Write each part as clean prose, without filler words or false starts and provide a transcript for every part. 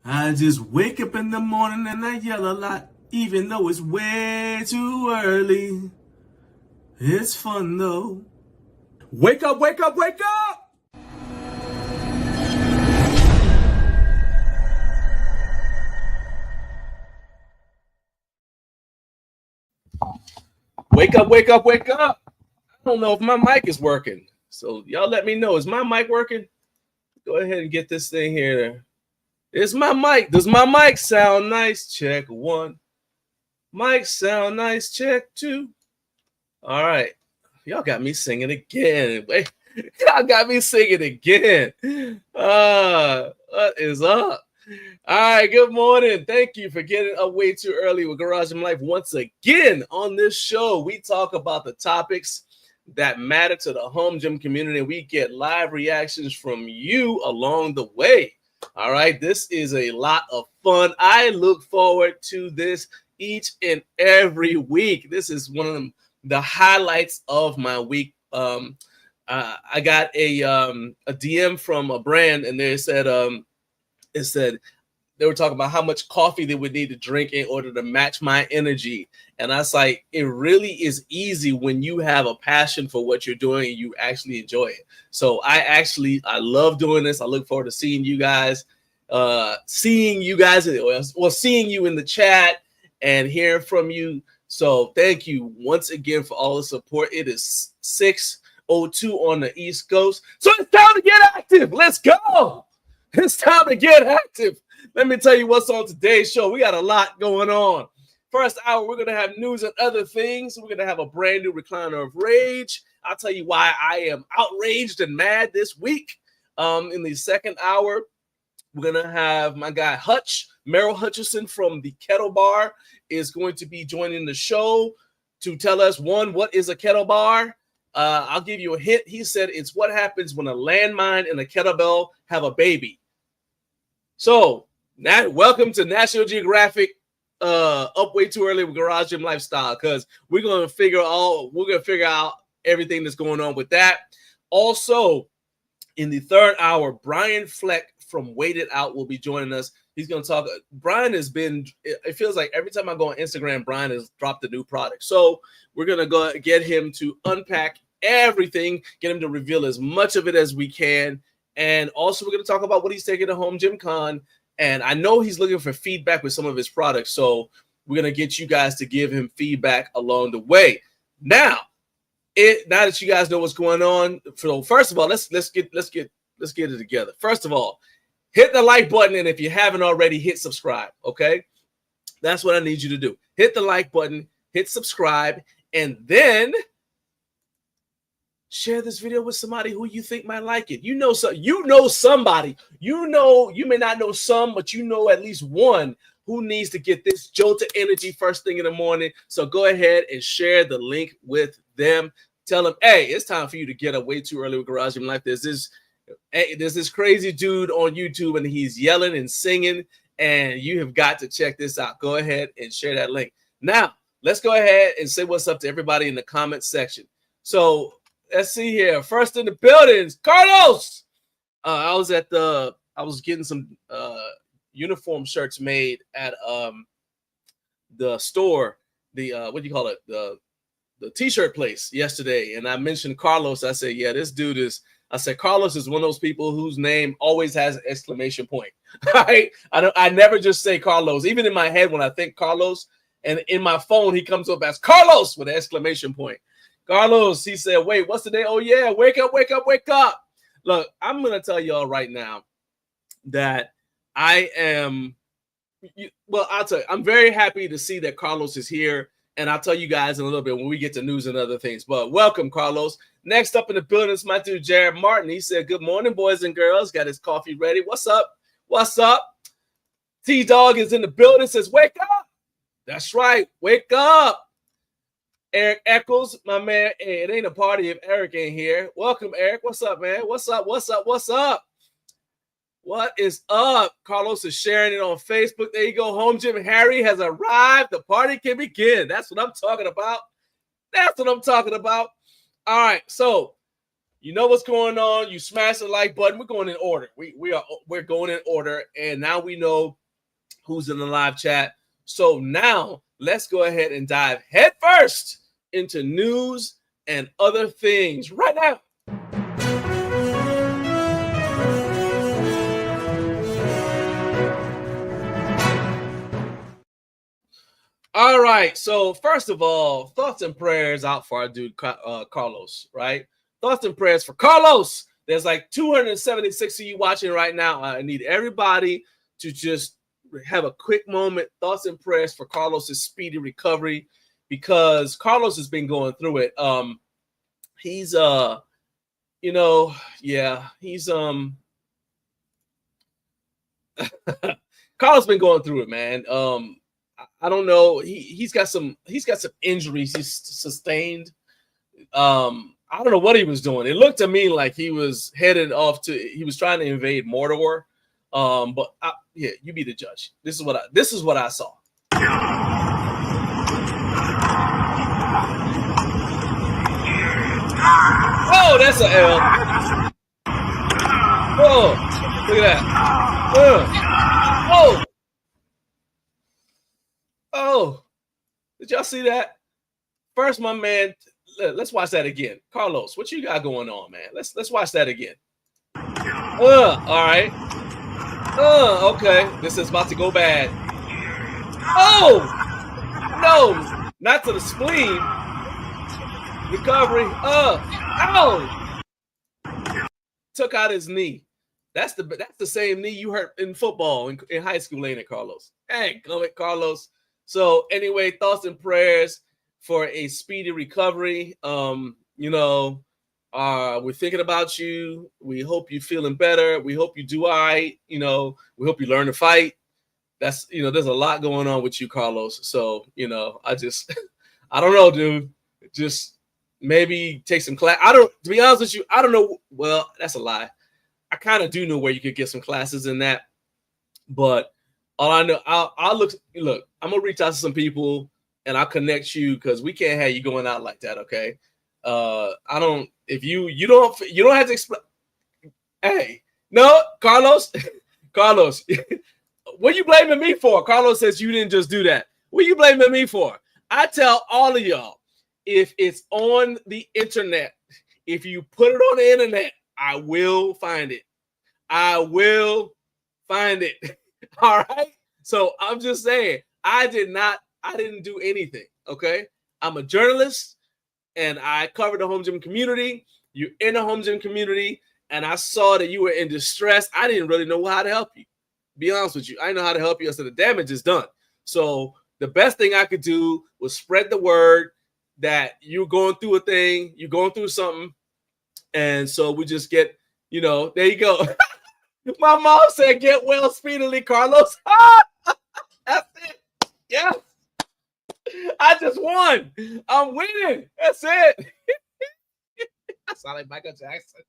I just wake up in the morning and I yell a lot, even though it's way too early. It's fun though. Wake up, wake up, wake up! Wake up, wake up, wake up! I don't know if my mic is working. So y'all let me know. Is my mic working? Go ahead and get this thing here. Is my mic? Does my mic sound nice? Check one. Mic sound nice? Check two. All right. Y'all got me singing again. Wait, y'all got me singing again. What is up? All right, good morning. Thank you for getting up way too early with Garage and Life. Once again, on this show, we talk about the topics that matter to the home gym community. We get live reactions from you along the way. All right, this is a lot of fun. I look forward to this each and every week. This is one of the highlights of my week. I got a DM from a brand, and they said they were talking about how much coffee they would need to drink in order to match my energy. And I was like, it really is easy when you have a passion for what you're doing and you actually enjoy it. So I love doing this. I look forward to seeing you guys or seeing you in the chat and hearing from you. So thank you once again for all the support. It is 6:02 on the East Coast. So it's time to get active. Let's go. It's time to get active. Let me tell you what's on today's show. We got a lot going on. First hour, we're going to have news and other things. We're going to have a brand new Recliner of Rage. I'll tell you why I am outraged and mad this week. In the second hour, we're going to have my guy Merrill Hutchinson from the Kettle Bar is going to be joining the show to tell us, one, what is a Kettle Bar? I'll give you a hint. He said it's what happens when a landmine and a kettlebell have a baby. So, welcome to National Geographic up way too early with Garage Gym Lifestyle, because we're gonna figure out everything that's going on with that. Also, in the third hour, Brian Fleck from Wait It Out will be joining us. He's gonna talk. Brian has been. It feels like every time I go on Instagram, Brian has dropped a new product. So we're gonna go get him to unpack everything, get him to reveal as much of it as we can. And also, we're going to talk about what he's taking to HomeGymCon. And I know he's looking for feedback with some of his products. So we're going to get you guys to give him feedback along the way. Now that you guys know what's going on, so first of all, let's get it together. First of all, hit the like button, and if you haven't already, hit subscribe. Okay, that's what I need you to do. Hit the like button, hit subscribe, and then share this video with somebody who you think might like it. You know somebody. You may not know some, but you know at least one who needs to get this jolt of energy first thing in the morning. So go ahead and share the link with them. Tell them, hey, it's time for you to get up way too early with Garage Gym Life. There's this crazy dude on YouTube, and he's yelling and singing, and you have got to check this out. Go ahead and share that link. Now, let's go ahead and say what's up to everybody in the comment section. So let's see here. First in the buildings, Carlos. I was getting some uniform shirts made at the store, what do you call it? The t-shirt place yesterday, and I mentioned Carlos. I said, yeah, this dude is. I said Carlos is one of those people whose name always has an exclamation point. Right? I never just say Carlos. Even in my head, when I think Carlos, and in my phone, he comes up as Carlos with an exclamation point. Carlos, he said, wait, what's the day? Oh, yeah, wake up, wake up, wake up. Look, I'm going to tell y'all right now that I'll tell you, I'm very happy to see that Carlos is here, and I'll tell you guys in a little bit when we get to news and other things. But welcome, Carlos. Next up in the building is my dude, Jared Martin. He said, good morning, boys and girls. Got his coffee ready. What's up? What's up? T-Dog is in the building, says, wake up. That's right, wake up. Eric Eccles, my man. Hey, it ain't a party if Eric ain't here. Welcome, Eric. What's up, man? What's up? What's up? What's up? What is up? Carlos is sharing it on Facebook. There you go. Home Gym Harry has arrived. The party can begin. That's what I'm talking about. That's what I'm talking about. All right. So You know what's going on. You smash the like button. We're going in order. We're going in order, and now we know who's in the live chat. So now let's go ahead and dive headfirst into news and other things right now. All right. So first of all, thoughts and prayers out for our dude Carlos, right? Thoughts and prayers for Carlos. There's like 276 of you watching right now. I need everybody to just have a quick moment. Thoughts and prayers for Carlos's speedy recovery, because Carlos has been going through it. He's Carlos been going through it, man. I don't know. He's got some injuries he's sustained. I don't know what he was doing. It looked to me like he was headed off he was trying to invade Mordor. But you be the judge. This is what I saw. Oh, that's an L. Oh, look at that. Oh, did y'all see that? First, my man, let's watch that again. Carlos, what you got going on, man? Let's watch that again. All right. Okay. This is about to go bad. Oh, no, not to the spleen. Recovery. Ow. Took out his knee. That's the same knee you hurt in football in high school, ain't it, Carlos? Hey, come it, Carlos. So anyway, thoughts and prayers for a speedy recovery. We're thinking about you. We hope you're feeling better. We hope you do all right. We hope you learn to fight. That's, there's a lot going on with you, Carlos. So, I don't know, dude. Just maybe take some class. To be honest with you, I don't know. Well, that's a lie. I kind of do know where you could get some classes in that, but all I know, I'll look, I'm going to reach out to some people and I'll connect you, because we can't have you going out like that. Okay. You don't have to explain. Hey, no, Carlos, what are you blaming me for? Carlos says you didn't just do that. What are you blaming me for? I tell all of y'all, if it's on the internet, if you put it on the internet, I will find it. I will find it. All right. So I'm just saying, I didn't do anything. Okay. I'm a journalist and I cover the home gym community. You're in the home gym community, and I saw that you were in distress. I didn't really know how to help you. Be honest with you. I know how to help you. So the damage is done. So the best thing I could do was spread the word that you're going through a thing, you're going through something. And so we just get, there you go. My mom said, get well speedily, Carlos. That's it. Yeah. I just won. I'm winning. That's it. I sound like Michael Jackson.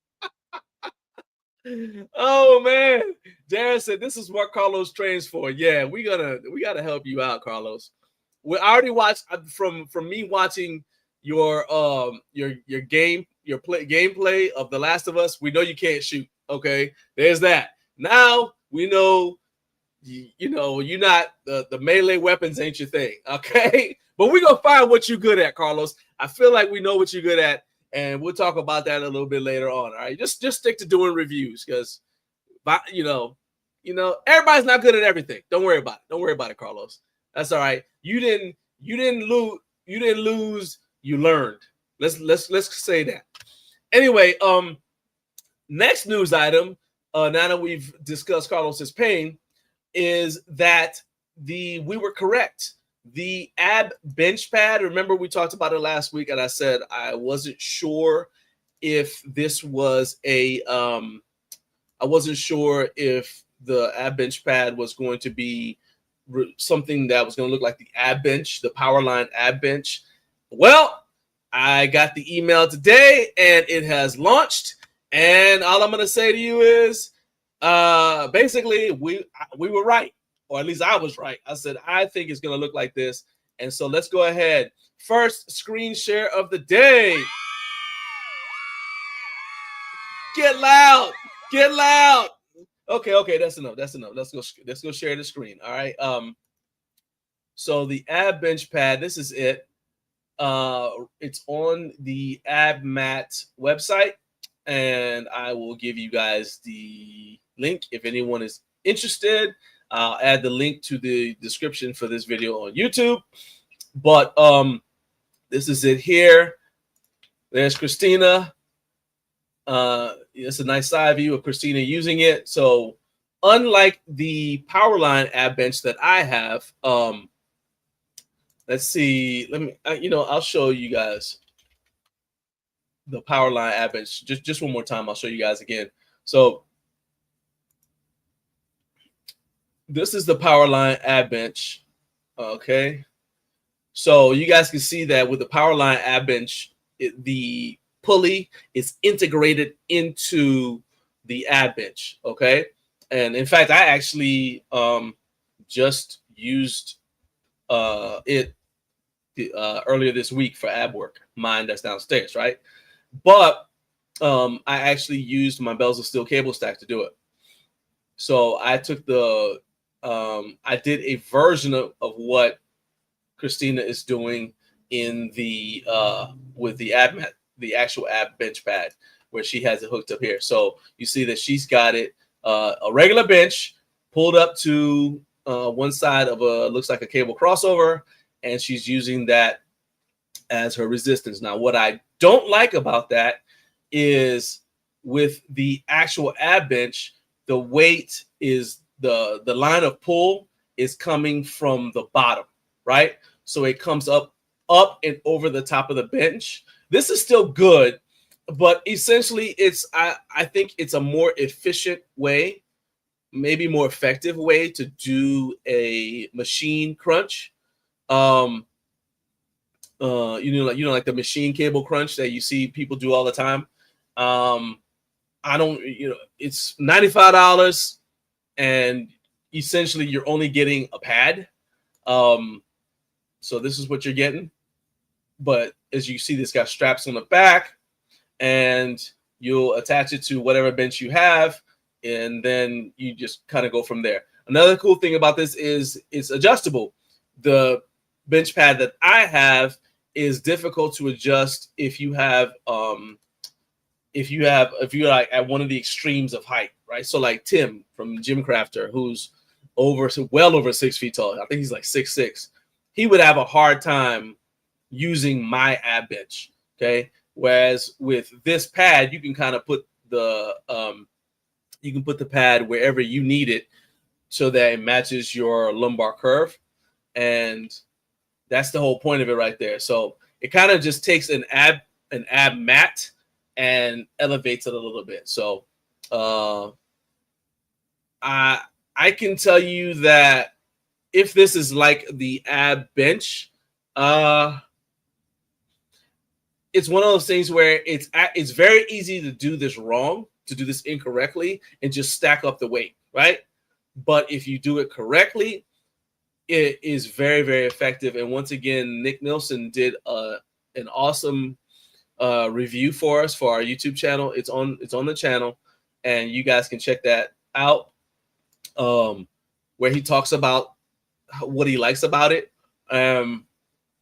Oh man. Darren said this is what Carlos trains for. Yeah, we gotta help you out, Carlos. I already watched from me watching your gameplay of The Last of Us. We know you can't shoot. Okay, there's that. Now we know you're not the melee weapons ain't your thing. Okay, but we're gonna find what you're good at, Carlos. I feel like we know what you're good at, and we'll talk about that a little bit later on. All right, just stick to doing reviews, because everybody's not good at everything. Don't worry about it. Don't worry about it, Carlos. That's all right. You didn't lose. You learned. Let's say that. Anyway, next news item, now that we've discussed Carlos's pain, is that we were correct. The ab bench pad, remember we talked about it last week, and I said I wasn't sure if this was I wasn't sure if the ab bench pad was going to be something that was going to look like the ab bench, the Powerline ab bench. Well, I got the email today and it has launched, and all I'm going to say to you is basically we were right, or at least I was right. I said I think it's going to look like this. And so let's go ahead. First screen share of the day. Get loud. Get loud. Okay, that's enough. That's enough. Let's go share the screen. All right. So the ab bench pad, this is it. It's on the AbMat website, and I will give you guys the link if anyone is interested. I'll add the link to the description for this video on YouTube. But this is it here. There's Christina. It's a nice side view of Christina using it. So unlike the Powerline ab bench that I have, let's see. Let me, I'll show you guys the Powerline ab bench just one more time. I'll show you guys again. So this is the Powerline ab bench. Okay. So you guys can see that with the Powerline ab bench, the pulley is integrated into the ab bench. Okay. And in fact, I actually just used it earlier this week for ab work, mine that's downstairs, right? But I actually used my bells of steel cable stack to do it. So I took I did a version of what Christina is doing in the with the the actual ab bench pad, where she has it hooked up here. So you see that she's got it a regular bench pulled up to one side of looks like a cable crossover, and she's using that as her resistance. Now, what I don't like about that is with the actual ab bench, the weight is the line of pull is coming from the bottom, right? So it comes up and over the top of the bench. This is still good, but essentially I think it's a more efficient way, maybe more effective way to do a machine crunch. Like the machine cable crunch that you see people do all the time. I don't, it's $95 and essentially you're only getting a pad. So this is what you're getting. But as you see, this got straps on the back, and you'll attach it to whatever bench you have, and then you just kind of go from there. Another cool thing about this is it's adjustable. The bench pad that I have is difficult to adjust if you're like at one of the extremes of height, right? So like Tim from Gym Crafter, who's well over 6 feet tall. I think he's like 6'6". He would have a hard time using my ab bench. Okay. Whereas with this pad, you can kind of put the pad wherever you need it so that it matches your lumbar curve. And that's the whole point of it right there. So it kind of just takes an ab mat and elevates it a little bit. So I can tell you that if this is like the ab bench, it's one of those things where it's very easy to do this wrong, to do this incorrectly, and just stack up the weight, right? But if you do it correctly, it is very, very effective. And once again, Nick Nilsson did an awesome review for us for our YouTube channel. It's on the channel, and you guys can check that out, where he talks about what he likes about it,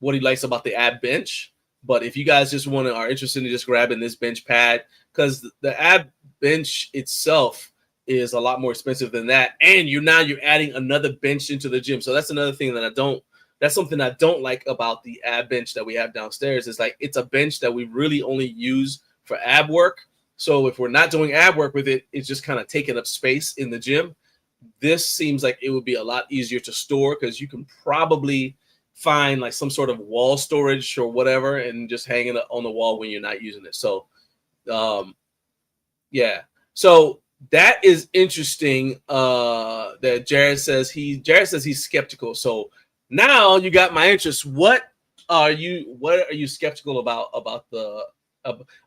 what he likes about the ab bench. But if you guys just are interested in just grabbing this bench pad, because the ab bench itself is a lot more expensive than that, and you're adding another bench into the gym. So that's another thing that's something I don't like about the ab bench that we have downstairs. Is like it's a bench that we really only use for ab work. So if we're not doing ab work with it, it's just kind of taking up space in the gym. This seems like it would be a lot easier to store because you can probably find like some sort of wall storage or whatever and just hang it on the wall when you're not using it. So yeah, so that is interesting. That Jared says he's skeptical. So now you got my interest. What are you skeptical about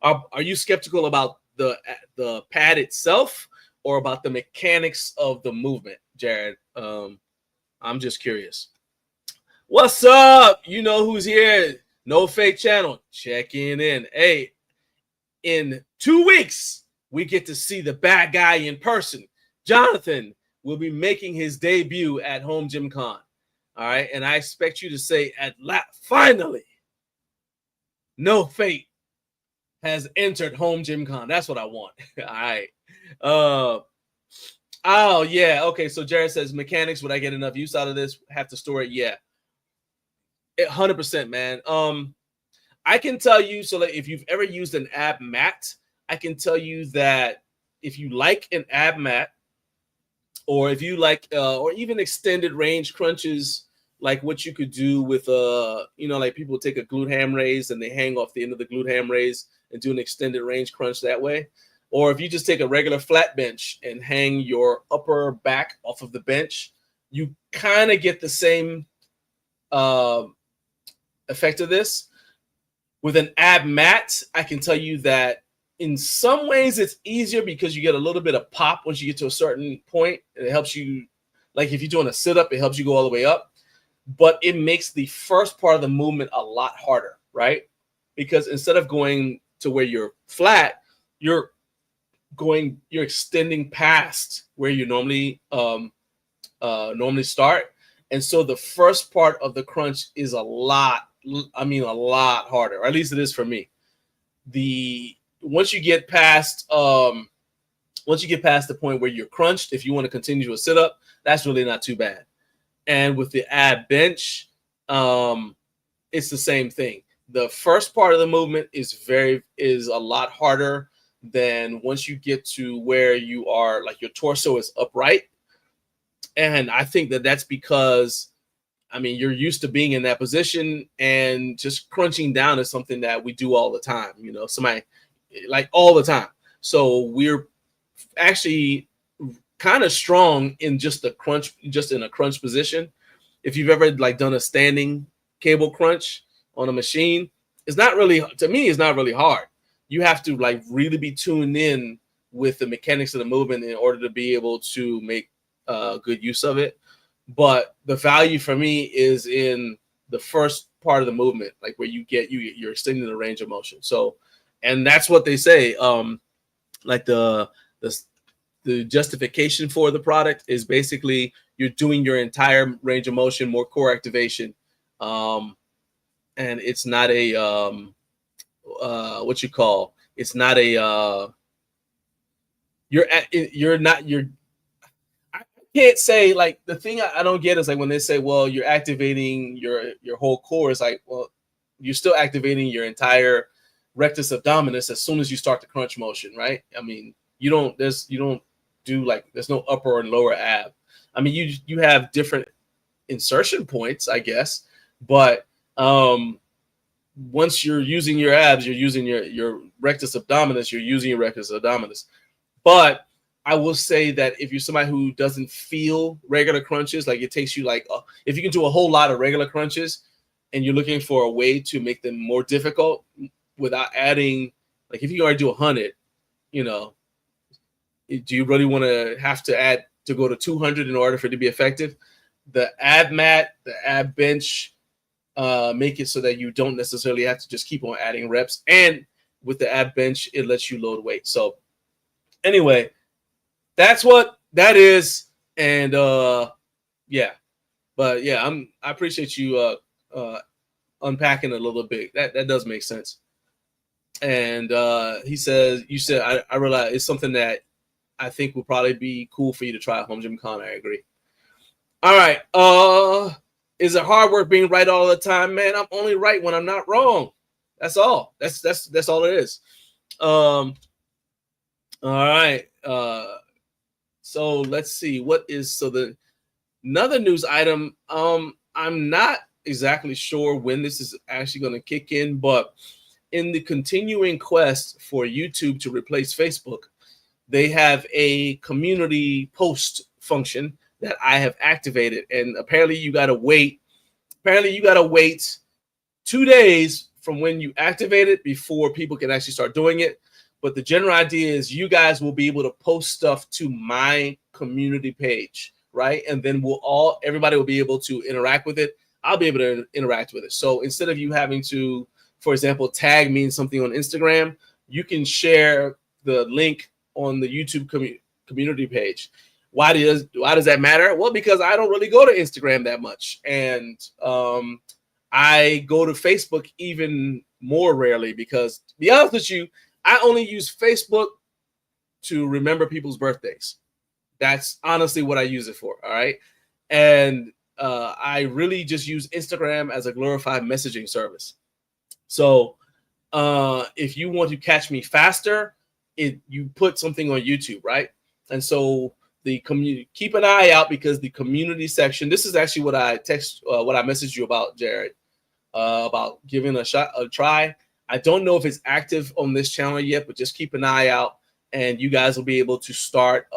are you skeptical about the pad itself or about the mechanics of the movement, Jared? I'm just curious. What's up? You know who's here. No Fake Channel. Checking in. Hey, in 2 weeks, we get to see the bad guy in person. Jonathan will be making his debut at HomeGymCon. All right. And I expect you to say, finally, No Fate has entered HomeGymCon. That's what I want. All right. Oh, yeah. Okay. So Jared says, mechanics, would I get enough use out of this? Have to store it? Yeah. 100%, man. I can tell you, so like if you've ever used an ab mat, I can tell you that if you like an ab mat, or if you like, or even extended range crunches, like what you could do with, like people take a glute ham raise and they hang off the end of the glute ham raise and do an extended range crunch that way. Or if you just take a regular flat bench and hang your upper back off of the bench, you kind of get the same effect of this. With an ab mat, I can tell you that in some ways it's easier because you get a little bit of pop once you get to a certain point. And it helps you, like if you're doing a sit-up, it helps you go all the way up. But it makes the first part of the movement a lot harder, right? Because instead of going to where you're flat, you're extending past where you normally start. And so the first part of the crunch is a lot harder, or at least it is for me. Once you get past the point where you're crunched, if you want to continue to a sit up, that's really not too bad. And with the ab bench, it's the same thing. The first part of the movement is a lot harder than once you get to where you are, like your torso is upright. And I think that's because, I mean, you're used to being in that position, and just crunching down is something that we do all the time, somebody like all the time. So we're actually kind of strong in just in a crunch position. If you've ever like done a standing cable crunch on a machine, it's not really hard. You have to like really be tuned in with the mechanics of the movement in order to be able to make good use of it. But the value for me is in the first part of the movement, like where you're extending the range of motion. So, and that's what they say. Like the justification for the product is basically you're doing your entire range of motion, more core activation, and it's not a it's not a I can't say, like, the thing I don't get is like when they say, well, you're activating your whole core. It's like, well, you're still activating your entire rectus abdominis as soon as you start the crunch motion, right? I mean, there's no upper and lower ab. I mean, you have different insertion points, I guess, but once you're using your abs, you're using your rectus abdominis, But I will say that if you're somebody who doesn't feel regular crunches, like it takes you if you can do a whole lot of regular crunches and you're looking for a way to make them more difficult without adding, like if you already do 100, do you really want to have to add to go to 200 in order for it to be effective? The ab mat, the ab bench, make it so that you don't necessarily have to just keep on adding reps. And with the ab bench, it lets you load weight. So anyway, that's what that is. And yeah, but yeah, I appreciate you unpacking a little bit. That does make sense. And he says, I realize it's something that I think will probably be cool for you to try at HomeGymCon. I agree. All right. Is it hard work being right all the time, man? I'm only right when I'm not wrong. That's all. That's all it is. All right. So let's see another news item. I'm not exactly sure when this is actually going to kick in, but in the continuing quest for YouTube to replace Facebook, they have a community post function that I have activated, and apparently you got to wait 2 days from when you activate it before people can actually start doing it. But the general idea is you guys will be able to post stuff to my community page, right? And then everybody will be able to interact with it. I'll be able to interact with it. So instead of you having to, for example, tag me in something on Instagram, you can share the link on the YouTube community page. Why does that matter? Well, because I don't really go to Instagram that much, and I go to Facebook even more rarely because, to be honest with you, I only use Facebook to remember people's birthdays. That's honestly what I use it for. All right. And I really just use Instagram as a glorified messaging service. So if you want to catch me faster, you put something on YouTube, right? And so the community, keep an eye out, because the community section, this is actually what I messaged you about, Jared, about giving a try. I don't know if it's active on this channel yet, but just keep an eye out, and you guys will be able to start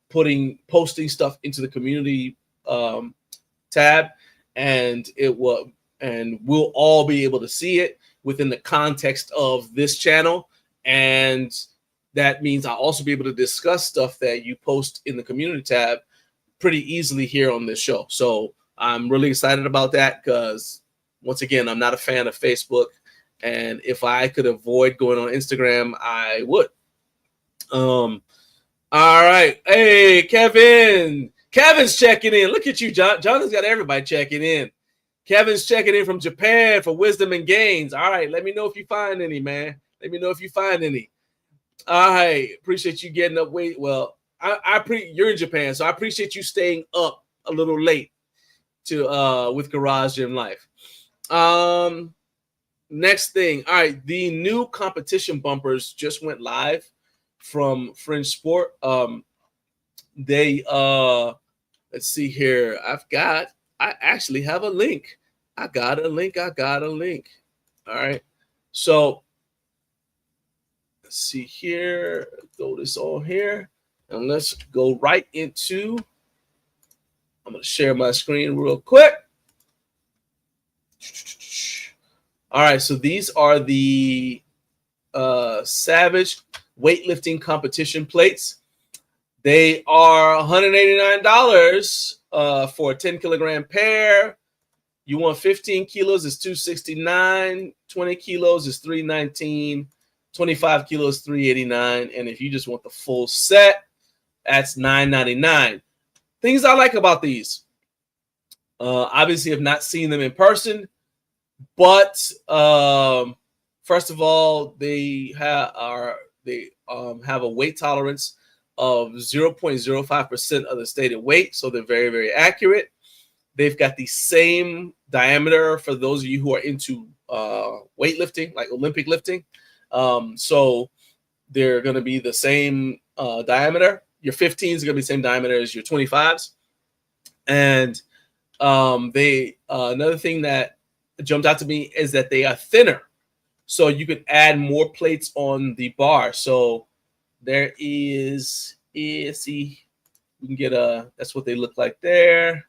posting stuff into the community tab, and we'll all be able to see it within the context of this channel. And that means I'll also be able to discuss stuff that you post in the community tab pretty easily here on this show. So I'm really excited about that, because once again, I'm not a fan of Facebook, and if I could avoid going on Instagram, I would. All right. Hey, Kevin's checking in. Look at you, John. John has got everybody checking in. Kevin's checking in from Japan for wisdom and gains. All right. Let me know if you find any, man. Let me know if you find any. All right. Appreciate you getting up. Well, you're in Japan, so I appreciate you staying up a little late with Garage Gym Life. Next thing. All right. The new competition bumpers just went live from Fringe Sport. Let's see here. I actually have a link. I got a link. All right. So let's see here. Throw this on here, and let's go right into, I'm going to share my screen real quick. All right. So these are the Savage weightlifting competition plates. They are $189 for a 10 kilogram pair. You want 15 kilos is $269, 20 kilos is $319, 25 kilos $389, and if you just want the full set, that's $999. Things I like about these, obviously have not seen them in person, but first of all, they have a weight tolerance of 0.05% of the stated weight, so they're very, very accurate. They've got the same diameter for those of you who are into weightlifting, like Olympic lifting. So they're going to be the same diameter. Your 15s are going to be the same diameter as your 25s. And another thing that jumped out to me is that they are thinner, so you can add more plates on the bar. So there is, see, we can get that's what they look like there. I'm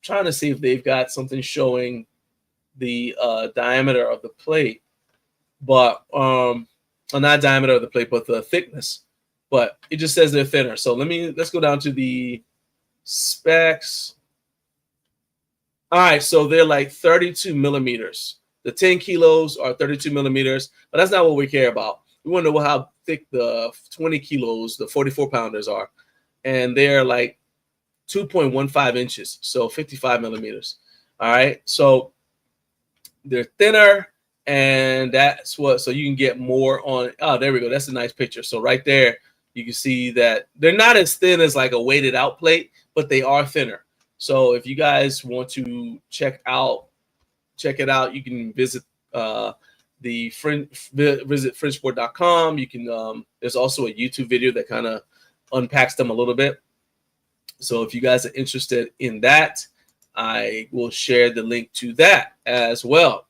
trying to see if they've got something showing the diameter of the plate, but not diameter of the plate, but the thickness. But it just says they're thinner. So let's go down to the specs. All right, so they're like 32 millimeters. The 10 kilos are 32 millimeters, but that's not what we care about. We want to know how thick the 20 kilos, the 44 pounders are. And they're like 2.15 inches, so 55 millimeters. All right, so they're thinner, and that's what, so you can get more on. Oh, there we go. That's a nice picture. So right there, you can see that they're not as thin as like a weighted out plate, but they are thinner. So if you guys want to check it out, you can visit visit fringesport.com. You can there's also a YouTube video that kind of unpacks them a little bit. So if you guys are interested in that, I will share the link to that as well.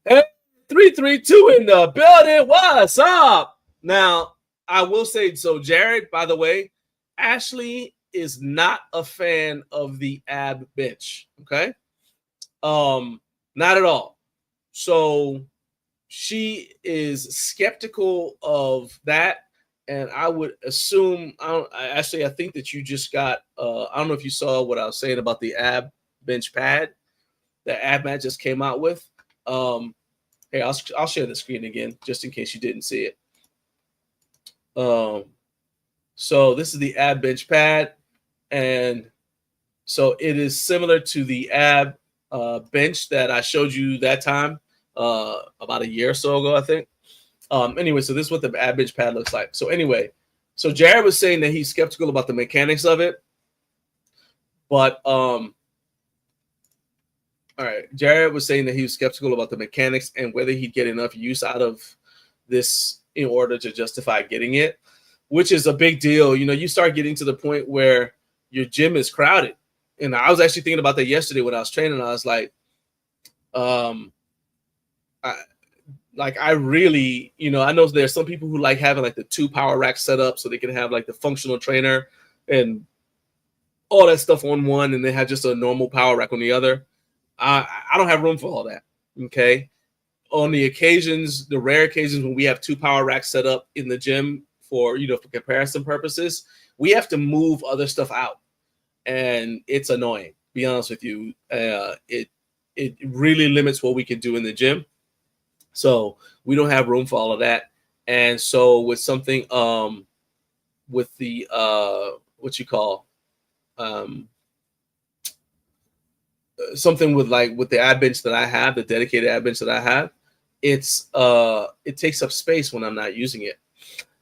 Hey, 332 in the building. What's up? Now, I will say, so Jared, by the way, Ashley is not a fan of the ab bench. Okay. Not at all. So she is skeptical of that. And I would assume, I think that you just got, I don't know if you saw what I was saying about the ab bench pad that ab mat just came out with. Hey, I'll share the screen again, just in case you didn't see it. So this is the ab bench pad, and so it is similar to the ab bench that I showed you that time about a year or so ago, I think. Anyway, so this is what the ab bench pad looks like. So anyway, so Jared was saying that he's skeptical about the mechanics of it, but all right, Jared was saying that he was skeptical about the mechanics and whether he'd get enough use out of this in order to justify getting it, which is a big deal. You know, you start getting to the point where your gym is crowded. And I was actually thinking about that yesterday when I was training. I was like, I really, you know, I know there's some people who like having like the 2 power racks set up so they can have like the functional trainer and all that stuff on one, and they have just a normal power rack on the other. I don't have room for all that. Okay. On the occasions, the rare occasions when we have 2 power racks set up in the gym for, you know, for comparison purposes, we have to move other stuff out. And it's annoying, be honest with you. It really limits what we can do in the gym. So we don't have room for all of that. And so with something, with the, what you call, something with the ab bench that I have, the dedicated ab bench that I have, it takes up space when I'm not using it.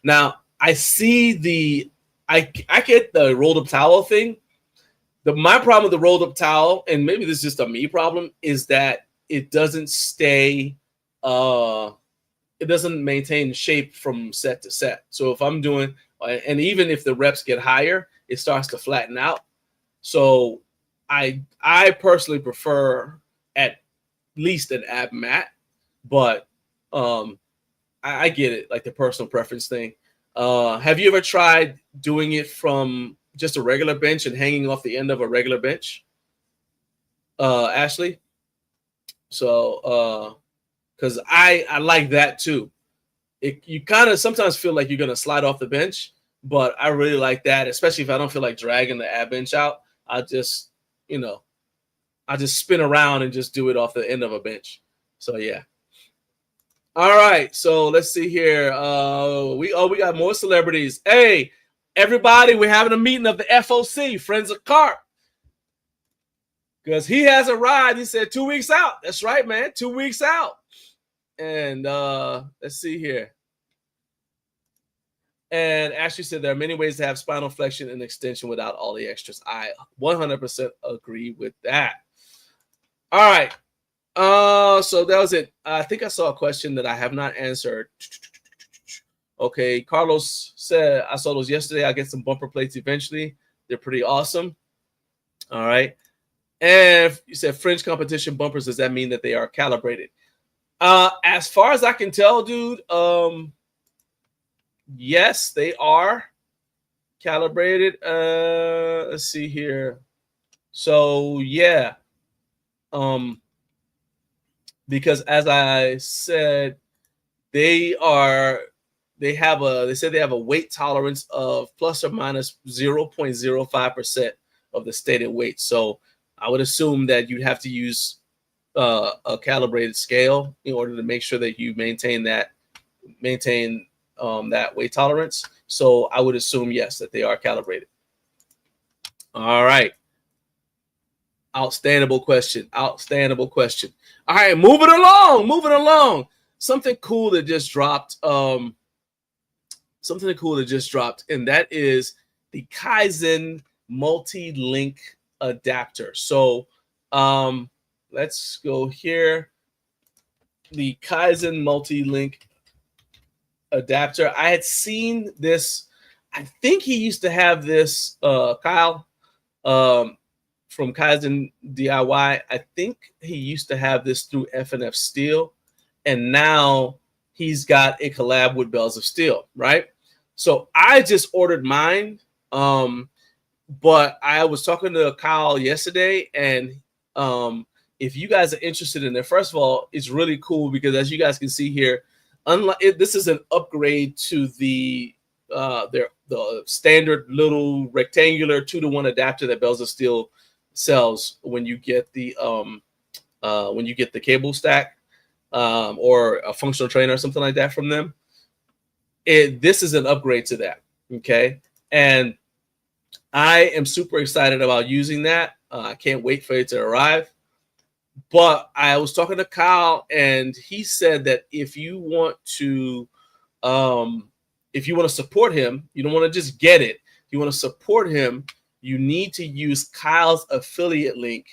Now I see I get the rolled up towel thing. My problem with the rolled up towel, and maybe this is just a me problem, is that it doesn't stay, it doesn't maintain shape from set to set. So if I'm doing, and even if the reps get higher, it starts to flatten out. So I personally prefer at least an ab mat, but I get it, like the personal preference thing. Have you ever tried doing it from just a regular bench and hanging off the end of a regular bench, Ashley? So because I like that too. You kind of sometimes feel like you're gonna slide off the bench, but I really like that, especially if I don't feel like dragging the ab bench out. I just, you know, I just spin around and just do it off the end of a bench. So yeah. All right, so let's see here. We got more celebrities. Hey, everybody, we're having a meeting of the FOC, Friends of Carp, because he has arrived. He said 2 weeks out. That's right, man, 2 weeks out. And let's see here. And Ashley said there are many ways to have spinal flexion and extension without all the extras. I 100% agree with that. All right. So that was it. I think I saw a question that I have not answered. Okay, Carlos said, I saw those yesterday. I'll get some bumper plates eventually. They're pretty awesome. All right. And you said French competition bumpers. Does that mean that they are calibrated? As far as I can tell, dude, yes, they are calibrated. Let's see here. So yeah. Because as I said, they have a weight tolerance of plus or minus 0.05% of the stated weight. So I would assume that you'd have to use a calibrated scale in order to make sure that you maintain that weight tolerance. So I would assume, yes, that they are calibrated. All right. Outstandable question. All right, moving along. Something cool that just dropped. And that is the Kaizen multi-link adapter. So let's go here. The Kaizen multi-link adapter. I had seen this. I think he used to have this, Kyle, from Kaizen DIY. I think he used to have this through F&F Steel, and now he's got a collab with Bells of Steel, right? So I just ordered mine, but I was talking to Kyle yesterday, and if you guys are interested in it, first of all, it's really cool because as you guys can see here, this is an upgrade to the standard little rectangular 2-to-1 adapter that Bells of Steel sells when you get the cable stack or a functional trainer or something like that from them. this is an upgrade to that. Okay. And I am super excited about using that. I can't wait for it to arrive. But I was talking to Kyle, and he said that if you want to support him, you don't want to just get it. If you want to support him, you need to use Kyle's affiliate link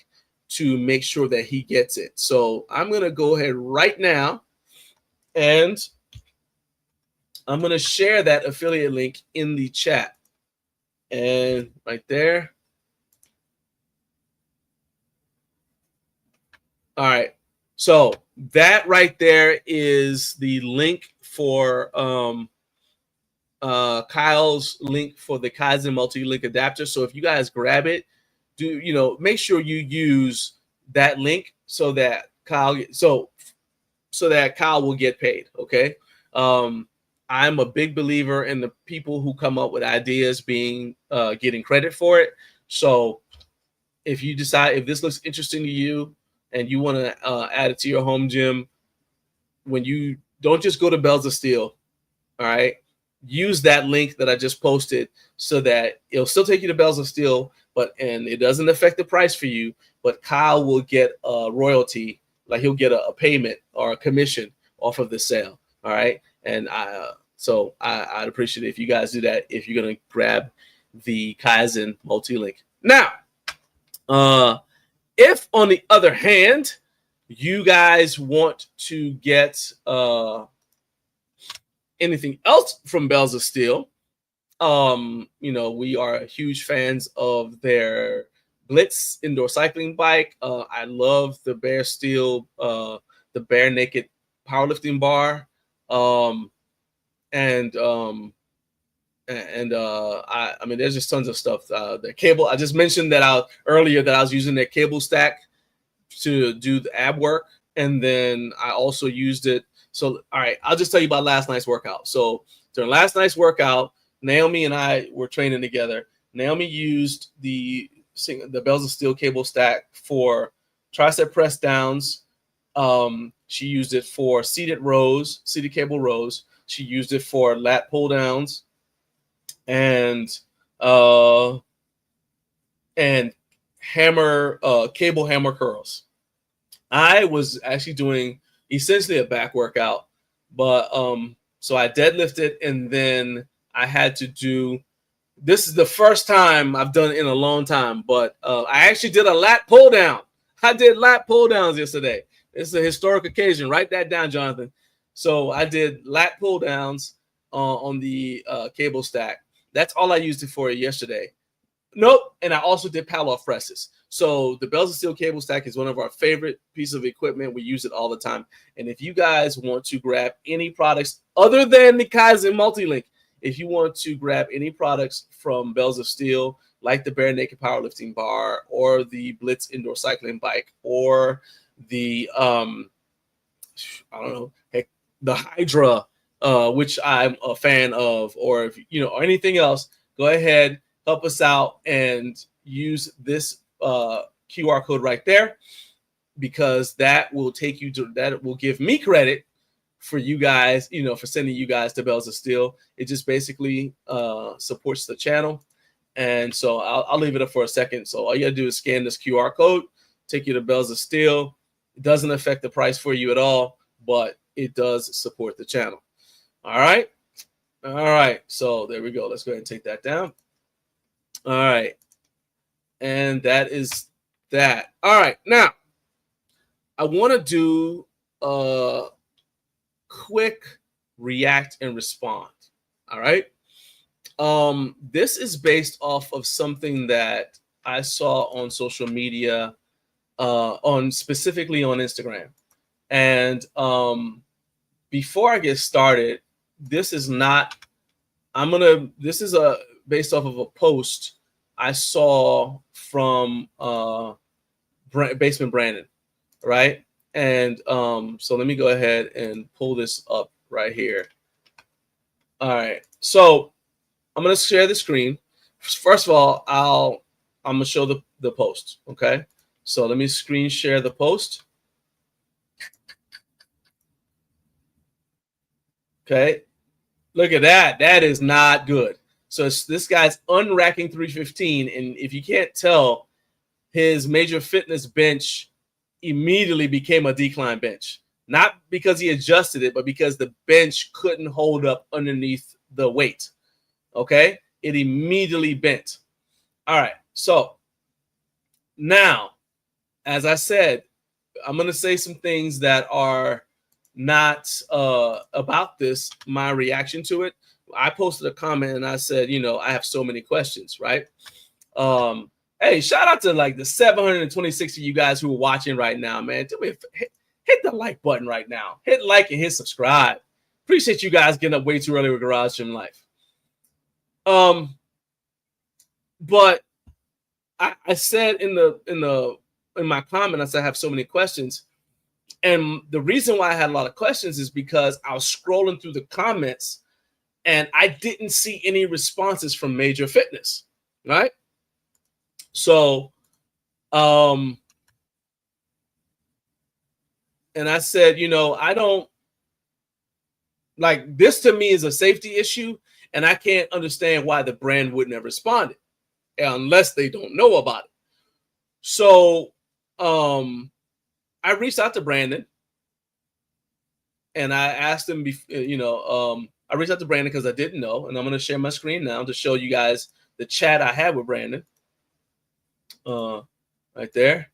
to make sure that he gets it. So I'm going to go ahead right now, and I'm going to share that affiliate link in the chat. And right there. All right. So that right there is the link for Kyle's link for the Kaizen multi-link adapter. So if you guys grab it, make sure you use that link so that Kyle will get paid. Okay. I'm a big believer in the people who come up with ideas getting credit for it. So if you decide, if this looks interesting to you and you want to add it to your home gym, when you don't just go to Bells of Steel, all right, use that link that I just posted so that it'll still take you to Bells of Steel, and it doesn't affect the price for you, but Kyle will get a royalty, like he'll get a payment or a commission off of the sale. All right. And I'd appreciate it if you guys do that if you're going to grab the Kaizen multi-link. Now, if on the other hand, you guys want to get anything else from Bells of Steel, we are huge fans of their Blitz indoor cycling bike. I love the Bare Steel, the Bare Naked powerlifting bar. I mean, there's just tons of stuff. The cable, I just mentioned that earlier that I was using their cable stack to do the ab work, and then I also used it. So, all right, I'll just tell you about last night's workout. So during last night's workout, Naomi and I were training together. Naomi used the Bells of Steel cable stack for tricep press downs. She used it for seated cable rows. She used it for lat pull downs and cable hammer curls. I was actually doing essentially a back workout, but so I deadlifted, and then I had to do. This is the first time I've done it in a long time, but I actually did a lat pull down. I did lat pull downs yesterday. It's a historic occasion. Write that down, Jonathan. So I did lat pull downs on the cable stack. That's all I used it for yesterday. Nope. And I also did Palloff presses. So the Bells of Steel cable stack is one of our favorite pieces of equipment. We use it all the time. And if you guys want to grab any products other than the Kaizen multi-link, if you want to grab any products from Bells of Steel, like the Bare Naked powerlifting bar or the Blitz indoor cycling bike or the the Hydra, which I'm a fan of, or or anything else, go ahead, help us out and use this QR code right there, because that will give me credit for you guys, for sending you guys to Bells of Steel. It just basically supports the channel. And so I'll leave it up for a second. So all you gotta do is scan this QR code, take you to Bells of Steel. It doesn't affect the price for you at all, but it does support the channel. All right. So there we go. Let's go ahead and take that down. All right. And that is that. All right. Now, I want to do a quick react and respond. All right. This is based off of something that I saw on social media, specifically on Instagram. And before I get started, this is based off of a post I saw from Basement Brandon, right? And so let me go ahead and pull this up right here. All right, so I'm gonna share the screen. First of all, I'm gonna show the post. Okay, so let me screen share the post. Okay, Look at that. That is not good. So this guy's unracking 315. And if you can't tell, his Major Fitness bench immediately became a decline bench. Not because he adjusted it, but because the bench couldn't hold up underneath the weight. Okay? It immediately bent. All right. So now, as I said, I'm going to say some things that are not about this, my reaction to it. I posted a comment and I said, you know, I have so many questions, right? Hey, shout out to like the 726 of you guys who are watching right now, man. Do me hit the like button right now. Hit like and hit subscribe. Appreciate you guys getting up way too early with Garage Gym Life. But I said in my comment, I said I have so many questions. And the reason why I had a lot of questions is because I was scrolling through the comments and I didn't see any responses from Major Fitness, right? So, and I said, you know, I don't like this. To me is a safety issue, and I can't understand why the brand wouldn't have responded unless they don't know about it. So, I reached out to Brandon and I asked him, you know, I reached out to Brandon because I didn't know, and I'm going to share my screen now to show you guys the chat I had with Brandon. Right there.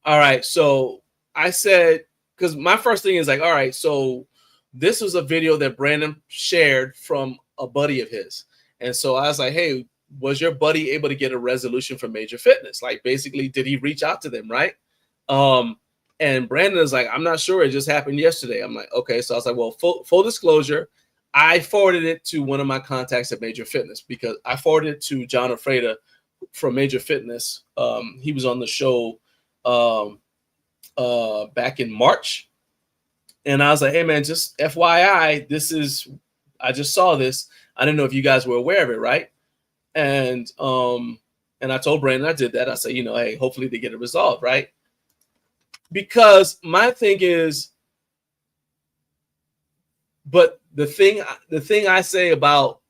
All right. So I said, because my first thing is like, all right, so this was a video that Brandon shared from a buddy of his. And so I was like, hey, was your buddy able to get a resolution from Major Fitness? Like, basically, did he reach out to them, right? And Brandon is like, I'm not sure. It just happened yesterday. I'm like, okay. So I was like, well, full disclosure, I forwarded it to one of my contacts at Major Fitness because I forwarded it to John Alfreda from Major Fitness. He was on the show back in March. And I was like, hey, man, just FYI, I just saw this. I didn't know if you guys were aware of it, right? And I told Brandon I did that. I said, you know, hey, hopefully they get it resolved, right? Because my thing is, but the thing I say about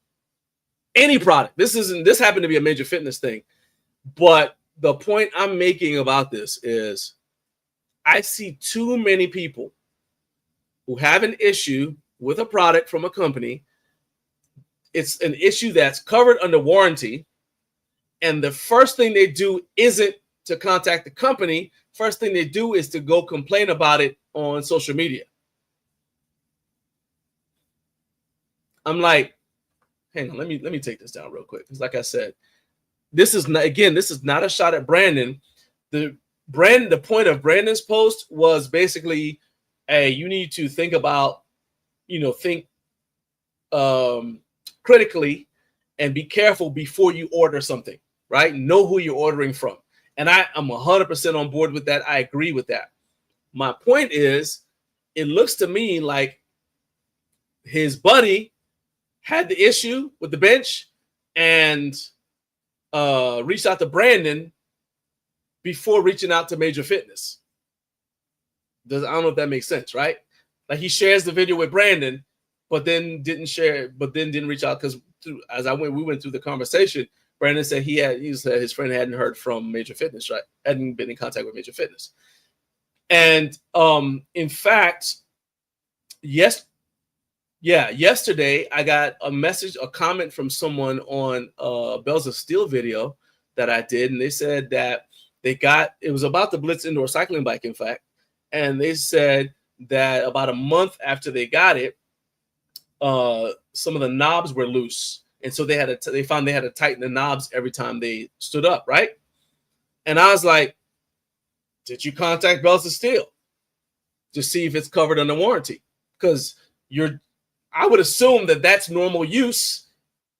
any product, this happened to be a Major Fitness thing, but the point I'm making about this is I see too many people who have an issue with a product from a company. It's an issue that's covered under warranty, and the first thing they do isn't to contact the company. First thing they do is to go complain about it on social media. I'm like, hang on, let me take this down real quick. Because like I said, this is not a shot at Brandon. The point of Brandon's post was basically, hey, you need to think about, think critically and be careful before you order something, right? Know who you're ordering from. And I'm 100% on board with that. I agree with that. My point is, it looks to me like his buddy had the issue with the bench and reached out to Brandon before reaching out to Major Fitness. I don't know if that makes sense, right? Like, he shares the video with Brandon, but then didn't reach out because we went through the conversation. Brandon said he said his friend hadn't heard from Major Fitness, right? Hadn't been in contact with Major Fitness. And in fact, yesterday I got a comment from someone on Bells of Steel video that I did, and they said that it was about the Blitz indoor cycling bike, in fact, and they said that about a month after they got it, some of the knobs were loose. And so they found they had to tighten the knobs every time they stood up, right? And I was like, did you contact Bells of Steel to see if it's covered under warranty? Because I would assume that that's normal use.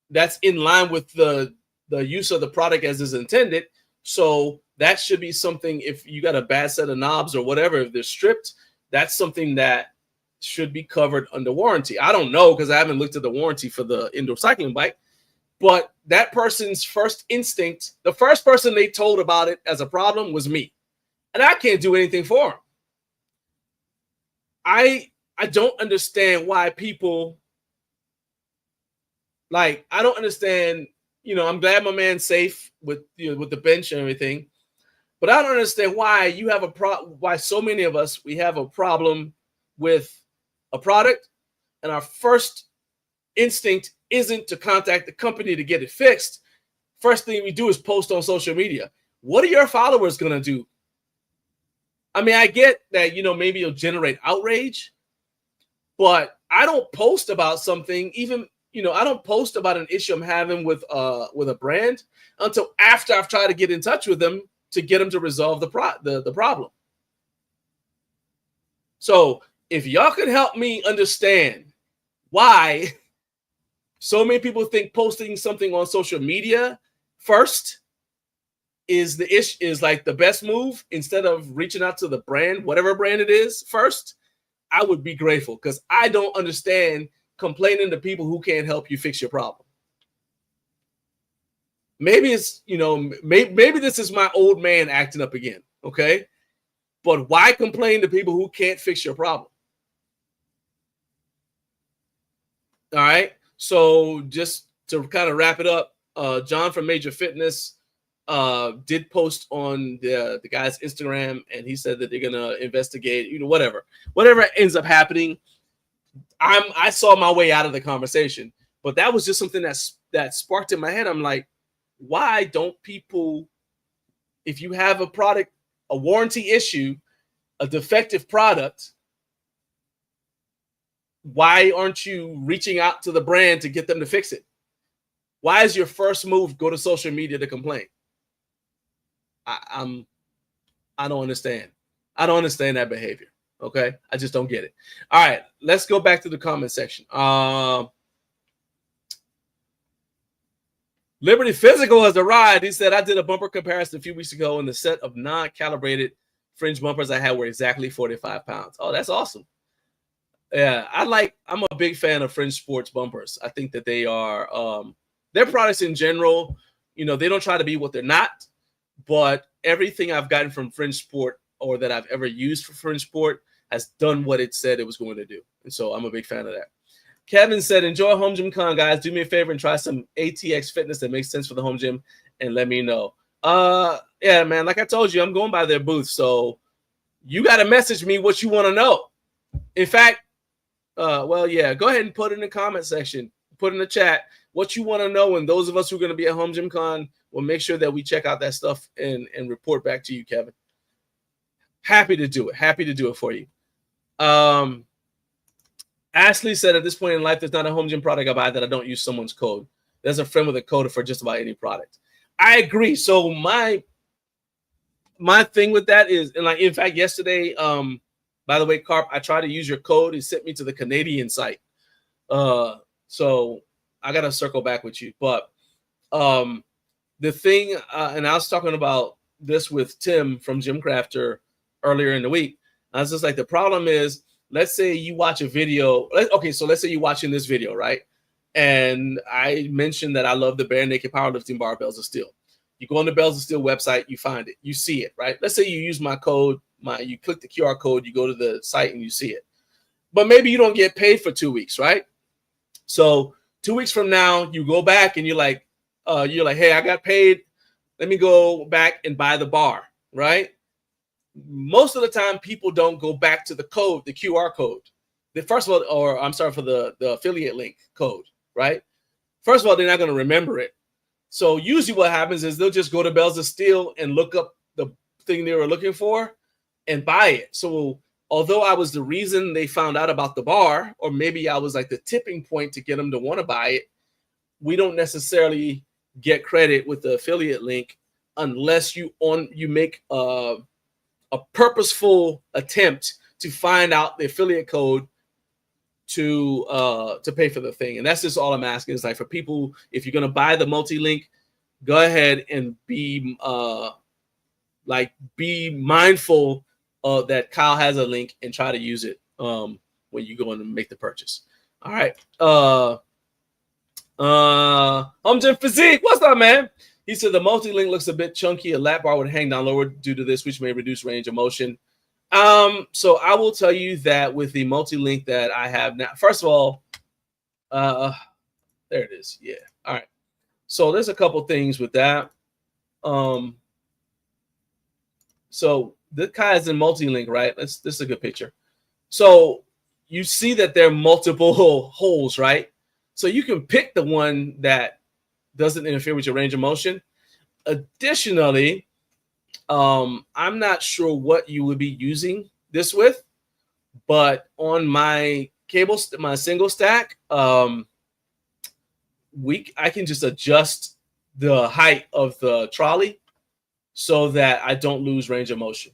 That's in line with the use of the product as is intended. So that should be something, if you got a bad set of knobs or whatever, if they're stripped, that's something that should be covered under warranty. I don't know because I haven't looked at the warranty for the indoor cycling bike, but that person's first instinct, the first person they told about it as a problem was me, and I can't do anything for them. I don't understand why people Like, I don't understand. You know, I'm glad my man's safe with, you know, with the bench and everything, but I don't understand why you have why so many of us, we have a problem with a product, and our first instinct isn't to contact the company to get it fixed. First thing we do is post on social media. What are your followers gonna do? I mean, I get that, you know, maybe you'll generate outrage, but I don't post about something, even, you know, I don't post about an issue I'm having with a brand until after I've tried to get in touch with them to get them to resolve the problem. So if y'all could help me understand why so many people think posting something on social media first is like the best move instead of reaching out to the brand, whatever brand it is first, I would be grateful, because I don't understand complaining to people who can't help you fix your problem. Maybe it's, you know, maybe this is my old man acting up again, okay? But why complain to people who can't fix your problem? All right. So just to kind of wrap it up, John from Major Fitness did post on the guy's Instagram, and he said that they're gonna investigate, you know, whatever ends up happening. I saw my way out of the conversation, but that was just something that sparked in my head. I'm like, why don't people, if you have a product, a warranty issue, a defective product, why aren't you reaching out to the brand to get them to fix it? Why is your first move go to social media to complain? I don't understand. I don't understand that behavior. Okay, I just don't get it. All right, let's go back to the comment section. Liberty Physical has arrived. He said, I did a bumper comparison a few weeks ago, and the set of non-calibrated fringe bumpers I had were exactly 45 pounds. Oh, that's awesome. Yeah, I'm a big fan of Fringe Sports bumpers. I think that they are, their products in general, you know, they don't try to be what they're not, but everything I've gotten from Fringe Sport, or that I've ever used for Fringe Sport, has done what it said it was going to do. And so I'm a big fan of that. Kevin said, enjoy HomeGymCon, guys. Do me a favor and try some ATX fitness that makes sense for the home gym, and let me know. Yeah, man, like I told you, I'm going by their booth, so you got to message me what you want to know. In fact, well, yeah, go ahead and put it in the comment section, put in the chat what you want to know, and those of us who are going to be at HomeGymCon will make sure that we check out that stuff and report back to you, Kevin. Happy to do it. Happy to do it for you. Ashley said, at this point in life, there's not a home gym product I buy that I don't use someone's code. There's a friend with a code for just about any product. I agree. So my thing with that is, and like, in fact, yesterday, by the way, Carp, I tried to use your code. It sent me to the Canadian site. So I got to circle back with you. But the thing, and I was talking about this with Tim from Gym Crafter earlier in the week. I was just like, the problem is, let's say you watch a video. Okay, so let's say you're watching this video, right? And I mentioned that I love the Bare Naked Powerlifting Bar Bells of Steel. You go on the Bells of Steel website, you find it, you see it, right? Let's say you use my code, you click the QR code, you go to the site and you see it. But maybe you don't get paid for 2 weeks, right? So 2 weeks from now, you go back and you're like, hey, I got paid. Let me go back and buy the bar, right? Most of the time, people don't go back to the code, the QR code. First of all, or I'm sorry for the affiliate link code, right? First of all, they're not going to remember it. So usually what happens is they'll just go to Bells of Steel and look up the thing they were looking for and buy it. So although I was the reason they found out about the bar, or maybe I was like the tipping point to get them to want to buy it, we don't necessarily get credit with the affiliate link unless you make a purposeful attempt to find out the affiliate code to pay for the thing. And that's just all I'm asking, is like, for people, if you're going to buy the multi-link, go ahead and be mindful that Kyle has a link and try to use it when you go in and make the purchase. All right. Home Gym Physique, what's up, man? He said the multi-link looks a bit chunky. A lap bar would hang down lower due to this, which may reduce range of motion. So I will tell you that with the multi-link that I have now, first of all, There it is. Yeah. All right. So there's a couple things with that. So the Kaizen multi-link, right? This is a good picture. So you see that there are multiple holes, right? So you can pick the one that doesn't interfere with your range of motion. Additionally, I'm not sure what you would be using this with, but on my my single stack, I can just adjust the height of the trolley so that I don't lose range of motion.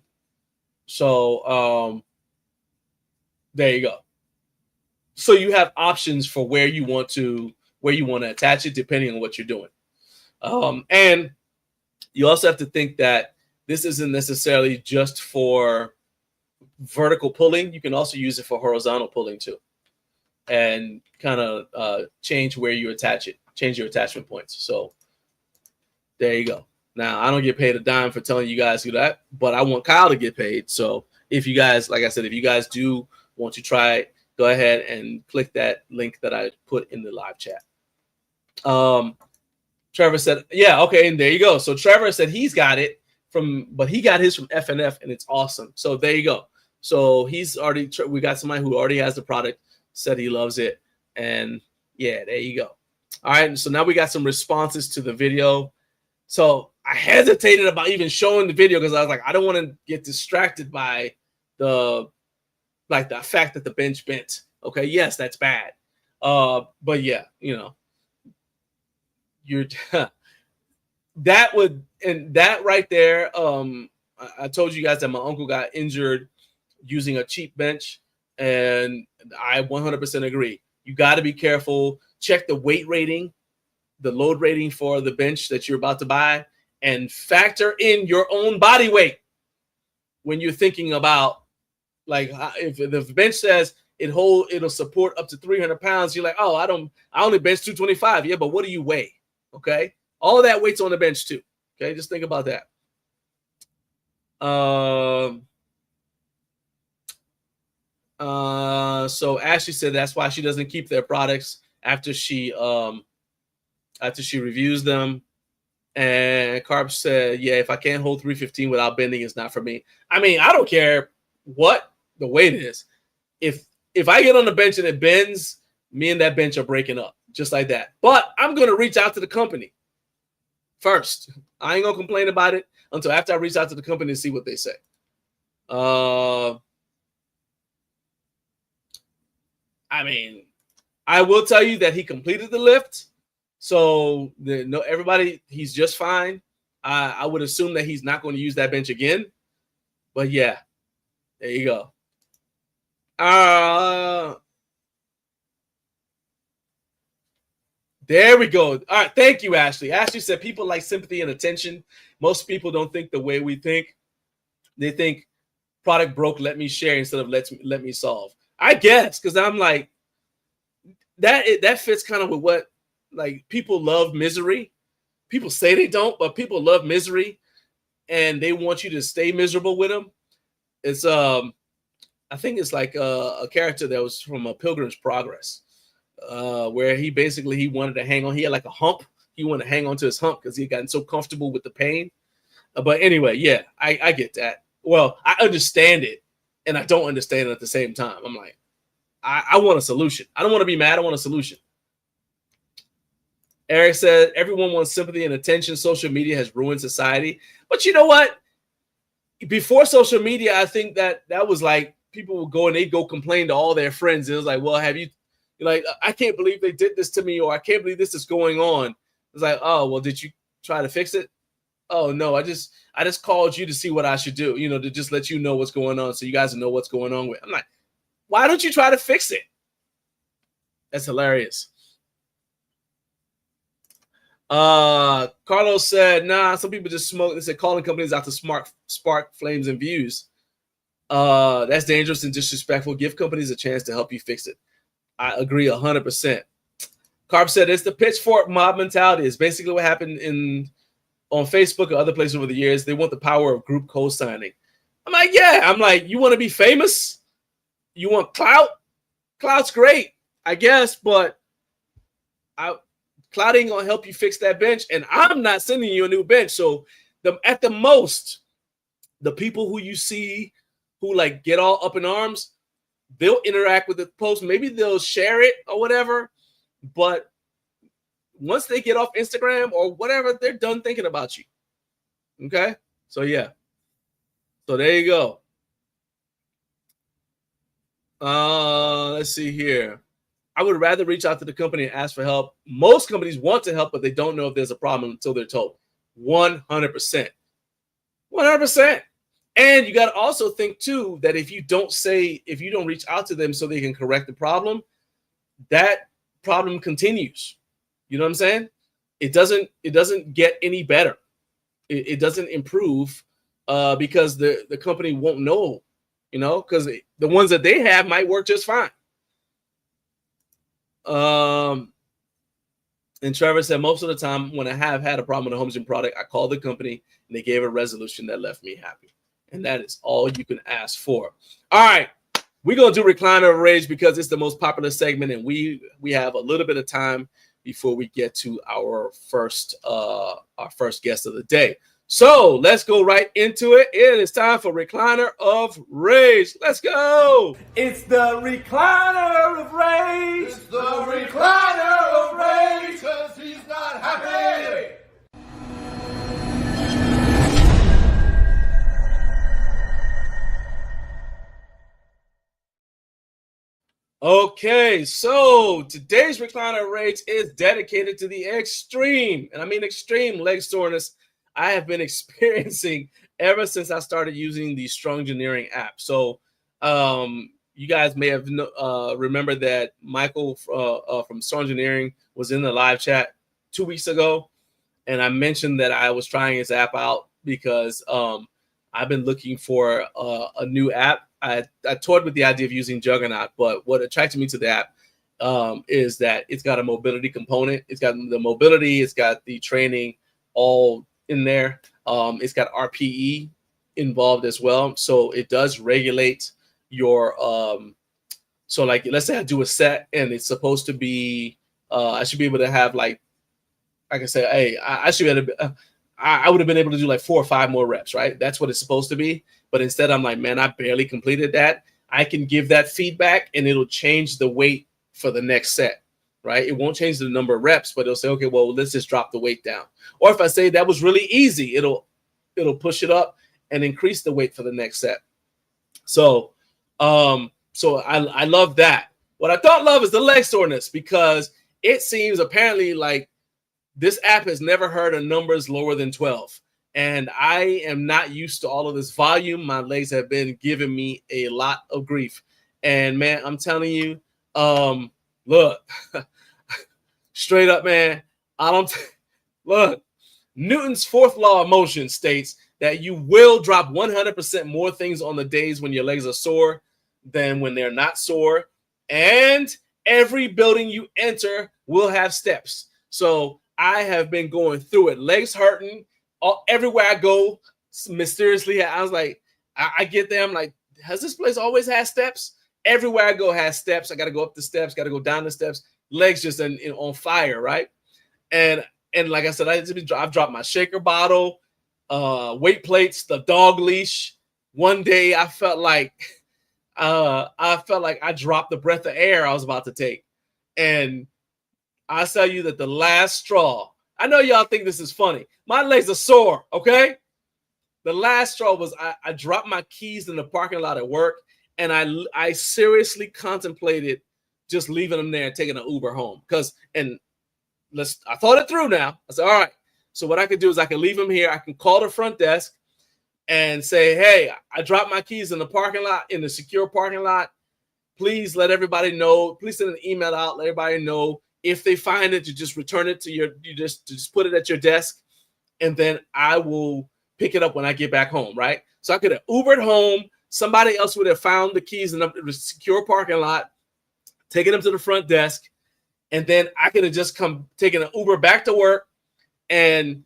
So there you go. So you have options for where you want to attach it depending on what you're doing. And you also have to think that this isn't necessarily just for vertical pulling. You can also use it for horizontal pulling too, and kind of change where you attach it, change your attachment points. So there you go. Now, I don't get paid a dime for telling you guys to do that, but I want Kyle to get paid. So if you guys, like I said, if you guys do want to try it, go ahead and click that link that I put in the live chat. Trevor said, yeah, okay, and there you go. So Trevor said he's got it but he got his from FNF, and it's awesome. So there you go. So we got somebody who already has the product, said he loves it, and yeah, there you go. All right, so now we got some responses to the video. So I hesitated about even showing the video because I was like, I don't want to get distracted by the fact that the bench bent. Okay, yes, that's bad. But yeah, you're that right there. I told you guys that my uncle got injured using a cheap bench, and I 100% agree. You got to be careful. Check the weight rating, the load rating for the bench that you're about to buy, and factor in your own body weight when you're thinking about, like, if the bench says it'll support up to 300 pounds, you're like, oh, I only bench 225. Yeah, but what do you weigh? Okay, all of that weight's on the bench too. Okay, just think about that. So Ashley said that's why she doesn't keep their products after she reviews them. And Carp said, yeah, if I can't hold 315 without bending, it's not for me. I mean, I don't care what the weight is. If I get on the bench and it bends, me and that bench are breaking up just like that. But I'm going to reach out to the company first. I ain't going to complain about it until after I reach out to the company and see what they say. I mean, I will tell you that he completed the lift. So everybody, he's just fine. I would assume that he's not going to use that bench again. But yeah, there you go. There we go. All right, thank you, Ashley. Ashley said people like sympathy and attention. Most people don't think the way we think. They think product broke, let me share instead of let me solve. I guess, because I'm like, that fits kind of with what, like, people love misery. People say they don't, but people love misery, and they want you to stay miserable with them. It's I think it's like a character that was from a Pilgrim's Progress, where he wanted to hang on. He had like a hump. He wanted to hang on to his hump because he had gotten so comfortable with the pain. But anyway, yeah, I get that. Well, I understand it, and I don't understand it at the same time. I'm like, I want a solution. I don't want to be mad. I want a solution. Eric said, everyone wants sympathy and attention. Social media has ruined society. But you know what? Before social media, I think that was like, people would go and they'd go complain to all their friends. It was like, well, you're like, I can't believe they did this to me, or I can't believe this is going on. It's like, oh, well, did you try to fix it? Oh, no, I just called you to see what I should do, to just let you know what's going on so you guys know what's going on with. I'm like, why don't you try to fix it? That's hilarious. Carlos said, nah, some people just smoke. They said calling companies out to spark flames and views. That's dangerous and disrespectful. Give companies a chance to help you fix it. I agree 100%. Carp said it's the pitchfork mob mentality. It's basically what happened on Facebook or other places over the years. They want the power of group co-signing. I'm like, yeah. I'm like, you want to be famous? You want clout? Clout's great, I guess, but Cloud ain't gonna help you fix that bench, and I'm not sending you a new bench. So at the most, the people who you see who like get all up in arms, they'll interact with the post. Maybe they'll share it or whatever. But once they get off Instagram or whatever, they're done thinking about you. Okay? So yeah. So there you go. Let's see here. I would rather reach out to the company and ask for help. Most companies want to help, but they don't know if there's a problem until they're told. 100%. 100%. And you got to also think too that if you don't reach out to them so they can correct the problem, that problem continues. You know what I'm saying? It doesn't get any better. It doesn't improve because the company won't know, you know, because the ones that they have might work just fine. And Trevor said, most of the time when I have had a problem with a home gym product, I called the company and they gave a resolution that left me happy. And that is all you can ask for. All right. We're going to do Recliner of Rage because it's the most popular segment. And we have a little bit of time before we get to our first guest of the day. So let's go right into it. It is time for Recliner of Rage. Let's go. It's the Recliner of Rage. It's the Recliner of Rage because he's not happy. Okay, so today's Recliner of Rage is dedicated to the extreme, and I mean extreme leg soreness I have been experiencing ever since I started using the Strong Engineering app. So you guys may have remembered that Michael from Strong Engineering was in the live chat 2 weeks ago, and I mentioned that I was trying his app out because I've been looking for a new app. I toyed with the idea of using Juggernaut, but what attracted me to the app is that it's got a mobility component. It's got the mobility, it's got the training all in there. It's got RPE involved as well. So it does regulate your, so like, let's say I do a set and it's supposed to be, I should be able to have like I can say, hey, I should be able to, I would have been able to do like 4 or 5 more reps, right? That's what it's supposed to be. But instead, I'm like, man, I barely completed that. I can give that feedback and it'll change the weight for the next set, right? It won't change the number of reps, but it'll say, okay, well, let's just drop the weight down. Or if I say that was really easy, it'll push it up and increase the weight for the next set. So, I love that. What I don't love is the leg soreness because it seems apparently like this app has never heard of numbers lower than 12. And I am not used to all of this volume. My legs have been giving me a lot of grief. And man, I'm telling you, look, straight up, man, look, Newton's 4th law of motion states that you will drop 100% more things on the days when your legs are sore than when they're not sore. And every building you enter will have steps. So I have been going through it, legs hurting. Everywhere I go, mysteriously, I was like, I get there. I'm like, has this place always had steps? Everywhere I go has steps. I got to go up the steps, got to go down the steps. Legs just on fire, right? And like I said, I've dropped my shaker bottle, weight plates, the dog leash. One day I felt like I dropped the breath of air I was about to take. And I tell you that the last straw, I know y'all think this is funny. My legs are sore, okay? The last straw was I dropped my keys in the parking lot at work, and I seriously contemplated just leaving them there and taking an Uber home. I thought it through now. I said, all right. So what I could do is I can leave them here. I can call the front desk and say, hey, I dropped my keys in the parking lot, in the secure parking lot. Please let everybody know. Please send an email out, let everybody know. If they find it, you just return it to you just put it at your desk, and then I will pick it up when I get back home, right? So I could have Ubered home. Somebody else would have found the keys in the secure parking lot, taken them to the front desk, and then I could have just taken an Uber back to work and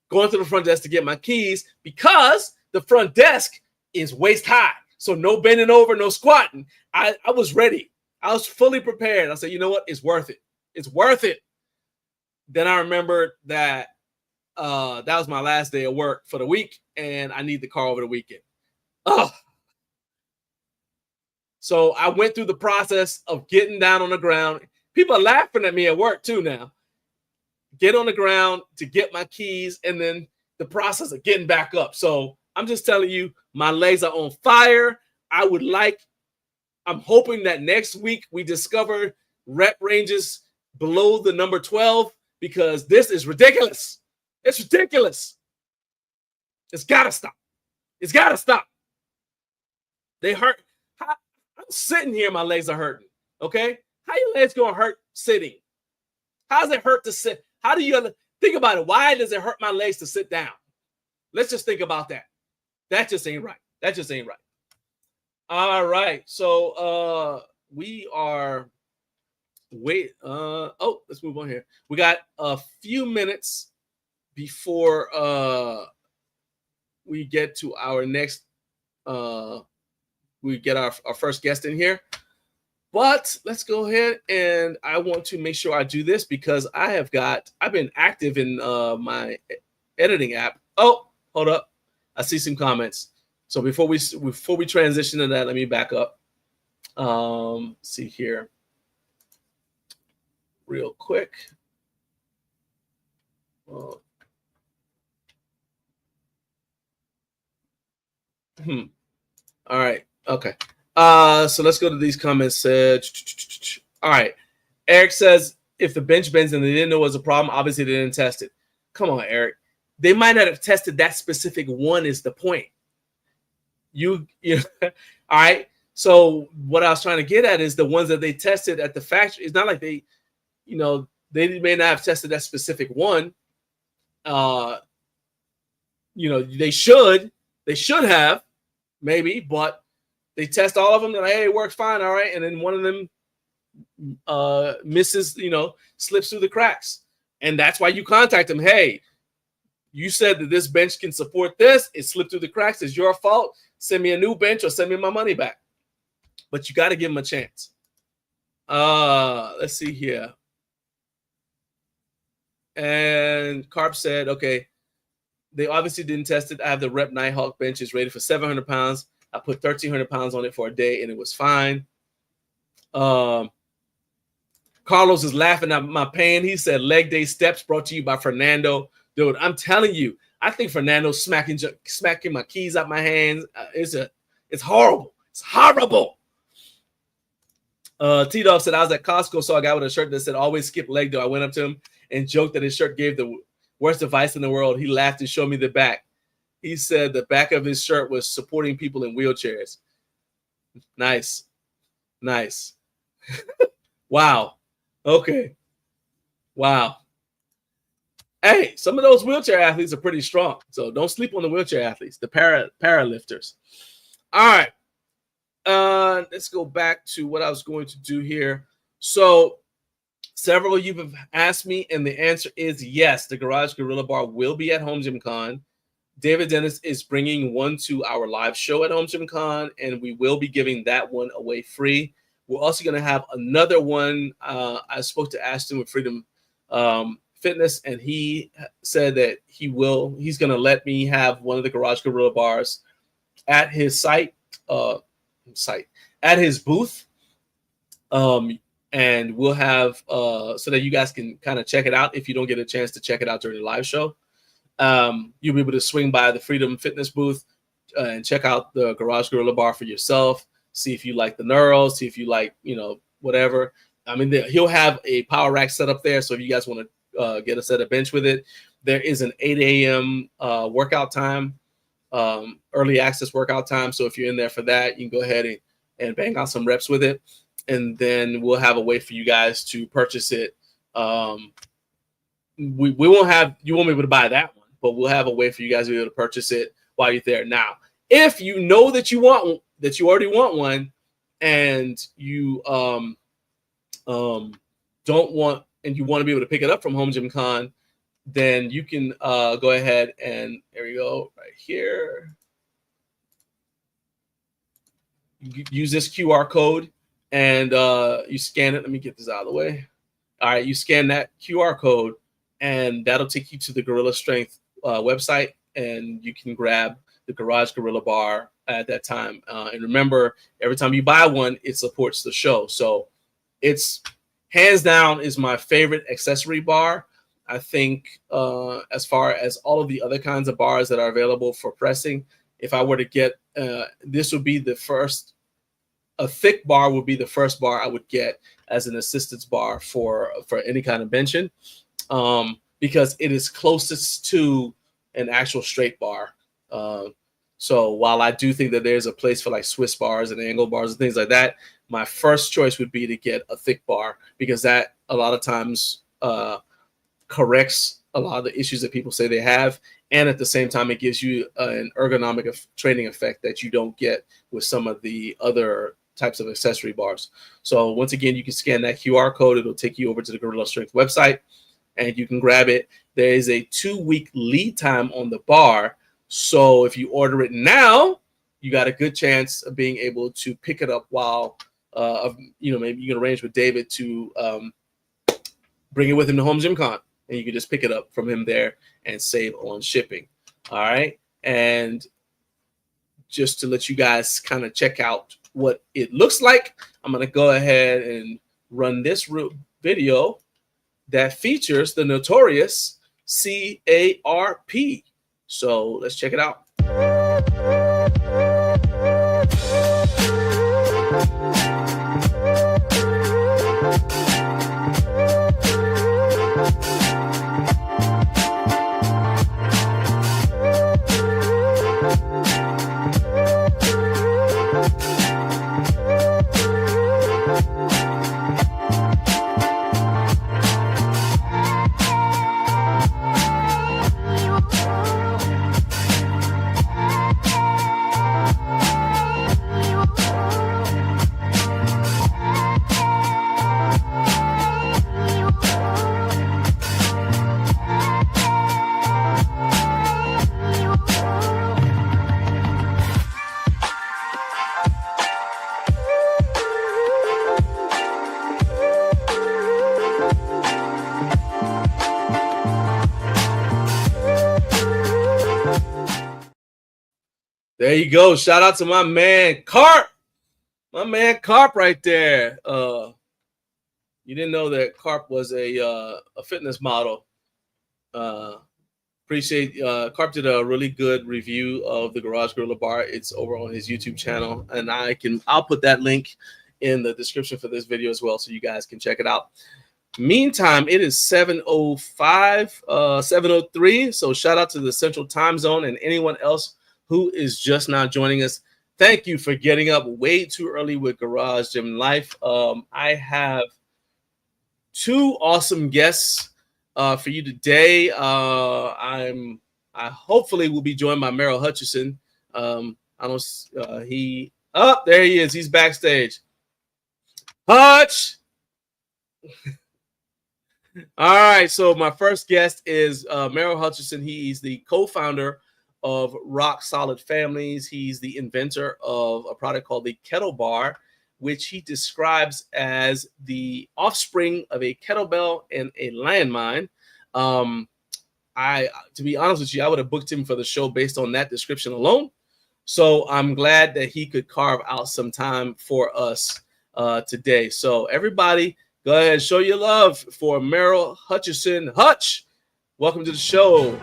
going to the front desk to get my keys because the front desk is waist high. So no bending over, no squatting. I was ready. I was fully prepared. I said, you know what? It's worth it. It's worth it. then I remembered that that was my last day of work for the week, and I need the car over the weekend. Oh. So I went through the process of getting down on the ground. People are laughing at me at work too now. Get on the ground to get my keys, and then the process of getting back up. So I'm just telling you, my legs are on fire. I'm hoping that next week we discover rep ranges below the number 12, because this is ridiculous. It's ridiculous. It's got to stop. It's got to stop. They hurt. I'm sitting here, my legs are hurting. Okay? How your legs going to hurt sitting? How does it hurt to sit? How do you think about it? Why does it hurt my legs to sit down? Let's just think about that. That just ain't right. That just ain't right. All right. So we are let's move on here. We got a few minutes before we get to our next we get our first guest in here. But let's go ahead, and I want to make sure I do this because I've been active in my editing app. Oh, hold up. I see some comments. So before we transition to that, let me back up. See here real quick. All right. Okay. So let's go to these comments. All right. Eric says, if the bench bends and they didn't know it was a problem, obviously they didn't test it. Come on, Eric. They might not have tested that specific one is the point. You all right. So what I was trying to get at is the ones that they tested at the factory. It's not like they may not have tested that specific one. They should have maybe, but they test all of them. They're like, hey, it works fine. All right. And then one of them misses, slips through the cracks. And that's why you contact them. Hey, you said that this bench can support this. It slipped through the cracks. It's your fault. Send me a new bench or send me my money back. But you got to give them a chance. Let's see here. And Carp said, okay, they obviously didn't test it. I have the Rep Nighthawk bench. It's rated for 700 pounds. I put 1,300 pounds on it for a day, and it was fine. Carlos is laughing at my pain. He said, leg day steps brought to you by Fernando. Dude, I'm telling you, I think Fernando's smacking my keys out my hands. It's horrible. It's horrible. T-Dog said, I was at Costco, saw a guy with a shirt that said, always skip leg day. I went up to him and joked that his shirt gave the worst advice in the world. He laughed and showed me the back. He said the back of his shirt was supporting people in wheelchairs. Nice. Wow. Okay. Wow. Hey, some of those wheelchair athletes are pretty strong. So don't sleep on the wheelchair athletes, the paralifters. All right. Let's go back to what I was going to do here. So several of you have asked me, and the answer is yes. The Garage Gorilla Bar will be at HomeGymCon. David Dennis is bringing one to our live show at HomeGymCon, and we will be giving that one away free. We're also going to have another one. I spoke to Ashton with Freedom Fitness, and he said that he's going to let me have one of the Garage Gorilla Bars at his at his booth. And we'll have so that you guys can kind of check it out if you don't get a chance to check it out during the live show. You'll be able to swing by the Freedom Fitness booth and check out the Garage Gorilla Bar for yourself. See if you like the knurls, see if you like, whatever. I mean, he'll have a power rack set up there. So if you guys want to get a set of bench with it, there is an 8 a.m. Workout time, early access workout time. So if you're in there for that, you can go ahead and bang out some reps with it. And then we'll have a way for you guys to purchase it. You won't be able to buy that one, but we'll have a way for you guys to be able to purchase it while you're there. Now, if you know that you already want one, and you don't want, and you want to be able to pick it up from HomeGymCon, then you can go ahead and there we go, right here. You use this QR code and you scan it. Let me get this out of the way. All right, you scan that QR code and that'll take you to the Gorilla Strength website, and you can grab the Garage Gorilla Bar at that time. And remember, every time you buy one, it supports the show. So it's hands down is my favorite accessory bar. I think as far as all of the other kinds of bars that are available for pressing, if I were to get, this would be the first, a thick bar would be the first bar I would get as an assistance bar for any kind of benching, because it is closest to an actual straight bar. So while I do think that there's a place for like Swiss bars and angle bars and things like that, my first choice would be to get a thick bar, because that a lot of times corrects a lot of the issues that people say they have. And at the same time, it gives you an ergonomic training effect that you don't get with some of the other types of accessory bars. So once again, you can scan that QR code. It'll take you over to the Gorilla Strength website and you can grab it. There is a 2-week lead time on the bar. So if you order it now, you got a good chance of being able to pick it up while, maybe you can arrange with David to bring it with him to HomeGymCon, and you can just pick it up from him there and save on shipping. All right. And just to let you guys kind of check out what it looks like, I'm going to go ahead and run this video that features the notorious CARP. So let's check it out. There you go. Shout out to my man Carp. My man Carp right there. You didn't know that Carp was a fitness model. Appreciate Carp did a really good review of the Garage Gorilla Bar. It's over on his YouTube channel, and I'll put that link in the description for this video as well, so you guys can check it out. Meantime, it is 7:05, 7:03. So shout out to the Central Time Zone and anyone else who is just now joining us. Thank you for getting up way too early with Garage Gym Life. I have 2 awesome guests for you today. I hopefully will be joined by Merrill Hutchinson. There he is. He's backstage. Hutch. All right. So my first guest is Merrill Hutcherson. He's the co-founder of Rock Solid Families. He's the inventor of a product called the Kettle Bar, which he describes as the offspring of a kettlebell and a landmine. To be honest with you, I would have booked him for the show based on that description alone. So I'm glad that he could carve out some time for us today. So everybody, go ahead and show your love for Merrill Hutchinson. Hutch, welcome to the show.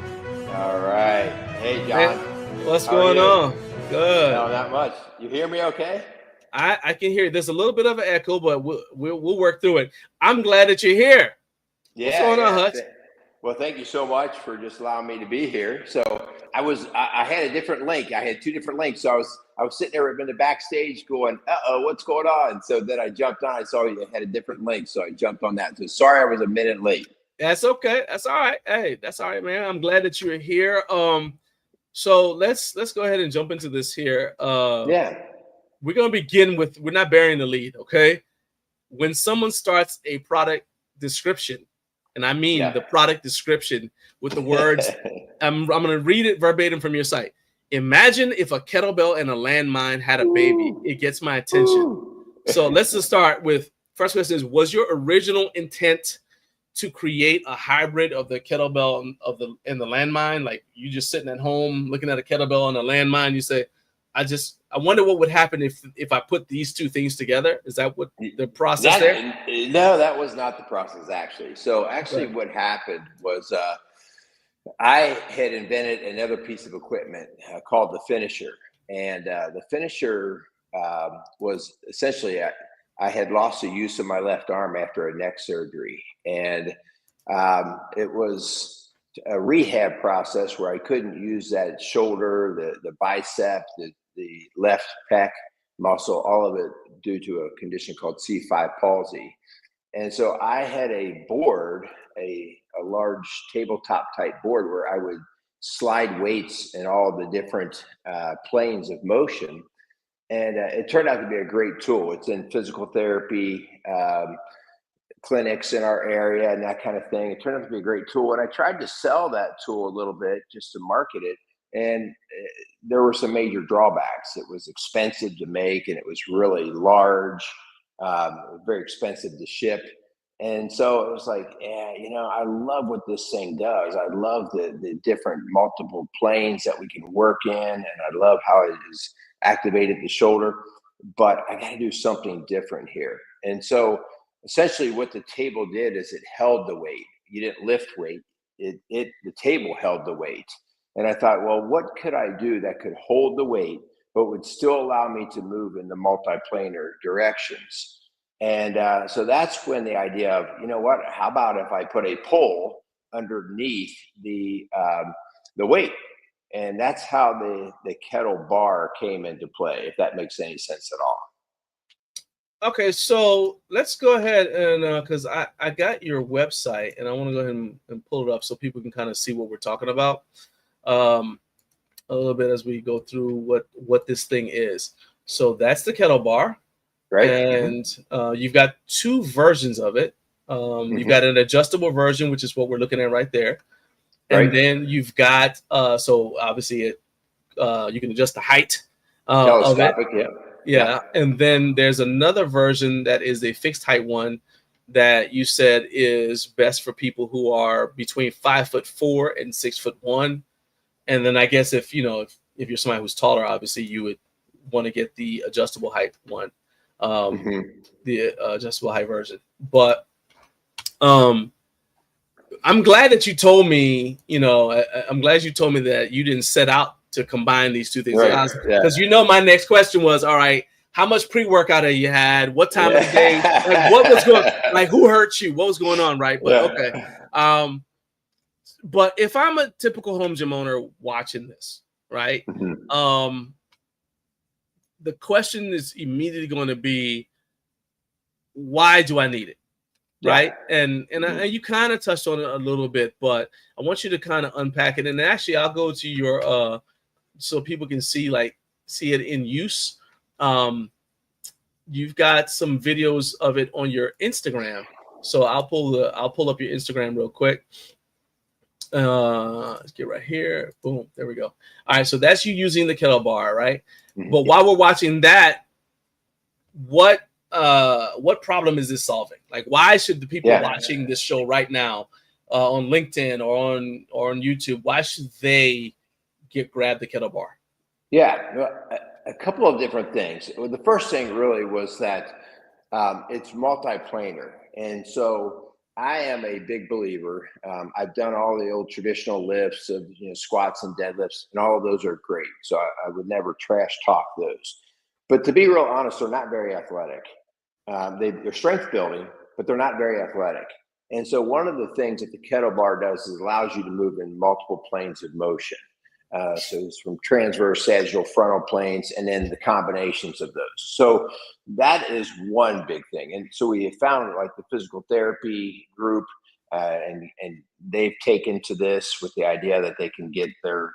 All right. Hey, John. What's going on? Good. No, not much. You hear me okay? I can hear you. There's a little bit of an echo, but we'll work through it. I'm glad that you're here. Yeah. What's going on, Hutch? Well, thank you so much for just allowing me to be here. So I had a different link. I had 2 different links. So I was sitting there in the backstage going, what's going on? So then I jumped on. I saw you had a different link. So I jumped on that. So sorry I was a minute late. That's okay. That's all right. Hey, that's all right, man. I'm glad that you're here. So let's go ahead and jump into this here. Yeah. We're going to begin with, we're not burying the lead, okay? When someone starts a product description, and I mean the product description with the words, I'm going to read it verbatim from your site. Imagine if a kettlebell and a landmine had a baby. It gets my attention. So let's just start with, first question is, was your original intent to create a hybrid of the kettlebell and the landmine? Like you just sitting at home looking at a kettlebell and a landmine, you say, I wonder what would happen if I put these two things together. Is that what the process there? No, that was not the process actually. So actually what happened was I had invented another piece of equipment called the finisher. And the finisher was essentially, I had lost the use of my left arm after a neck surgery. And it was a rehab process where I couldn't use that shoulder, the bicep, the left pec muscle, all of it due to a condition called C5 palsy. And so I had a board, a large tabletop type board where I would slide weights in all the different planes of motion. And it turned out to be a great tool. It's in physical therapy clinics in our area and that kind of thing. It turned out to be a great tool. And I tried to sell that tool a little bit just to market it. And there were some major drawbacks. It was expensive to make and it was really large, very expensive to ship. And so it was like, yeah, I love what this thing does. I love the different multiple planes that we can work in. And I love how it is activated the shoulder, but I got to do something different here. And so essentially what the table did is it held the weight. You didn't lift weight. The table held the weight. And I thought, well, what could I do that could hold the weight, but would still allow me to move in the multiplanar directions? And so that's when the idea of, what, how about if I put a pole underneath the weight? And that's how the Kettle Bar came into play, if that makes any sense at all. Okay, so let's go ahead and because I got your website and I want to go ahead and pull it up so people can kind of see what we're talking about a little bit as we go through what this thing is. So that's the Kettle Bar. Right. And you've got two versions of it. You've got an adjustable version, which is what we're looking at right there. And then you've got, so obviously you can adjust the height of it. Yeah. And then there's another version that is a fixed height one that you said is best for people who are between 5'4" and 6'1". And then I guess if you're somebody who's taller, obviously you would want to get the adjustable height one. The adjustable height version. But I'm glad that you told me, I'm glad you told me that you didn't set out to combine these two things. Because my next question was, all right, how much pre-workout have you had? What time of the day? Like what was going like who hurt you? What was going on, right? But okay. But if I'm a typical home gym owner watching this, right? The question is immediately going to be, why do I need it? Right. And you kind of touched on it a little bit, but I want you to kind of unpack it. And actually I'll go to your, so people can see it in use. You've got some videos of it on your Instagram. So I'll pull up your Instagram real quick. Let's get right here. Boom. There we go. All right. So that's you using the Kettle Bar, right? But while we're watching that, what problem is this solving? Like, why should the people watching this show right now on LinkedIn or on YouTube, why should they grab the Kettle Bar? Yeah, a couple of different things. The first thing really was that it's multiplanar, and so I am a big believer. I've done all the old traditional lifts of squats and deadlifts, and all of those are great. So I would never trash talk those. But to be real honest, they're not very athletic. They're strength building, but they're not very athletic. And so one of the things that the Kettle Bar does is allows you to move in multiple planes of motion. So it's from transverse, sagittal, frontal planes, and then the combinations of those. So that is one big thing. And so we have found like the physical therapy group, and they've taken to this with the idea that they can get their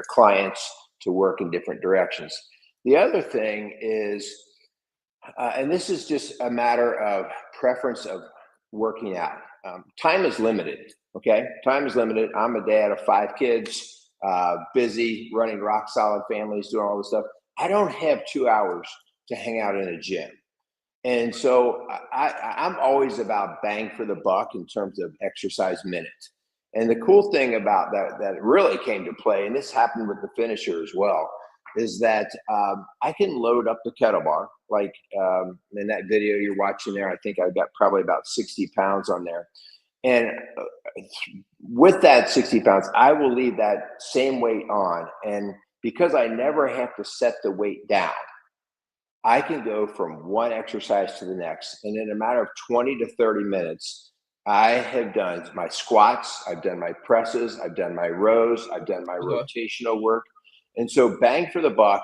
clients to work in different directions. The other thing is, and this is just a matter of preference of working out. Time is limited, okay? Time is limited. I'm a dad of 5 kids. Busy, running rock solid families, doing all this stuff. I don't have 2 hours to hang out in a gym. And so I'm always about bang for the buck in terms of exercise minutes. And the cool thing about that really came to play, and this happened with the finisher as well, is that I can load up the kettle bar. Like in that video you're watching there, I think I've got probably about 60 pounds on there. And with that 60 pounds, I will leave that same weight on. And because I never have to set the weight down, I can go from one exercise to the next. And in a matter of 20 to 30 minutes, I have done my squats, I've done my presses, I've done my rows, I've done my rotational work. And so bang for the buck,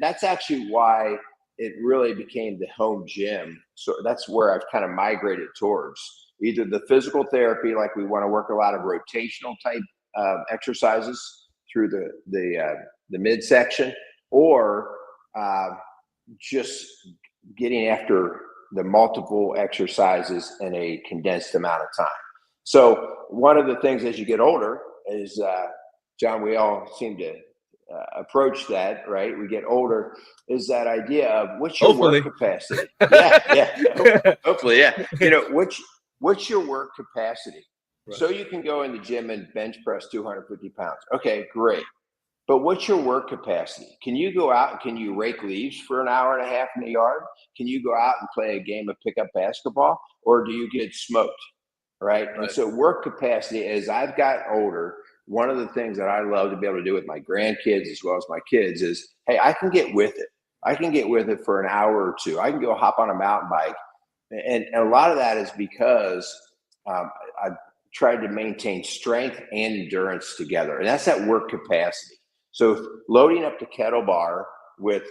that's actually why it really became the home gym. So that's where I've kind of migrated towards either the physical therapy, like we want to work a lot of rotational type exercises through the midsection, or just getting after the multiple exercises in a condensed amount of time. So one of the things as you get older is, John, we all seem to approach that, right? We get older, is that idea of what's your work capacity? Hopefully, yeah. You know, what's your work capacity? Right. So you can go in the gym and bench press 250 pounds. Okay, great. But what's your work capacity? Can you go out and can you rake leaves for an hour and a half in the yard? Can you go out and play a game of pickup basketball, or do you get smoked? Right. And so work capacity, as I've gotten older, one of the things that I love to be able to do with my grandkids as well as my kids is, hey, I can get with it. I can get with it for an hour or two. I can go hop on a mountain bike. And a lot of that is because I've tried to maintain strength and endurance together. And that's that work capacity. So loading up the kettle bar with,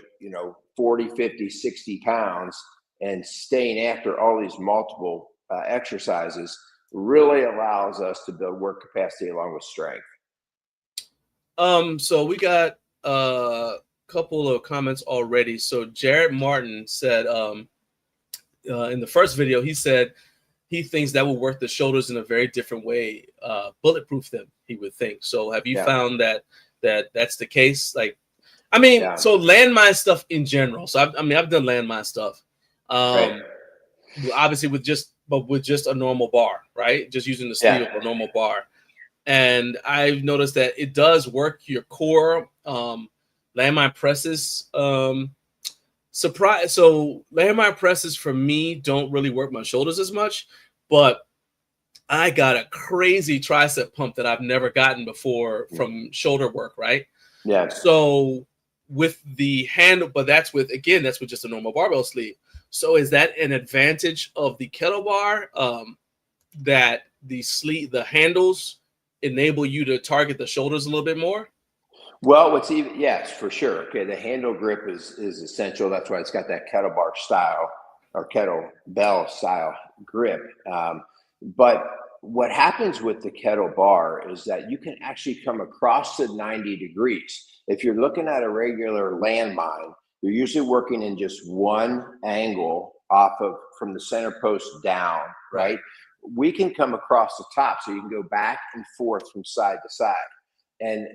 40, 50, 60 pounds and staying after all these multiple exercises really allows us to build work capacity along with strength. So we got a couple of comments already. So Jared Martin said in the first video, he said he thinks that will work the shoulders in a very different way, bulletproof them, he would think. So have you found that that's the case? Like, so landmine stuff in general. So I've done landmine stuff. Obviously with just a normal bar, right? Just using the sleeve of a normal bar. And I've noticed that it does work your core. Landmine presses, So landmine presses for me don't really work my shoulders as much, but I got a crazy tricep pump that I've never gotten before from shoulder work, right? Yeah. So with the handle, but that's with just a normal barbell sleeve. So is that an advantage of the kettle bar, that the handles enable you to target the shoulders a little bit more? Well, yes, for sure. Okay, the handle grip is essential. That's why it's got that kettle bar style or kettlebell style grip. But what happens with the kettle bar is that you can actually come across the 90 degrees. If you're looking at a regular landmine, you're usually working in just one angle from the center post down, right? We can come across the top, so you can go back and forth from side to side. And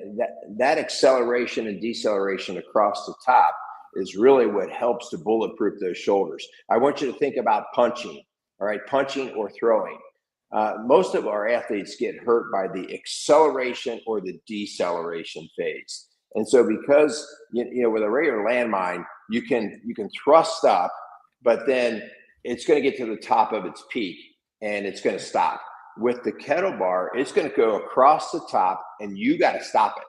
that acceleration and deceleration across the top is really what helps to bulletproof those shoulders. I want you to think about punching, all right? Punching or throwing. Most of our athletes get hurt by the acceleration or the deceleration phase. And so because, with a regular landmine, you can thrust up, but then it's going to get to the top of its peak and it's going to stop. With the kettle bar, it's going to go across the top and you got to stop it.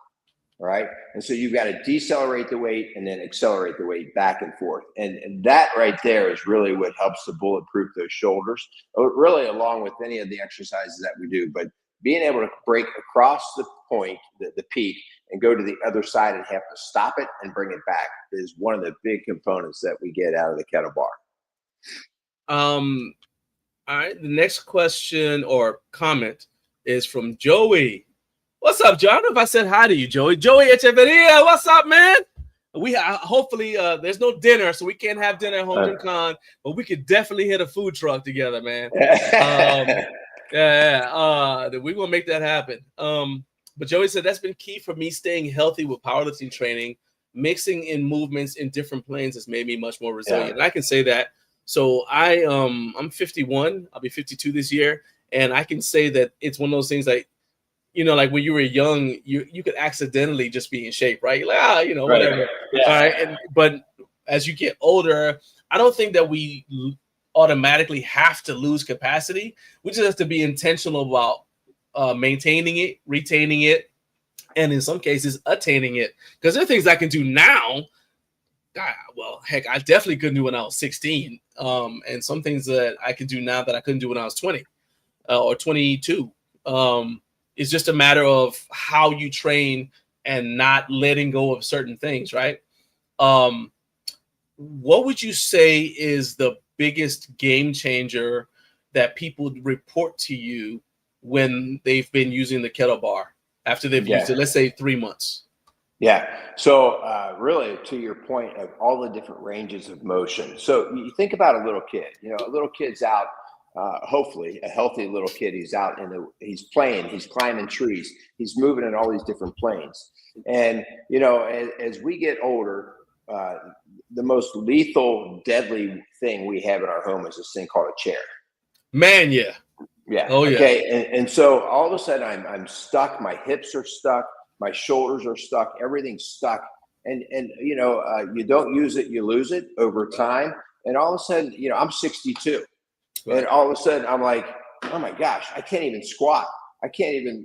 All right. And so you've got to decelerate the weight and then accelerate the weight back and forth. And that right there is really what helps to bulletproof those shoulders, really along with any of the exercises that we do. But being able to break across the point, the peak, and go to the other side and have to stop it and bring it back is one of the big components that we get out of the kettle bar. All right. The next question or comment is from Joey. What's up, Joe? I don't know if I said hi to you, Joey. Joey Echeverria, what's up, man? We hopefully there's no dinner, so we can't have dinner at HomeGymCon, but we could definitely hit a food truck together, man. We will make that happen. But Joey said that's been key for me staying healthy with powerlifting training. Mixing in movements in different planes has made me much more resilient. And I can say that So I'm 51. I'll be 52 this year, and I can say that it's one of those things like, like when you were young, you could accidentally just be in shape, right? You're like, Right. whatever. Yeah. All right. But as you get older, I don't think that we automatically have to lose capacity. We just have to be intentional about maintaining it, retaining it, and in some cases attaining it. Because there are things I can do now. Well, heck, I definitely couldn't do when I was 16. And some things that I can do now that I couldn't do when I was 20 or 22. It's just a matter of how you train and not letting go of certain things, right? What would you say is the biggest game changer that people report to you when they've been using the kettle bar after they've used it, let's say 3 months? Yeah. So really, to your point of all the different ranges of motion. So you think about a little kid. A little kid's out. Hopefully, a healthy little kid. He's out and he's playing. He's climbing trees. He's moving in all these different planes. And as we get older, the most lethal, deadly thing we have in our home is this thing called a chair. Man, yeah. Yeah. Oh, yeah. Okay. And so all of a sudden, I'm stuck. My hips are stuck. My shoulders are stuck. Everything's stuck. And you don't use it, you lose it over time. And all of a sudden, I'm 62. Right. And all of a sudden, I'm like, oh my gosh, I can't even squat. I can't even,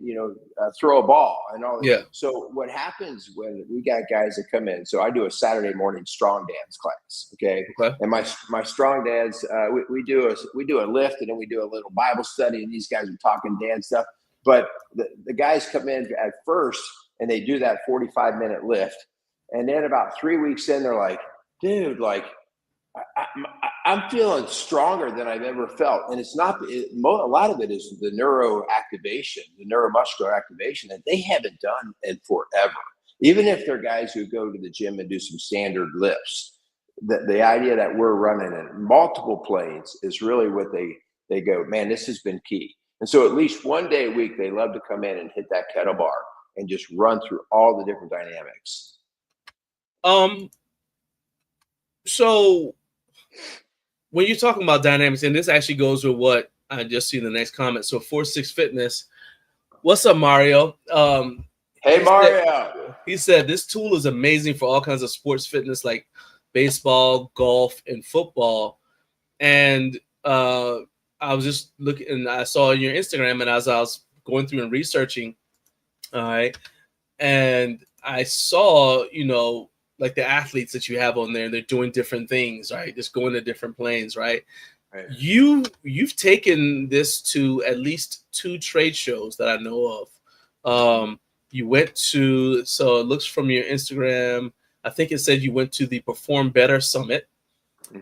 throw a ball and all that. Yeah. So what happens when we got guys that come in? So I do a Saturday morning strong dance class. Okay. And my strong dads, we do a lift, and then we do a little Bible study, and these guys are talking dance stuff. But the guys come in at first and they do that 45-minute lift. And then about 3 weeks in, they're like, dude, like, I'm feeling stronger than I've ever felt. And it's not, a lot of it is the neuroactivation, the neuromuscular activation that they haven't done in forever. Even if they're guys who go to the gym and do some standard lifts, the idea that we're running in multiple planes is really what they go, man, this has been key. And so at least one day a week, they love to come in and hit that kettle bar and just run through all the different dynamics. So when you're talking about dynamics, and this actually goes with what I just see in the next comment. So 46 Fitness, what's up, Mario? Hey, Mario. He said this tool is amazing for all kinds of sports fitness like baseball, golf, and football. And I was just looking, and I saw on your Instagram, and as I was going through and researching, all right, and I saw, like the athletes that you have on there, they're doing different things, right? Just going to different planes, right? You've taken this to at least 2 trade shows that I know of. You went to, so it looks from your Instagram, I think it said you went to the Perform Better Summit.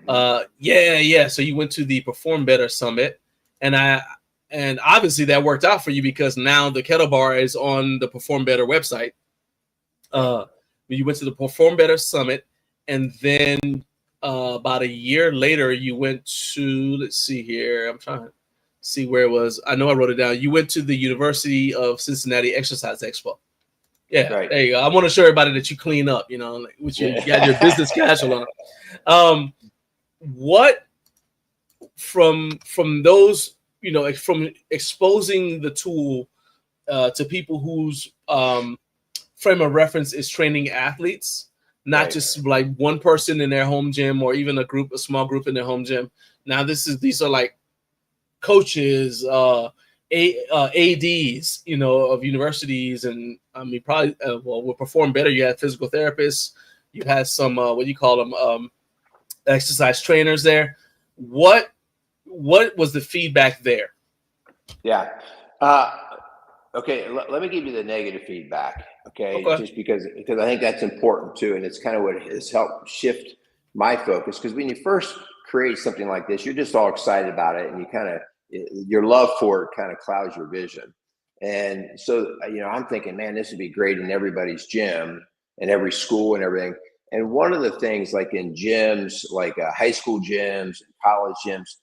So you went to the Perform Better Summit, and obviously that worked out for you because now the Kettle Bar is on the Perform Better website. You went to the Perform Better Summit, and then about a year later, you went to, let's see here, I'm trying to see where it was. I know I wrote it down. You went to the University of Cincinnati Exercise Expo. Yeah, right. There you go. I want to show everybody that you clean up, you got your business casual on. What from those, from exposing the tool to people whose frame of reference is training athletes, not just like one person in their home gym or even a small group in their home gym. Now these are like coaches, ADs, of universities, and I mean probably will Perform Better. You had physical therapists, you had some what do you call them, exercise trainers there. What was the feedback there? Yeah. Okay, let me give you the negative feedback. Okay. Just because I think that's important too, and it's kind of what has helped shift my focus. Because when you first create something like this, you're just all excited about it, and your love for it kind of clouds your vision. And so I'm thinking, man, this would be great in everybody's gym and every school and everything. And one of the things, like in gyms, like high school gyms and college gyms,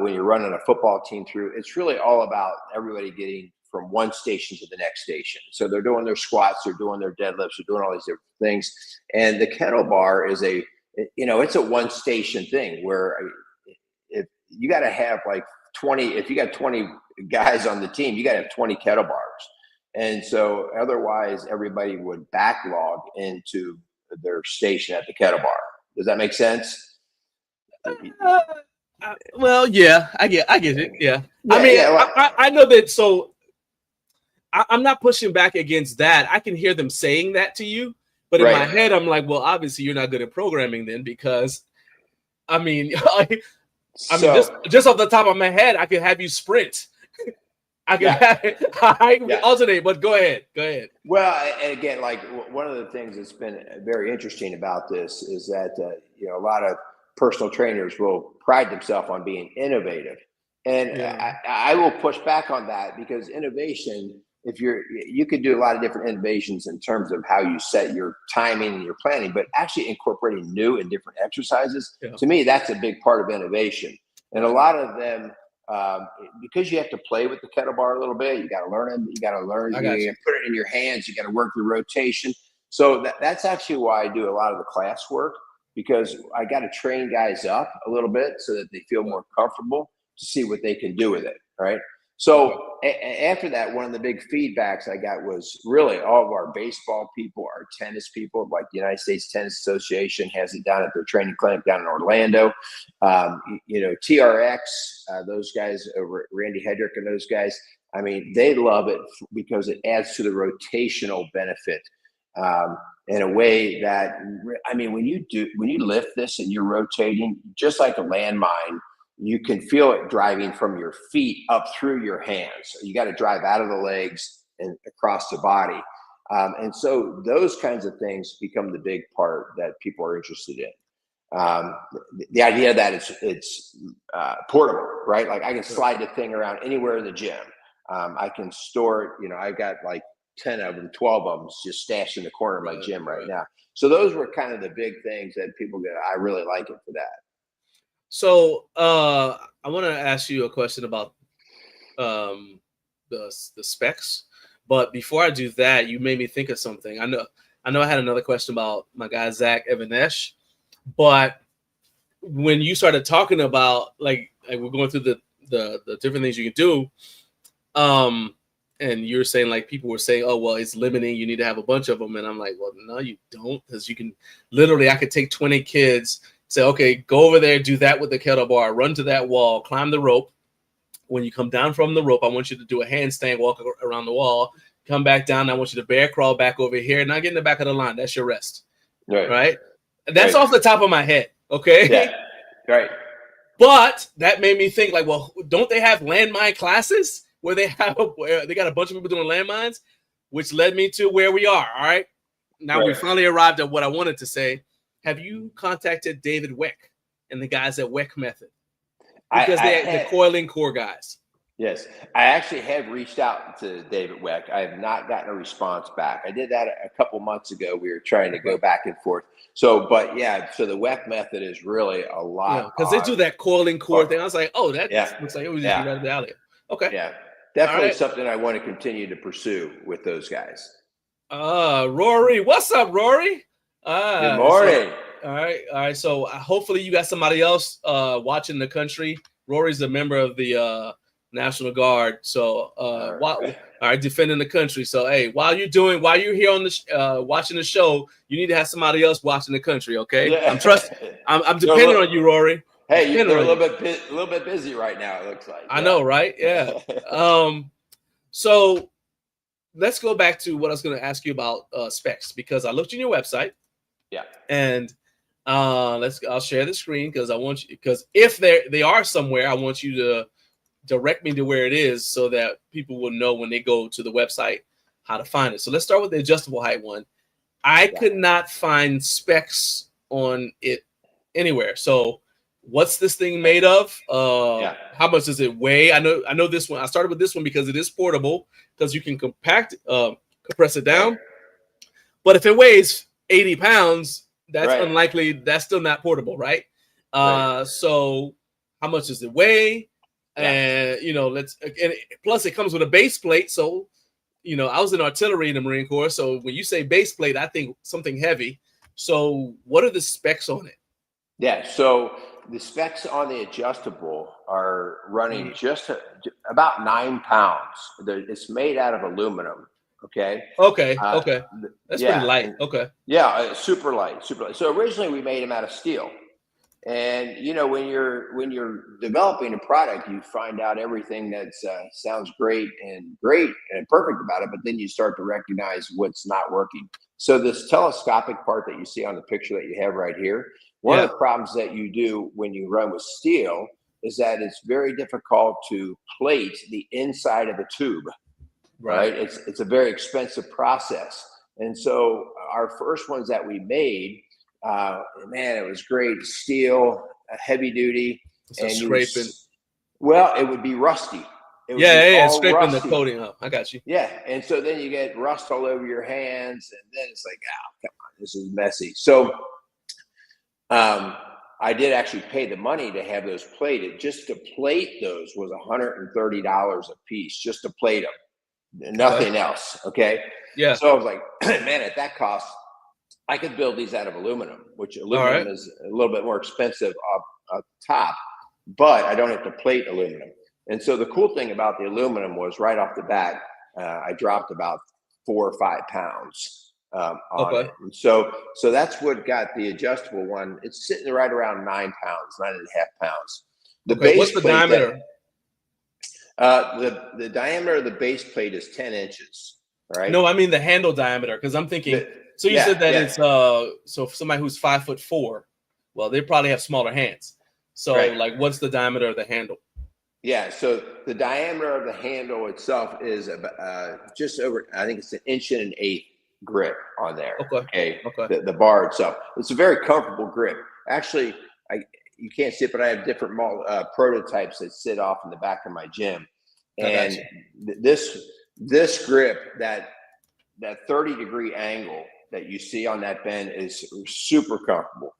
when you're running a football team through, it's really all about everybody getting from one station to the next station. So they're doing their squats, they're doing their deadlifts, they're doing all these different things. And the kettle bar is it's a one station thing where you got to have like 20. If you got 20 guys on the team, you got to have 20 kettle bars. And so otherwise everybody would backlog into their station at the kettle bar. Does that make sense? Well, yeah, I get it. Yeah. Yeah, I mean, yeah, well, I know that. So I'm not pushing back against that. I can hear them saying that to you, but in my head, I'm like, well, obviously you're not good at programming then, because I mean, just off the top of my head, I could have you sprint. I can alternate, but go ahead. Well, and again, like one of the things that's been very interesting about this is that a lot of personal trainers will pride themselves on being innovative, and I will push back on that, because innovation, you could do a lot of different innovations in terms of how you set your timing and your planning, but actually incorporating new and different exercises, to me, that's a big part of innovation. And a lot of them, because you have to play with the kettle bar a little bit, you got to learn it. You got to learn. You put it in your hands. You got to work the rotation. So that's actually why I do a lot of the class work, because I got to train guys up a little bit so that they feel more comfortable to see what they can do with it. Right. So after that, one of the big feedbacks I got was really all of our baseball people, our tennis people, like the United States Tennis Association has it down at their training clinic down in Orlando. TRX, those guys, Randy Hedrick and those guys, I mean, they love it because it adds to the rotational benefit in a way that, I mean, when you lift this and you're rotating, just like a landmine, you can feel it driving from your feet up through your hands. You got to drive out of the legs and across the body. And so those kinds of things become the big part that people are interested in. The idea that it's portable, right? Like I can slide the thing around anywhere in the gym. I can store it, I've got like 10 of them, 12 of them just stashed in the corner of my gym right now. So those were kind of the big things that people go, I really like it for that. So I want to ask you a question about the specs, but before I do that, you made me think of something. I know I had another question about my guy Zach Evanesh, but when you started talking about like we're going through the different things you can do, and you're saying like people were saying, oh well, it's limiting. You need to have a bunch of them, and I'm like, well, no, you don't, because you can literally. I could take 20 kids. Say, okay, go over there, do that with the kettle bar, run to that wall, climb the rope. When you come down from the rope, I want you to do a handstand, walk around the wall, come back down. I want you to bear crawl back over here, not get in the back of the line. That's your rest. Right? That's off the top of my head. Okay. Yeah. Right. But that made me think like, well, don't they have landmine classes where they got a bunch of people doing landmines, which led me to where we are. All right. Now we finally arrived at what I wanted to say. Have you contacted David Weck and the guys at Weck Method? Because they're the coiling core guys. Yes. I actually have reached out to David Weck. I have not gotten a response back. I did that a couple months ago. We were trying to go back and forth. So the Weck Method is really a lot. Because they do that coiling core thing. I was like, oh, that looks like it was just right up the alley. Okay. Yeah. Definitely something I want to continue to pursue with those guys. Rory. What's up, Rory? Good morning. All right. So hopefully you got somebody else watching the country. Rory's a member of the National Guard. So all right, defending the country. So hey, while you're here on the watching the show, you need to have somebody else watching the country. Okay, yeah. I'm depending on you, Rory. Hey, they're a little bit busy right now. It looks like. I know, right? Yeah. So let's go back to what I was going to ask you about specs, because I looked in your website. Yeah. And I'll share the screen because if they are somewhere, I want you to direct me to where it is so that people will know when they go to the website how to find it. So let's start with the adjustable height one. I could not find specs on it anywhere. So what's this thing made of? How much does it weigh? I know this one. I started with this one because it is portable, because you can compress it down. But if it weighs 80 pounds, that's unlikely. That's still not portable, right? So how much does it weigh? And plus it comes with a base plate. So, I was in artillery in the Marine Corps. So when you say base plate, I think something heavy. So what are the specs on it? Yeah. So the specs on the adjustable are running just about 9 pounds. It's made out of aluminum. Okay. Okay. That's pretty light. Okay. Yeah, super light, super light. So originally we made them out of steel. And when you're developing a product, you find out everything that sounds great and perfect about it, but then you start to recognize what's not working. So this telescopic part that you see on the picture that you have right here, one of the problems that you do when you run with steel is that it's very difficult to plate the inside of a tube. Right? It's a very expensive process. And so our first ones that we made, man, it was great. Steel, heavy duty. So scraping. It would be rusty. It would be scraping rusty. The coating up. I got you. Yeah. And so then you get rust all over your hands, and then it's like, come on, this is messy. So I did actually pay the money to have those plated. Just to plate those was $130 a piece, just to plate them. Nothing else. Okay. Yeah. So I was like, man, at that cost, I could build these out of aluminum, which aluminum is a little bit more expensive up top, but I don't have to plate aluminum. And so the cool thing about the aluminum was right off the bat, I dropped about 4 or 5 pounds on it. And so that's what got the adjustable one. It's sitting right around 9 pounds, 9.5 pounds. The base what's the diameter? The diameter of the base plate is 10 inches. Right? No, I mean the handle diameter, because I'm thinking. So you said that it's so for somebody who's 5'4", well, they probably have smaller hands. So like, what's the diameter of the handle? Yeah, so the diameter of the handle itself is just over, I think it's 1 1/8 inch grip on there. Okay. The bar itself. It's a very comfortable grip. Actually, you can't see it, but I have different prototypes that sit off in the back of my gym. And this grip, that 30-degree angle that you see on that bend is super comfortable.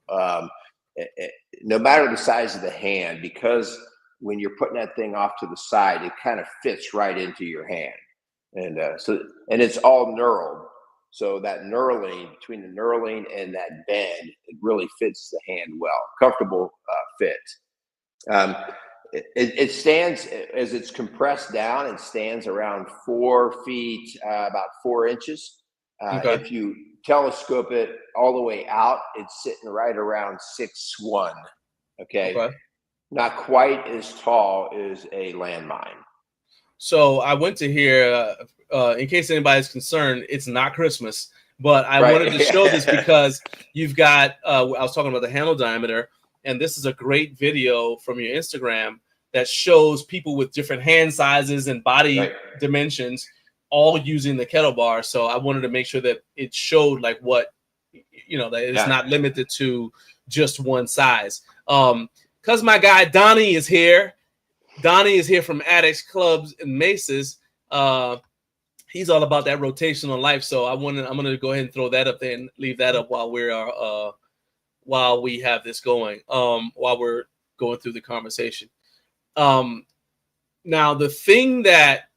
No matter the size of the hand, because when you're putting that thing off to the side, it kind of fits right into your hand. And and it's all knurled. So that knurling, between the knurling and that bend, it really fits the hand well. Comfortable fit. It stands, as it's compressed down, it stands around 4 feet, about 4 inches. If you telescope it all the way out, it's sitting right around 6'1". Okay. Not quite as tall as a landmine. So I went to hear, in case anybody's concerned, it's not Christmas, but I wanted to show this because you've got, I was talking about the handle diameter, and this is a great video from your Instagram that shows people with different hand sizes and body dimensions all using the Kettle Bar. So I wanted to make sure that it showed like what, that it's not limited to just one size. Because my guy Donnie is here. Donnie is here from Addicts Clubs and Maces. He's all about that rotational life. So I'm gonna go ahead and throw that up there and leave that up while we have this going. While we're going through the conversation. Now the thing that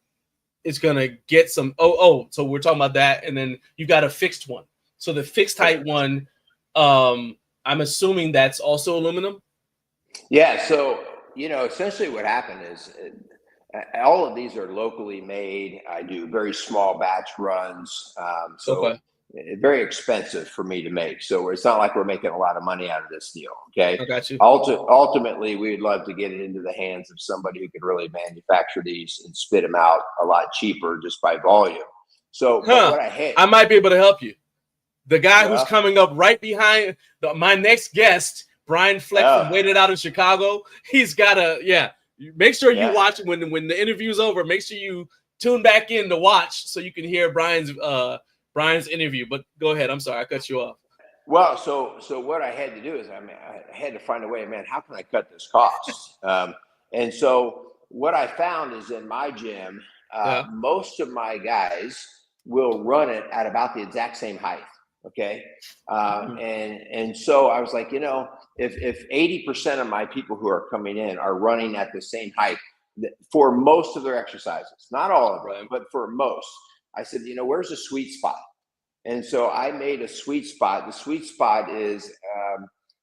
is gonna get some. So we're talking about that, and then you got a fixed one. So the fixed height one, I'm assuming that's also aluminum. Yeah. So essentially what happened is all of these are locally made. I do very small batch runs. Very expensive for me to make. So it's not like we're making a lot of money out of this deal. Okay. I got you. Ultimately, we'd love to get it into the hands of somebody who could really manufacture these and spit them out a lot cheaper just by volume. So what I might be able to help you. The guy who's coming up right behind my next guest, Brian Fleck from Waited Out in Chicago. He's got make sure you watch when the interview's over. Make sure you tune back in to watch so you can hear Brian's interview. But go ahead. I'm sorry, I cut you off. Well, so what I had to do is I had to find a way, man, how can I cut this cost? And so what I found is in my gym, most of my guys will run it at about the exact same height. Okay. And so I was like, if 80% of my people who are coming in are running at the same height for most of their exercises, not all of them, but for most, I said, where's the sweet spot? And so I made a sweet spot. The sweet spot is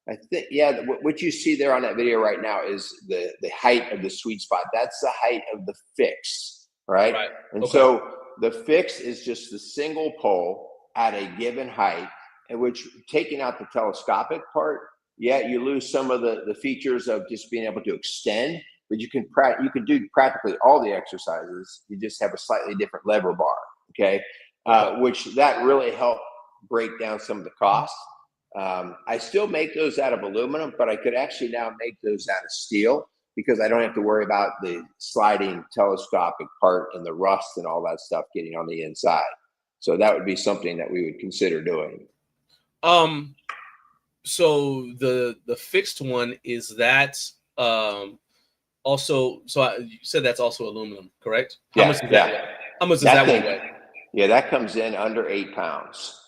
I think, yeah, what you see there on that video right now is the height of the sweet spot. That's the height of the fix, right? Right. And Okay. so the fix is just the single pole at a given height, in which taking out the telescopic part, yeah, you lose some of the features of just being able to extend, but you can do practically all the exercises. You just have a slightly different lever bar, okay? Which that really helped break down some of the costs. I still make those out of aluminum, but I could actually now make those out of steel because I don't have to worry about the sliding telescopic part and the rust and all that stuff getting on the inside. So that would be something that we would consider doing. So the fixed one, is that also? So you said that's also aluminum, correct? How much is that? How much is that one weigh? Yeah, that comes in under 8 pounds.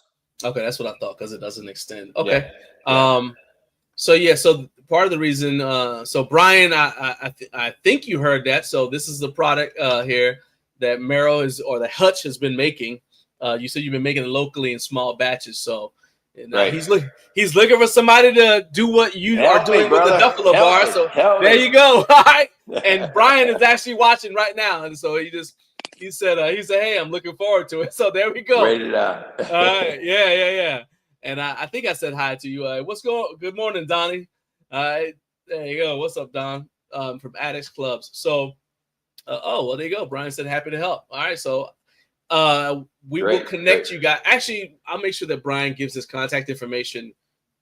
Okay, that's what I thought because it doesn't extend. Okay. Yeah. So part of the reason, so Brian, I think you heard that. So this is the product here that Merrill the Hutch has been making. You said you've been making it locally in small batches. So right. he's looking for somebody to do what you are doing with the Duffalo Bar. So there you go. All right. And Brian is actually watching right now, and so he said, hey, I'm looking forward to it. So there we go. Wait it out. All right. Yeah. And I think I said hi to you. Good morning, Donnie. There you go. What's up, Don? From Addicts Clubs. So, well, there you go. Brian said happy to help. All right. So we will connect you guys. Actually, I'll make sure that Brian gives his contact information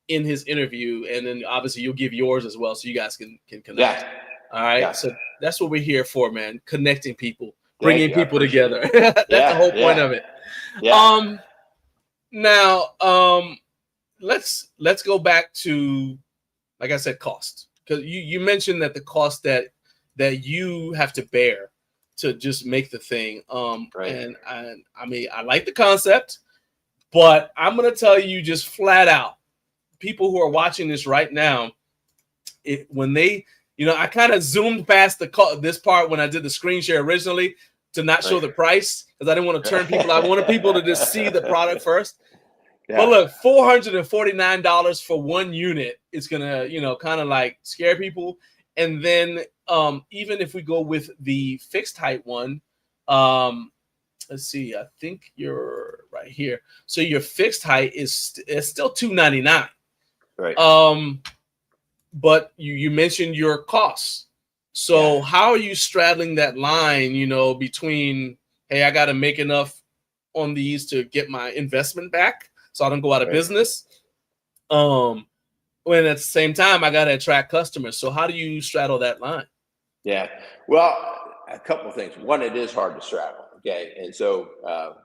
in his interview. And then obviously you'll give yours as well so you guys can connect. Yeah. All right. Yeah. So that's what we're here for, man. Connecting people. Bringing people together. That's the whole point of it. Yeah. Now, let's go back to, like I said, cost, because you mentioned that the cost that you have to bear to just make the thing. And I mean, I like the concept, but I'm gonna tell you just flat out, people who are watching this right now, when they, I kind of zoomed past this part when I did the screen share originally, to not show the price because I didn't want to turn people out. I wanted people to just see the product first. Yeah. But look, $449 for one unit is gonna, kind of like scare people. And then even if we go with the fixed height one, let's see, I think you're right here. So your fixed height is still $299. Right. But you mentioned your costs. So how are you straddling that line, between, hey, I got to make enough on these to get my investment back so I don't go out of business. When at the same time, I got to attract customers. So how do you straddle that line? Yeah, well, a couple of things. One, it is hard to straddle. Okay. And so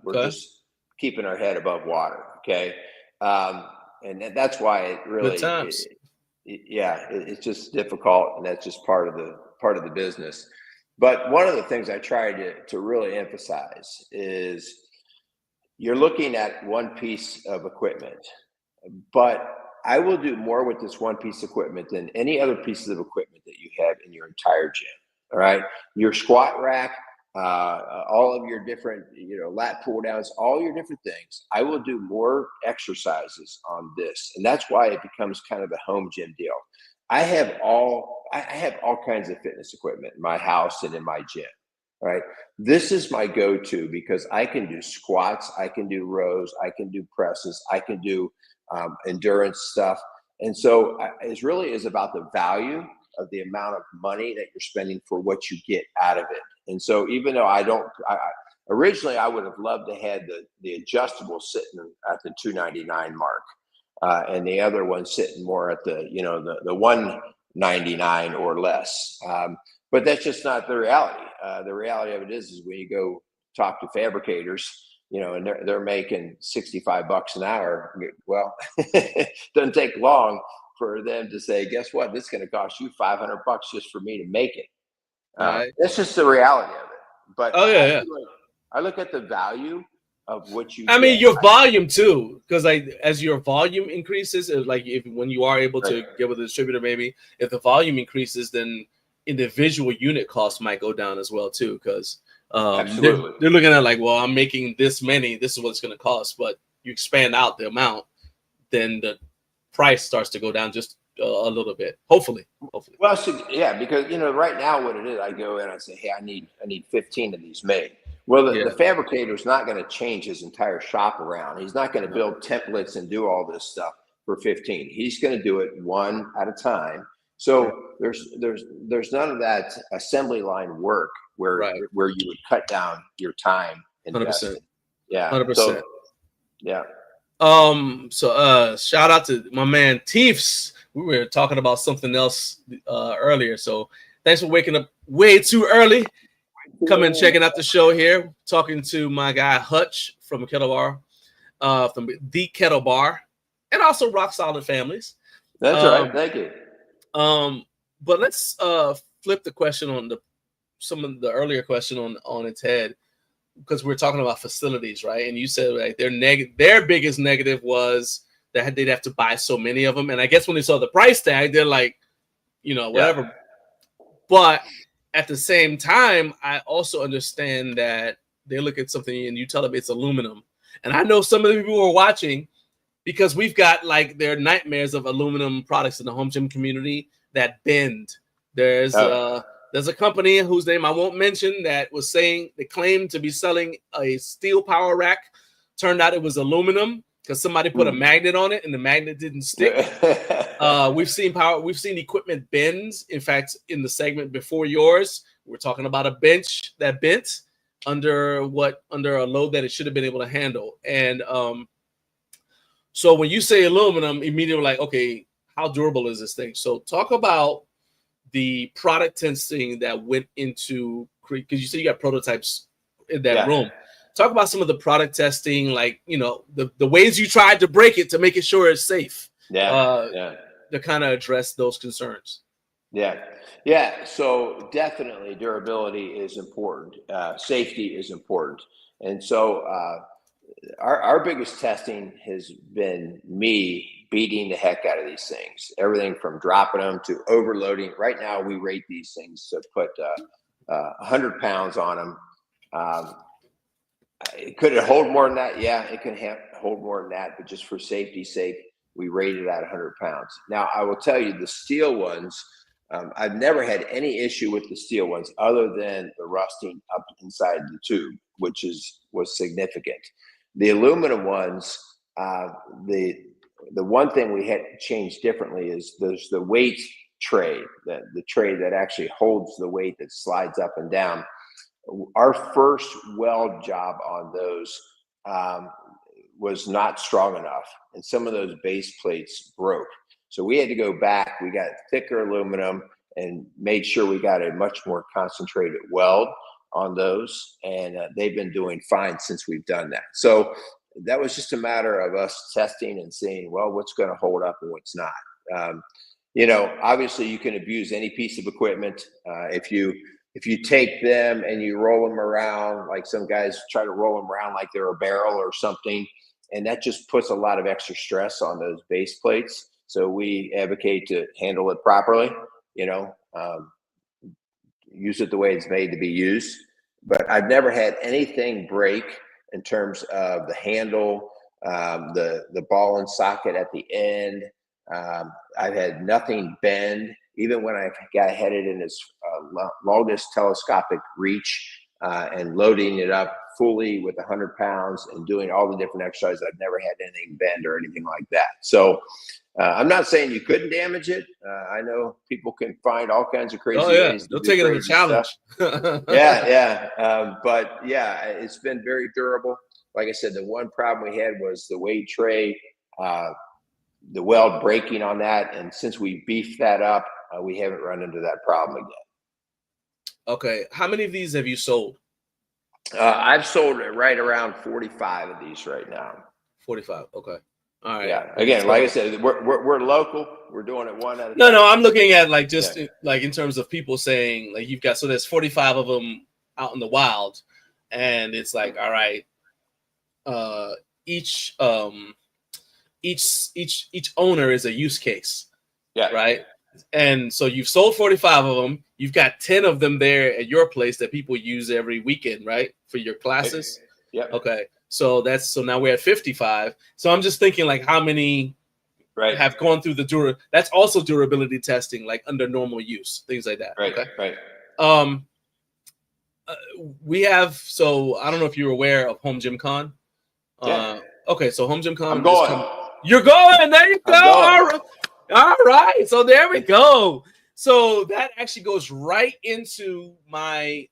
we're just keeping our head above water. Okay. And that's why it really, good times. It's just difficult. And that's just part of the business. But one of the things I try to really emphasize is you're looking at one piece of equipment, but I will do more with this one piece of equipment than any other pieces of equipment that you have in your entire gym. All right. Your squat rack, all of your different, lat pull downs, all your different things. I will do more exercises on this. And that's why it becomes kind of a home gym deal. I have all kinds of fitness equipment in my house and in my gym. Right. This is my go-to because I can do squats, I can do rows, I can do presses, I can do endurance stuff. And so it really is about the value of the amount of money that you're spending for what you get out of it. And so even though originally I would have loved to have the adjustable sitting at the $299 mark, and the other one sitting more at the $199 or less. But that's just not the reality. The reality of it is when you go talk to fabricators, and they're making $65 an hour. Well, it doesn't take long for them to say, guess what? This is going to cost you $500 just for me to make it. Right. That's just the reality of it. But I look at the value of what you. I mean, your volume too, because as your volume increases, when you are able to get with a distributor, maybe if the volume increases, then individual unit costs might go down as well too, because they're looking at well, I'm making this many, this is what it's going to cost. But you expand out the amount, then the price starts to go down just a little bit. Hopefully. Well, so, yeah, because right now what it is, I go in and I say, hey, I need 15 of these made. Well, the fabricator is not going to change his entire shop around. He's not going to build templates and do all this stuff for 15. He's going to do it one at a time. So there's none of that assembly line work where you would cut down your time. 100%. Yeah. 100%. So, yeah. So shout out to my man Teefs. We were talking about something else earlier. So thanks for waking up way too early. Coming checking out the show here. Talking to my guy Hutch from Kettle Bar, from the Kettle Bar, and also Rock Solid Families. That's right. Thank you. But let's flip the question on some of the earlier question on its head, because we're talking about facilities, right? And you said like their biggest negative was that they'd have to buy so many of them. And I guess when they saw the price tag, they're like, whatever. Yeah. But at the same time, I also understand that they look at something and you tell them it's aluminum. And I know some of the people who are watching, because we've got like their nightmares of aluminum products in the home gym community that bend. There's a company whose name I won't mention that was saying they claimed to be selling a steel power rack. Turned out it was aluminum because somebody put a magnet on it and the magnet didn't stick. We've seen equipment bends. In fact, in the segment before yours, we're talking about a bench that bent under a load that it should have been able to handle. And so when you say aluminum, immediately like, okay, how durable is this thing? So talk about the product testing that went into, because you said you got prototypes in that room. Talk about some of the product testing, like, the ways you tried to break it to make it sure it's safe. To kind of address those concerns. Yeah. So definitely durability is important. Safety is important. And so our biggest testing has been me beating the heck out of these things. Everything from dropping them to overloading. Right now, we rate these things to put 100 pounds on them. Could it hold more than that? Yeah, it can hold more than that. But just for safety's sake, we rated at 100 pounds. Now, I will tell you, the steel ones, I've never had any issue with the steel ones other than the rusting up inside the tube, which was significant. The aluminum ones, the one thing we had to change differently is there's the weight tray, the tray that actually holds the weight that slides up and down. Our first weld job on those was not strong enough, and some of those base plates broke. So we had to go back. We got thicker aluminum and made sure we got a much more concentrated weld on those, and they've been doing fine since we've done that. So that was just a matter of us testing and seeing, well, what's going to hold up and what's not. Obviously you can abuse any piece of equipment. If you take them and you roll them around, like some guys try to roll them around like they're a barrel or something, and that just puts a lot of extra stress on those base plates. So we advocate to handle it properly, use it the way it's made to be used. But I've never had anything break in terms of the handle, the ball and socket at the end. I've had nothing bend, even when I got headed in its longest telescopic reach and loading it up fully with 100 pounds and doing all the different exercises. I've never had anything bend or anything like that. So I'm not saying you couldn't damage it. I know people can find all kinds of crazy ways. They'll take it as a challenge. But yeah, it's been very durable. Like I said, the one problem we had was the weight tray, the weld breaking on that. And since we beefed that up, we haven't run into that problem again. Okay. How many of these have you sold? I've sold right around 45 of these right now. 45. Okay. All right. Yeah. Again, like I said, we're local. We're doing it one at a time. No, I'm looking at like just like in terms of people saying like you've got, so there's 45 of them out in the wild, and it's like, all right, each owner is a use case. Yeah. Right. And so you've sold 45 of them. You've got 10 of them there at your place that people use every weekend, right? For your classes. Yeah. Okay. So now we're at 55. So I'm just thinking like how many have gone through that's also durability testing, like under normal use, things like that. Right. Okay. Right. We have, so I don't know if you're aware of HomeGymCon. Yeah. Okay, so HomeGymCon. I'm going. You're going. There you go. All right. So there we go. So that actually goes right into my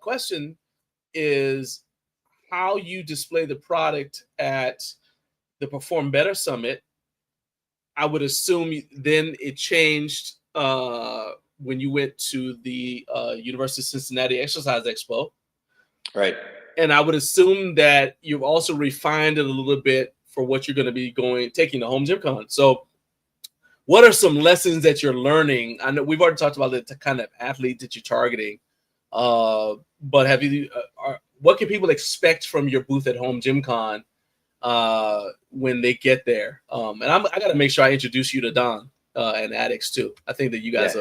question is how you display the product at the Perform Better Summit. I would assume then it changed when you went to the University of Cincinnati Exercise Expo. Right. And I would assume that you've also refined it a little bit for what you're going to be taking to HomeGymCon. So what are some lessons that you're learning? I know we've already talked about the kind of athlete that you're targeting. But have you, what can people expect from your booth at HomeGymCon when they get there? And I got to make sure I introduce you to Don and Addicts too. I think that you guys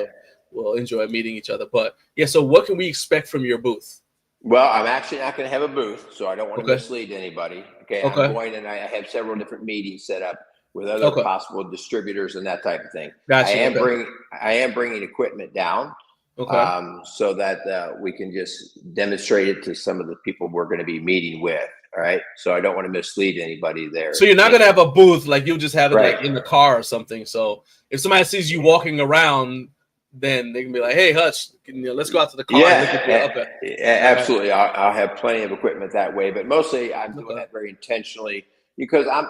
will enjoy meeting each other. But yeah, so what can we expect from your booth? Well, I'm actually not going to have a booth, so I don't want to mislead anybody. Okay. I'm going, and I have several different meetings set up with other possible distributors and that type of thing. Gotcha. I am bringing equipment down. So that we can just demonstrate it to some of the people we're going to be meeting with. All right. So I don't want to mislead anybody there. So you're not going to have a booth, like you'll just have it like in the car or something. So if somebody sees you walking around, then they can be like, "Hey, Hutch, let's go out to the car." Absolutely. I'll have plenty of equipment that way, but mostly I'm doing that very intentionally because I'm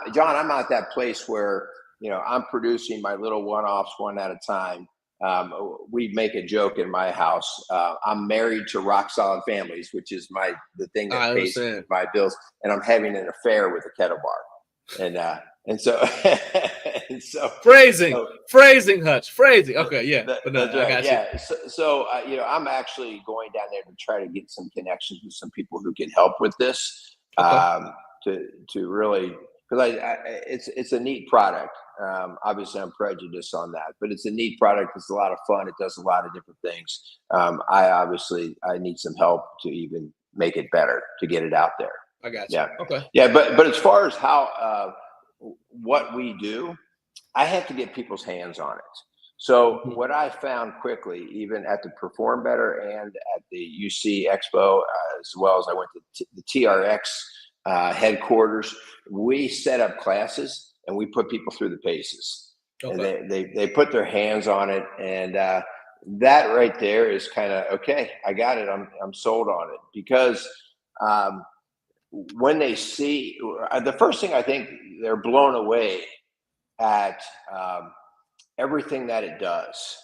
at that place where, I'm producing my little one-offs one at a time. We make a joke in my house. I'm married to rock solid families, which is the thing that pays my bills, and I'm having an affair with the Kettle Bar, and so phrasing, Hutch, phrasing. Okay, yeah, but no, I got you. So I'm actually going down there to try to get some connections with some people who can help with this, to really, because it's a neat product. Obviously, I'm prejudiced on that, but it's a neat product. It's a lot of fun. It does a lot of different things. I need some help to even make it better, to get it out there. I got you. Yeah. Okay. Yeah, but as far as how what we do, I have to get people's hands on it. So what I found quickly, even at the Perform Better and at the UC Expo, as well as I went to the TRX headquarters, we set up classes and we put people through the paces. And they put their hands on it, and that right there is kind of okay. I got it. I'm sold on it, because when they see, the first thing, I think they're blown away at everything that it does.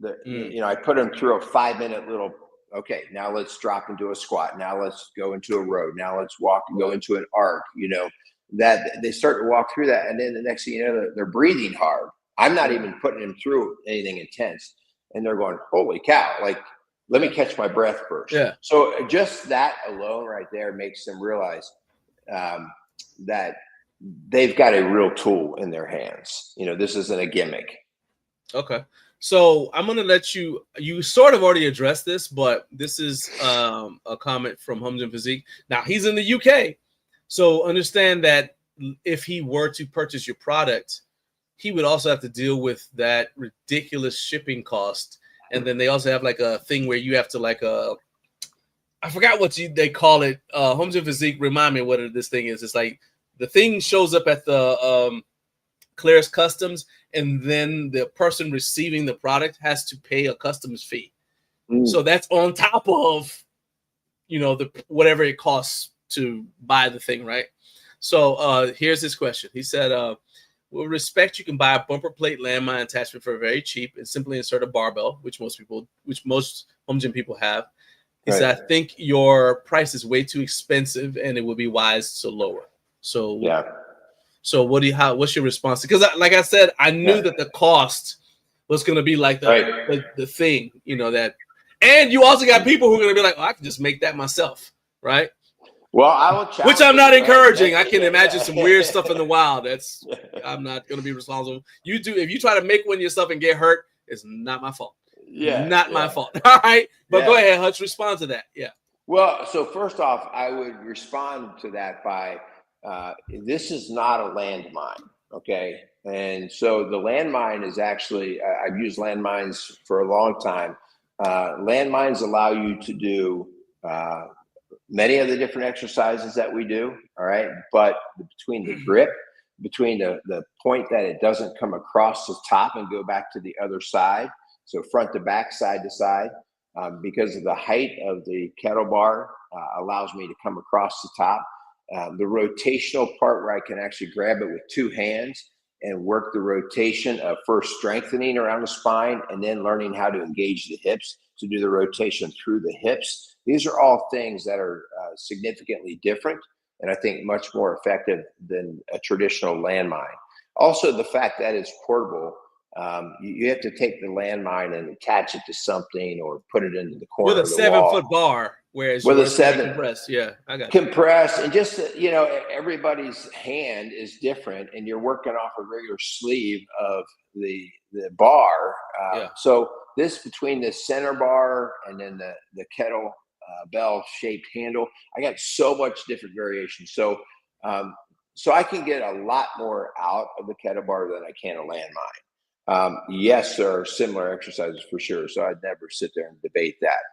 I put them through a 5-minute little, okay, now let's drop into a squat. Now let's go into a row. Now let's walk and go into an arc, that they start to walk through that. And then the next thing you know, they're breathing hard. I'm not even putting them through anything intense. And they're going, holy cow, like, let me catch my breath first. Yeah. So just that alone right there makes them realize that they've got a real tool in their hands. This isn't a gimmick. Okay. So I'm going to let you sort of already addressed this, but this is a comment from Home Gym Physique. Now, he's in the UK. So understand that if he were to purchase your product, he would also have to deal with that ridiculous shipping cost. And then they also have like a thing where you have to I forgot what they call it. Home Gym Physique, remind me what this thing is. It's like the thing shows up at the clearance customs, and then the person receiving the product has to pay a customs fee. So that's on top of, whatever it costs to buy the thing, right? So here's his question. He said, with respect, you can buy a bumper plate landmine attachment for very cheap and simply insert a barbell, which most home gym people have. He said, I think your price is way too expensive and it would be wise to lower. So yeah. So what's your response? Because like I said, I knew that the cost was going to be like the thing, that, and you also got people who are going to be like, oh, I can just make that myself, right? Well, I will challenge, which I'm not encouraging. I can imagine some weird stuff in the wild. I'm not going to be responsible. If you try to make one yourself and get hurt, it's not my fault. Not my fault. All right, but go ahead, Hutch. Respond to that. Yeah. Well, so first off, I would respond to that by this is not a landmine, okay? And so the landmine is actually, I've used landmines for a long time. Landmines allow you to do many of the different exercises that we do, all right? But between the grip, between the point that it doesn't come across the top and go back to the other side, so front to back, side to side, because of the height of the kettle bar allows me to come across the top. The rotational part where I can actually grab it with two hands and work the rotation of first strengthening around the spine and then learning how to engage the hips to do the rotation through the hips. These are all things that are significantly different and I think much more effective than a traditional landmine. Also, the fact that it's portable, you have to take the landmine and attach it to something or put it into the corner with of a the wall. 7-foot bar, whereas with a 7 compressed. Yeah, I got you. Compressed, and just everybody's hand is different, and you're working off a regular sleeve of the bar. So this between the center bar and then the kettle bell shaped handle, I got so much different variation. So I can get a lot more out of the kettle bar than I can a landmine. Yes, there are similar exercises for sure. So I'd never sit there and debate that.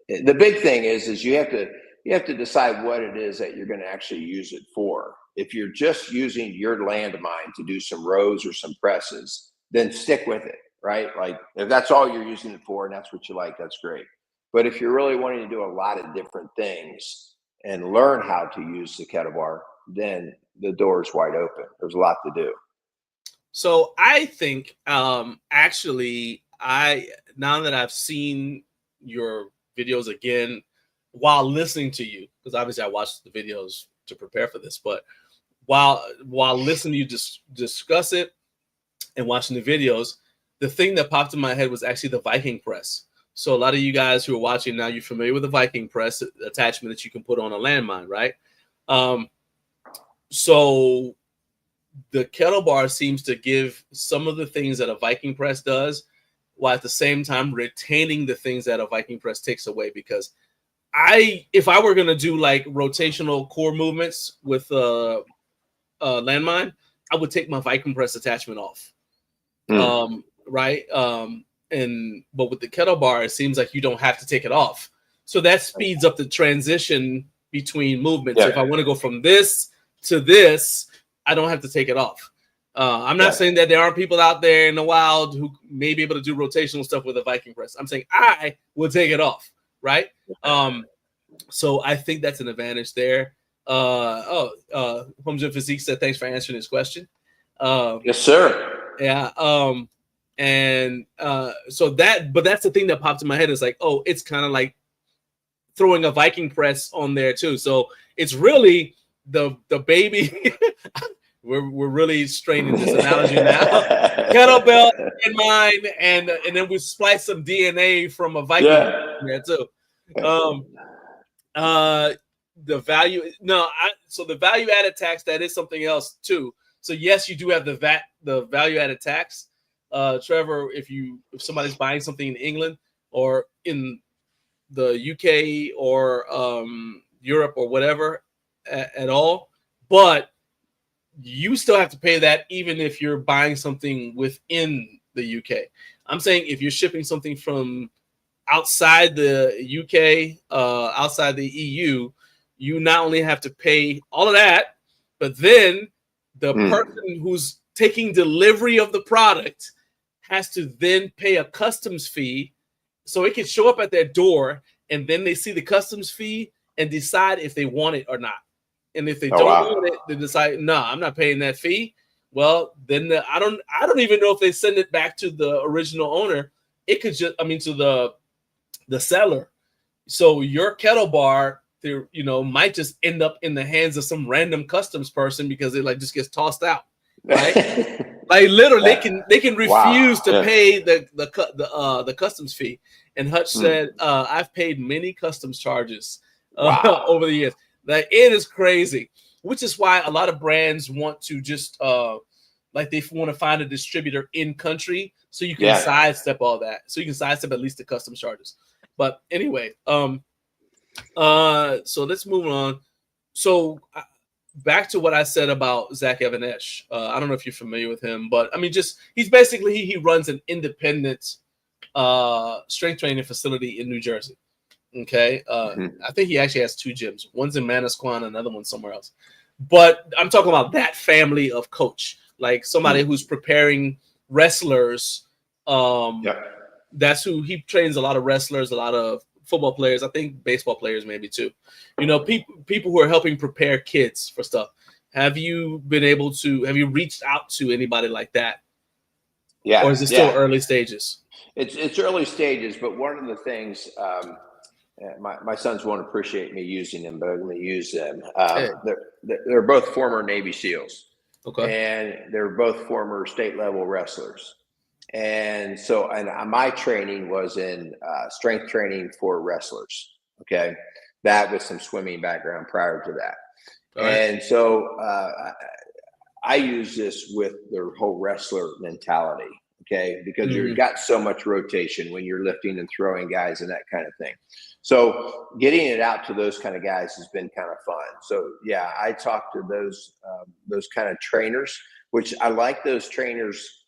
The big thing is you have to decide what it is that you're going to actually use it for. If you're just using your landmine to do some rows or some presses, then stick with it, right? Like if that's all you're using it for and that's what you like, that's great. But if you're really wanting to do a lot of different things and learn how to use the kettle bar, then the door is wide open. There's a lot to do. So I think actually now that I've seen your videos again while listening to you, because obviously I watched the videos to prepare for this, but while listening to you discuss it and watching the videos, the thing that popped in my head was actually the Viking press. So a lot of you guys who are watching now, you're familiar with the Viking press attachment that you can put on a landmine, right? So the kettle bar seems to give some of the things that a Viking press does, while at the same time retaining the things that a Viking press takes away. Because if I were going to do like rotational core movements with a landmine, I would take my Viking press attachment off. Right. But with the kettle bar, it seems like you don't have to take it off. So that speeds up the transition between movements. Yeah. If I want to go from this to this, I don't have to take it off. I'm not saying that there aren't people out there in the wild who may be able to do rotational stuff with a Viking press. I'm saying I will take it off, right? So I think that's an advantage there. Home Gym Physique said, thanks for answering this question. Yes, sir. Yeah. But that's the thing that popped in my head is like, oh, it's kind of like throwing a Viking press on there too. So it's really the baby. We're really straining this analogy now. Kettlebell in mine, and then we splice some DNA from a Viking in there too. The value, so the value added tax, that is something else too. So yes, you do have the value added tax. Trevor, if somebody's buying something in England or in the UK or Europe or whatever at all, but you still have to pay that even if you're buying something within the UK. I'm saying if you're shipping something from outside the UK, outside the EU, you not only have to pay all of that, but then the person who's taking delivery of the product has to then pay a customs fee. So it can show up at their door and then they see the customs fee and decide if they want it or not. And if they don't want it, they decide, no, I'm not paying that fee. Well, then I don't even know if they send it back to the original owner. It could just, to the seller. So your kettle bar, might just end up in the hands of some random customs person because it just gets tossed out, right? Like literally, they can refuse to pay the customs fee. And Hutch said, I've paid many customs charges over the years. Like it is crazy, which is why a lot of brands want to just they want to find a distributor in country so you can sidestep all that. So you can sidestep at least the customs charges. But anyway, so let's move on. So back to what I said about Zach Evanesh. I don't know if you're familiar with him, but I mean, just he's basically he runs an independent strength training facility in New Jersey. Okay, I think he actually has 2 gyms. One's in Manasquan, another one somewhere else. But I'm talking about that family of coach, like somebody who's preparing wrestlers. That's who he trains. A lot of wrestlers, a lot of football players. I think baseball players maybe too. You know, people who are helping prepare kids for stuff. Have you reached out to anybody like that? Yeah. Or is it still early stages? It's early stages, but one of the things my sons won't appreciate me using them, but I'm going to use them. They're both former Navy SEALs, and they're both former state level wrestlers. And so, my training was in strength training for wrestlers. Okay, that with some swimming background prior to that. And so I use this with the whole wrestler mentality. Okay, because you've got so much rotation when you're lifting and throwing guys and that kind of thing. So getting it out to those kind of guys has been kind of fun. So yeah, I talk to those kind of trainers, which I like those trainers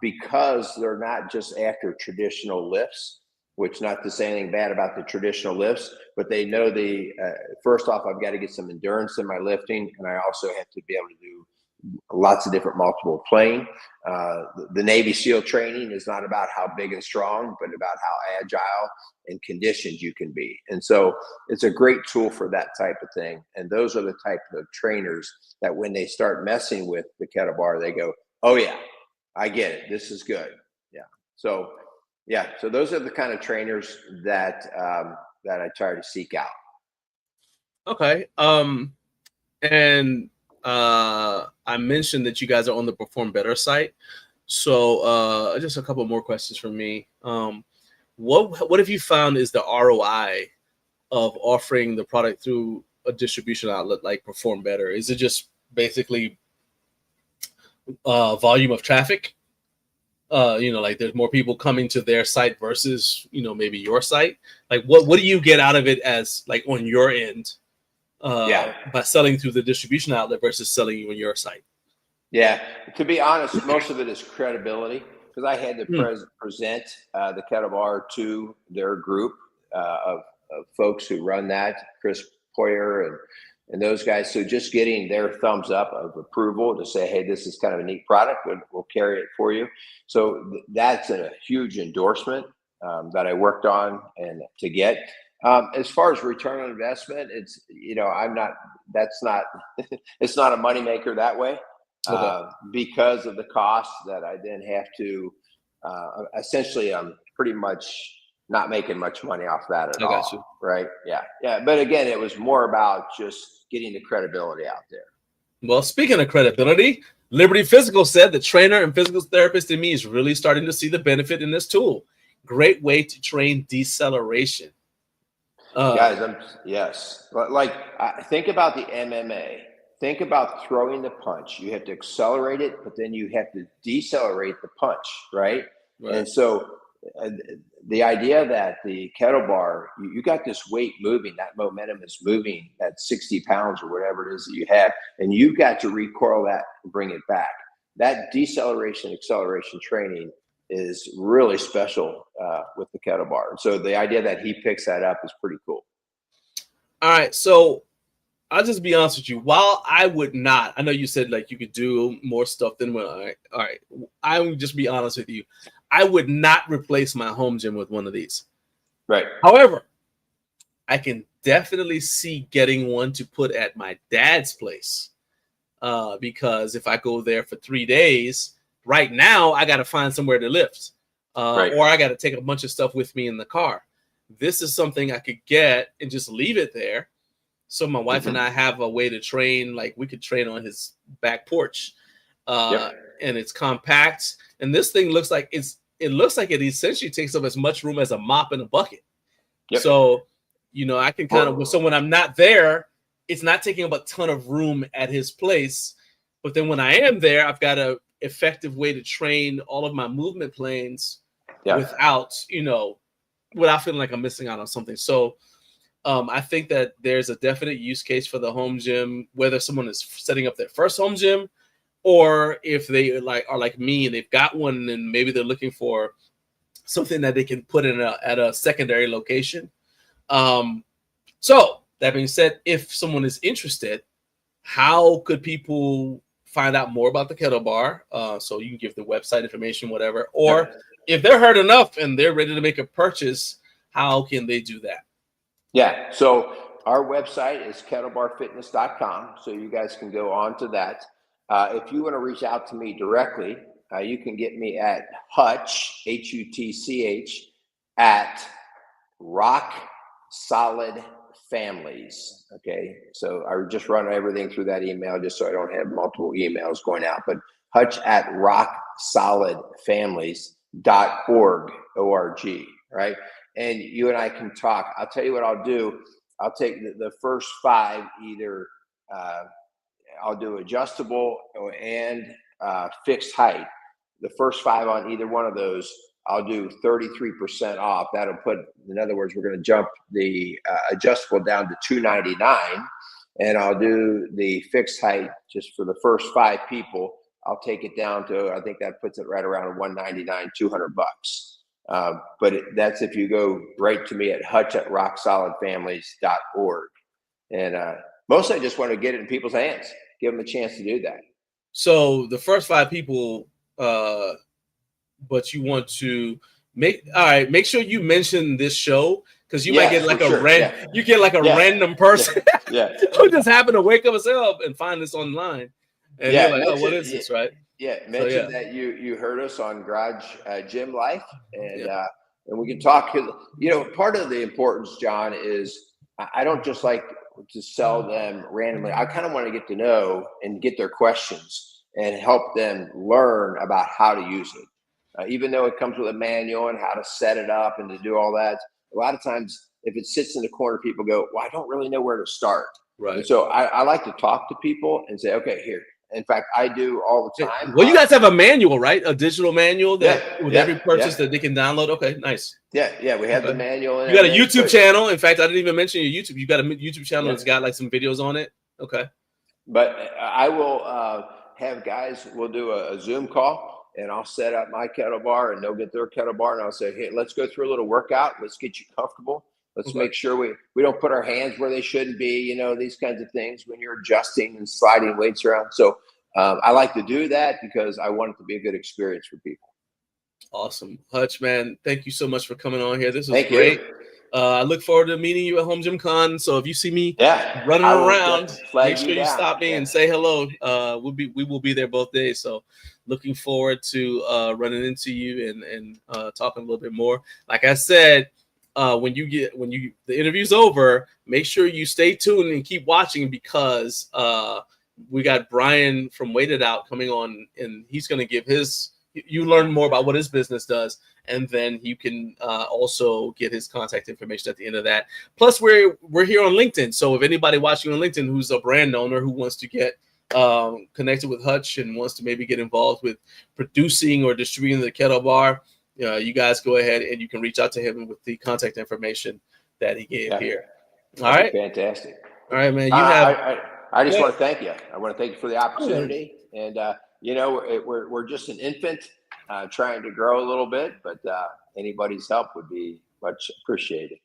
because they're not just after traditional lifts, which not to say anything bad about the traditional lifts, but they know first off, I've got to get some endurance in my lifting, and I also have to be able to do lots of different multiple playing. The Navy SEAL training is not about how big and strong, but about how agile and conditioned you can be. And so it's a great tool for that type of thing. And those are the type of trainers that when they start messing with the kettle bar, they go, oh yeah, I get it. This is good. Yeah. So those are the kind of trainers that I try to seek out. Okay. And I mentioned that you guys are on the Perform Better site. So just a couple more questions from me. What have you found is the ROI of offering the product through a distribution outlet like Perform Better? Is it just basically volume of traffic? Like there's more people coming to their site versus, maybe your site? Like what do you get out of it as like on your end? By selling through the distribution outlet versus selling you on your site? Yeah, to be honest, most of it is credibility, because I had to present the Kettle Bar to their group of folks who run that, Chris Poyer and those guys. So just getting their thumbs up of approval to say, hey, this is kind of a neat product, but we'll carry it for you. So that's a huge endorsement that I worked on and to get. As far as return on investment, it's, it's not a moneymaker that way because of the cost that I then have to, essentially I'm pretty much not making much money off that at all. You. Right. Yeah. Yeah. But again, it was more about just getting the credibility out there. Well, speaking of credibility, Liberty Physical said the trainer and physical therapist in me is really starting to see the benefit in this tool. Great way to train deceleration. Guys, yes. Like, think about the MMA. Think about throwing the punch. You have to accelerate it, but then you have to decelerate the punch, right? And so the idea that the kettle bar, you got this weight moving, that momentum is moving, that 60 pounds or whatever it is that you have, and you've got to recoil that and bring it back. That deceleration, acceleration training is really special with the kettle bar. And so the idea that he picks that up is pretty cool. All right. So I'll just be honest with you. While I would not, I know you said like you could do more stuff than when all right. I would just be honest with you. I would not replace my home gym with one of these. Right. However, I can definitely see getting one to put at my dad's place. Because if I go there for 3 days, right now I got to find somewhere to lift, or I got to take a bunch of stuff with me in the car. This is something I could get and just leave it there. So my wife and I have a way to train. Like we could train on his back porch, and it's compact. And this thing looks like it essentially takes up as much room as a mop and a bucket. So, I can kind of, so when I'm not there, it's not taking up a ton of room at his place. But then when I am there, I've got a effective way to train all of my movement planes without feeling like I'm missing out on something. So I think that there's a definite use case for the home gym, whether someone is setting up their first home gym, or if they are like me and they've got one and maybe they're looking for something that they can put in at a secondary location. So that being said, if someone is interested, how could people find out more about the Kettle Bar? So you can give the website information, whatever, or if they're heard enough and they're ready to make a purchase, how can they do that? Yeah. So our website is kettlebarfitness.com. So you guys can go on to that. If you want to reach out to me directly, you can get me at Hutch, Hutch, at Rock Solid Families. Okay. So I just run everything through that email just so I don't have multiple emails going out. But Hutch at rocksolidfamilies.org, O-R-G, right? And you and I can talk. I'll tell you what I'll do. I'll take the first 5, either I'll do adjustable and fixed height. The first 5 on either one of those, I'll do 33% off. That'll put, in other words, we're going to jump the adjustable down to $299, and I'll do the fixed height just for the first 5 people. I'll take it down to, I think that puts it right around $199, $200. But that's if you go right to me at Hutch at rocksolidfamilies.org. And mostly I just want to get it in people's hands, give them a chance to do that. So the first 5 people, but you want to make sure you mention this show, because you might get like you get like a random person who just happened to wake up himself and find this online, and you're like, oh, what is this, right? Yeah, mention that you heard us on Garage Gym Life, and we can talk. You know, part of the importance, John, is I don't just like to sell them randomly. I kind of want to get to know and get their questions and help them learn about how to use it. Even though it comes with a manual and how to set it up and to do all that, a lot of times if it sits in the corner, people go, well, I don't really know where to start. Right. And so I like to talk to people and say, okay, here. In fact, I do all the time. Well, you guys have a manual, right? A digital manual that with every purchase that they can download. Okay, nice. Yeah, we have the manual. And you got a YouTube channel. In fact, I didn't even mention your YouTube. You got a YouTube channel that's got like some videos on it. Okay. But I will have guys, we'll do a Zoom call, and I'll set up my kettle bar and they'll get their kettle bar, and I'll say, hey, let's go through a little workout. Let's get you comfortable. Let's make sure we don't put our hands where they shouldn't be, you know, these kinds of things when you're adjusting and sliding weights around. So I like to do that because I want it to be a good experience for people. Awesome. Hutch, man, thank you so much for coming on here. This was great. I look forward to meeting you at HomeGymCon. So if you see me running around, make sure you stop me and say hello. We will be there both days. So looking forward to running into you and talking a little bit more. Like I said, when the interview's over, make sure you stay tuned and keep watching, because we got Brian from Wait It Out coming on, and he's going to give you learn more about what his business does. And then you can also get his contact information at the end of that. Plus, we're here on LinkedIn. So if anybody watching on LinkedIn who's a brand owner who wants to get connected with Hutch and wants to maybe get involved with producing or distributing the Kettle Bar, you guys go ahead and you can reach out to him with the contact information that he gave here. All right. Fantastic. All right, man. I just want to thank you. I want to thank you for the opportunity. And, we're just an infant. Trying to grow a little bit, but anybody's help would be much appreciated.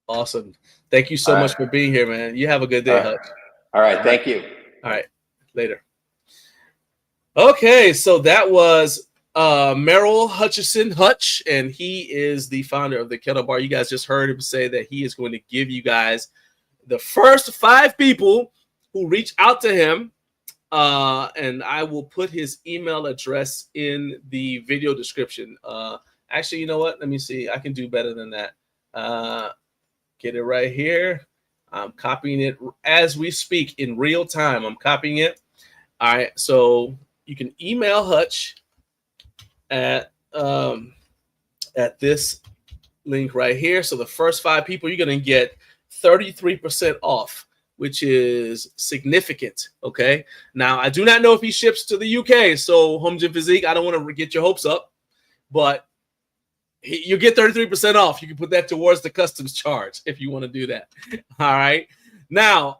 Awesome. Thank you so much for being here, man. You have a good day, Hutch. All right. Thank you. All right. Later. Okay. So that was Merrill Hutchinson, Hutch, and he is the founder of the Kettle Bar. You guys just heard him say that he is going to give you guys the first 5 people who reach out to him. And I will put his email address in the video description. Actually, you know what? Let me see. I can do better than that. Get it right here. I'm copying it as we speak in real time. I'm copying it. All right. So you can email Hutch at this link right here. So the first 5 people, you're going to get 33% off, which is significant. Okay. Now, I do not know if he ships to the UK. So Home Gym Physique, I don't want to get your hopes up, but You get 33% off. You can put that towards the customs charge if you want to do that. All right. Now,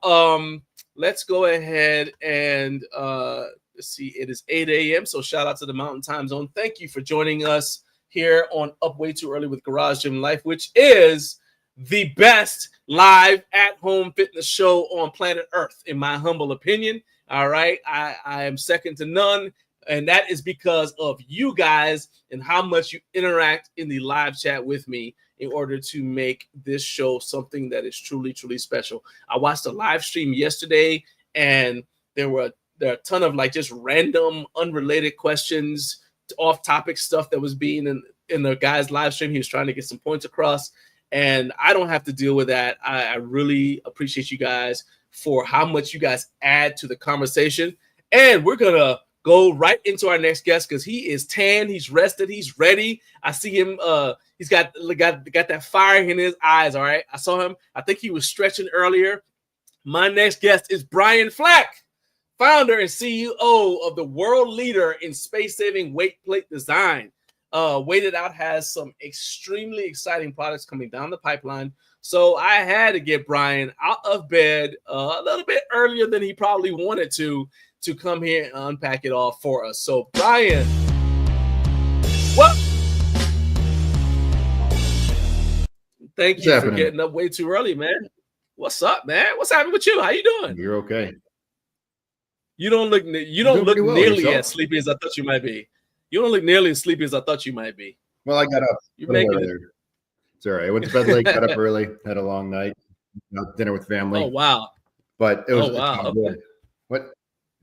let's go ahead and let's see. It is 8 a.m. So shout out to the Mountain Time Zone. Thank you for joining us here on Up Way Too Early with Garage Gym Life, which is the best live at-home fitness show on planet Earth, in my humble opinion. All right. I am second to none. And that is because of you guys and how much you interact in the live chat with me in order to make this show something that is truly, truly special. I watched a live stream yesterday, and there are a ton of like just random, unrelated questions, off-topic stuff that was being in the guy's live stream. He was trying to get some points across, and I don't have to deal with that. I really appreciate you guys for how much you guys add to the conversation. And we're going to go right into our next guest because he is tan, he's rested, he's ready. I see him. He's got that fire in his eyes. All right, I saw him. I think he was stretching earlier. My next guest is Brian Fleck, founder and CEO of the world leader in space-saving weight plate design. Weighted Out has some extremely exciting products coming down the pipeline. So I had to get Brian out of bed a little bit earlier than he probably wanted to come here and unpack it all for us. So, Brian, what? Thank you for getting up way too early, man. What's up, man? What's happening with you? How you doing? You're okay. You don't look nearly as sleepy as I thought you might be. You don't look nearly as sleepy as I thought you might be. Well, I got up. You're making it. It's all right. I went to bed late, got up early, had a long night, dinner with family. Oh, wow. But it was okay. What?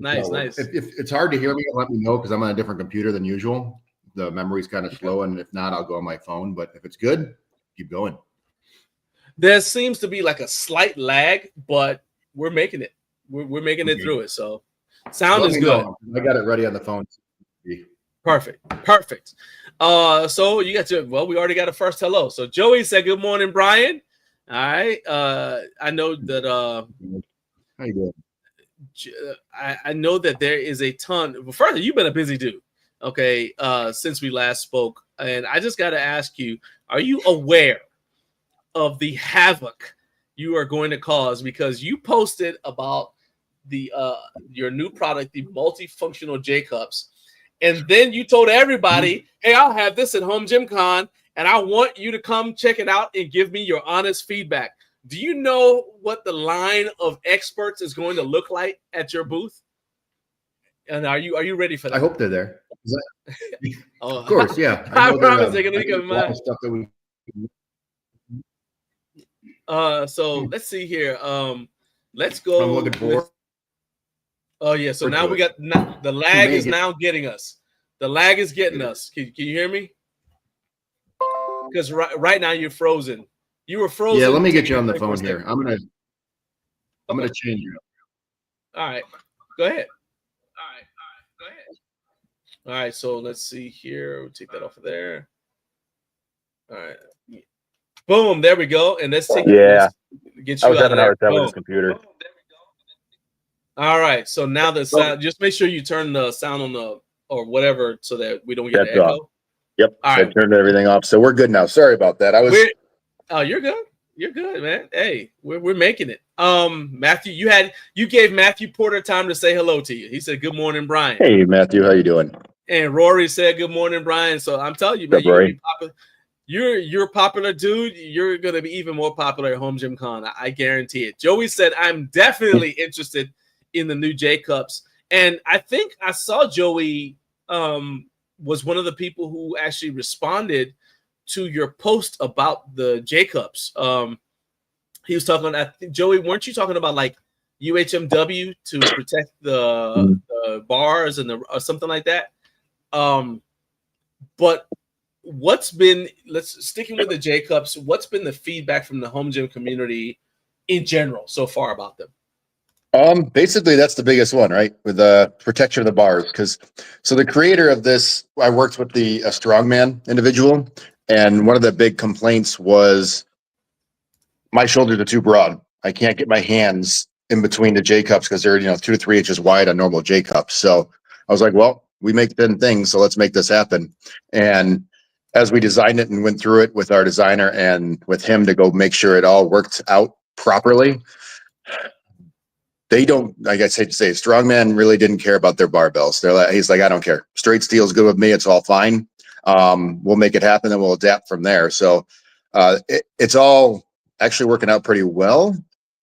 Nice, so nice. If it's hard to hear me, let me know because I'm on a different computer than usual. The memory's kind of slow, and if not, I'll go on my phone. But if it's good, keep going. There seems to be like a slight lag, but we're making it. We're making it through it. So sound is good. I got it ready on the phone. Perfect. So you got we already got a first hello. So Joey said, "Good morning, Brian." All right. I know that. How you doing? I know that there is a ton. Well, further, you've been a busy dude, okay, since we last spoke. And I just got to ask you, are you aware of the havoc you are going to cause? Because you posted about the your new product, the multifunctional J Cups, and then you told everybody, hey, I'll have this at HomeGymCon, and I want you to come check it out and give me your honest feedback. Do you know what the line of experts is going to look like at your booth? And are you ready for that? I hope they're there. Of course, yeah. I promise they're going to come out. Stuff that we. So let's see here. Let's go. I'm looking for. Oh yeah. So now we got the lag is now getting us. The lag is getting us. Can you hear me? Because right now you're frozen. You were frozen. Yeah, let me get you on the phone here. I'm gonna change you. All right, go ahead. All right, so let's see here. We'll take that off of there. All right. Boom, there we go. And let's take get you out of there. With this computer. All right, so now the sound, just make sure you turn the sound on the or whatever so that we don't get an echo. Yep. All right. I turned everything off. So we're good now. Sorry about that. Oh, you're good. You're good, man. Hey, we're making it. Matthew, you gave Matthew Porter time to say hello to you. He said, "Good morning, Brian." Hey, Matthew, how you doing? And Rory said, "Good morning, Brian." So I'm telling you, man, you're a popular dude. You're gonna be even more popular at HomeGymCon. I guarantee it. Joey said, "I'm definitely interested in the new J Cups," and I think I saw Joey was one of the people who actually responded to your post about the J Cups. He was talking. I think, Joey, weren't you talking about like UHMW to protect the bars and or something like that? But what's been sticking with the J Cups? What's been the feedback from the home gym community in general so far about them? Basically, that's the biggest one, right? With the protection of the bars, so the creator of this, I worked with a strongman individual. And one of the big complaints was my shoulders are too broad. I can't get my hands in between the J Cups because they're 2 to 3 inches wide on normal J Cups. So I was like, well, we make thin things, so let's make this happen. And as we designed it and went through it with our designer and with him to go make sure it all worked out properly, they don't, like I hate to say, strongman really didn't care about their barbells. He's like, I don't care. Straight steel's good with me. It's all fine. We'll make it happen and we'll adapt from there. So it's all actually working out pretty well.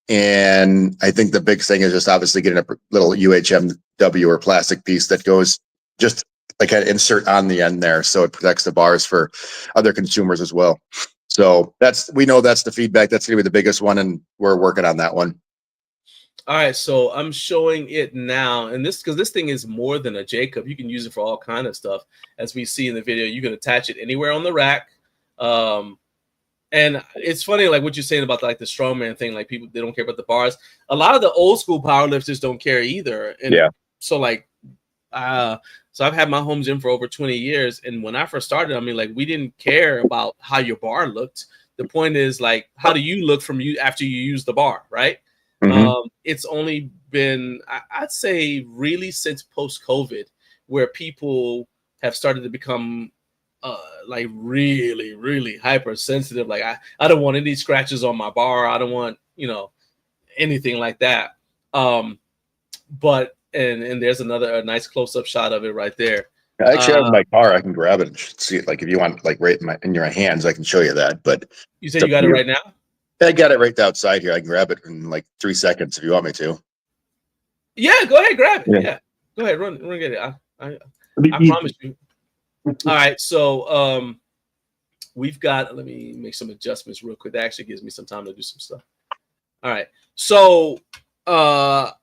And I think the big thing is just obviously getting a little UHMW or plastic piece that goes just like an insert on the end there, so it protects the bars for other consumers as well. So we know that's the feedback. That's gonna be the biggest one, and we're working on that one. All right, so I'm showing it now, and because this thing is more than a J cup. You can use it for all kind of stuff, as we see in the video. You can attach it anywhere on the rack. And it's funny, like what you're saying about like the strongman thing. Like people, they don't care about the bars. A lot of the old school powerlifters don't care either. And yeah. So like, so I've had my home gym for over 20 years, and when I first started, I mean, like we didn't care about how your bar looked. The point is like, how do you look from you after you use the bar, right? Mm-hmm. It's only been, I'd say, really since post-COVID, where people have started to become like really, really hypersensitive. Like I don't want any scratches on my bar. I don't want, anything like that. But and there's a nice close-up shot of it right there. I actually have my car. I can grab it and see it. Like if you want, like right in your hands, I can show you that. But you said you got it right now? I got it right outside here. I can grab it in like 3 seconds if you want me to. Yeah, go ahead, grab it. Yeah, go ahead, run get it. I promise you. All right, so we've got. Let me make some adjustments real quick. That actually gives me some time to do some stuff. All right, so so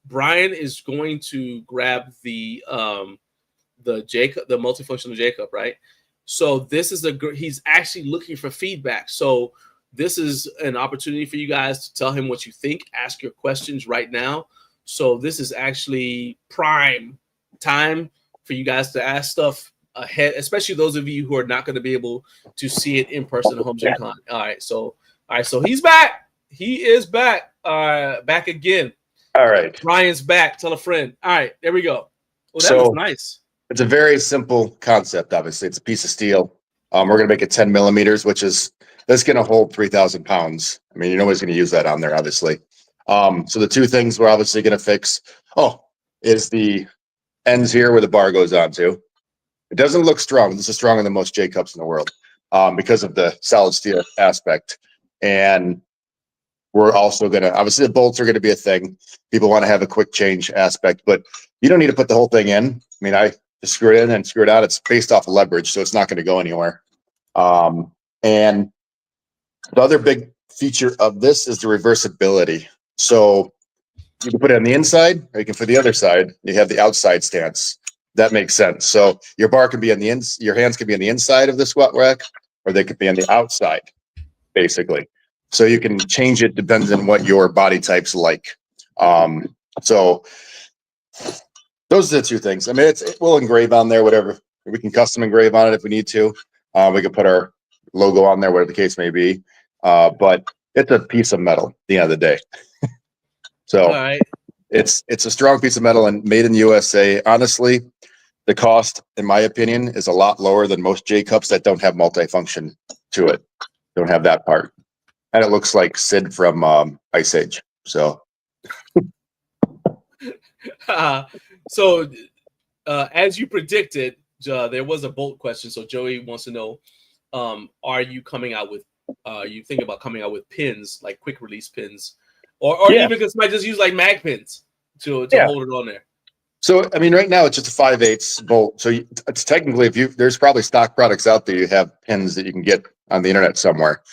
Brian is going to grab the multifunctional J cup, right? So this is he's actually looking for feedback. So this is an opportunity for you guys to tell him what you think. Ask your questions right now. So this is actually prime time for you guys to ask stuff ahead, especially those of you who are not going to be able to see it in person at HomeGymCon. All right, so he's back. He is back. Back again. All right. Brian's back. Tell a friend. All right, there we go. Oh, that was nice. It's a very simple concept. Obviously, it's a piece of steel. We're going to make it 10 millimeters, that's going to hold 3,000 pounds. I mean, nobody's going to use that on there, obviously. So the two things we're obviously going to fix, is the ends here where the bar goes on to. It doesn't look strong. This is stronger than most J cups in the world because of the solid steel aspect. And we're also going to, obviously the bolts are going to be a thing. People want to have a quick change aspect, but you don't need to put the whole thing in. I mean, I just screw it in and screw it out. It's based off of leverage, so it's not going to go anywhere. And the other big feature of this is the reversibility. So you can put it on the inside, or you can put the other side. You have the outside stance. That makes sense. So your bar can be on your hands can be on the inside of the squat rack, or they could be on the outside, basically. So you can change it, depends on what your body type's like. So those are the two things. I mean, we'll engrave on there, whatever. We can custom engrave on it if we need to. We can put our logo on there, whatever the case may be. But it's a piece of metal at the end of the day. So it's a strong piece of metal and made in the USA. Honestly, the cost, in my opinion, is a lot lower than most J cups that don't have multifunction to it. Don't have that part. And it looks like Sid from Ice Age. So, as you predicted, there was a bolt question. So Joey wants to know, are you coming out with? You think about coming out with pins, like quick release pins, or even because might just use like mag pins to hold it on there. So I mean, right now it's just a 5/8 bolt. So it's technically, there's probably stock products out there. You have pins that you can get on the internet somewhere.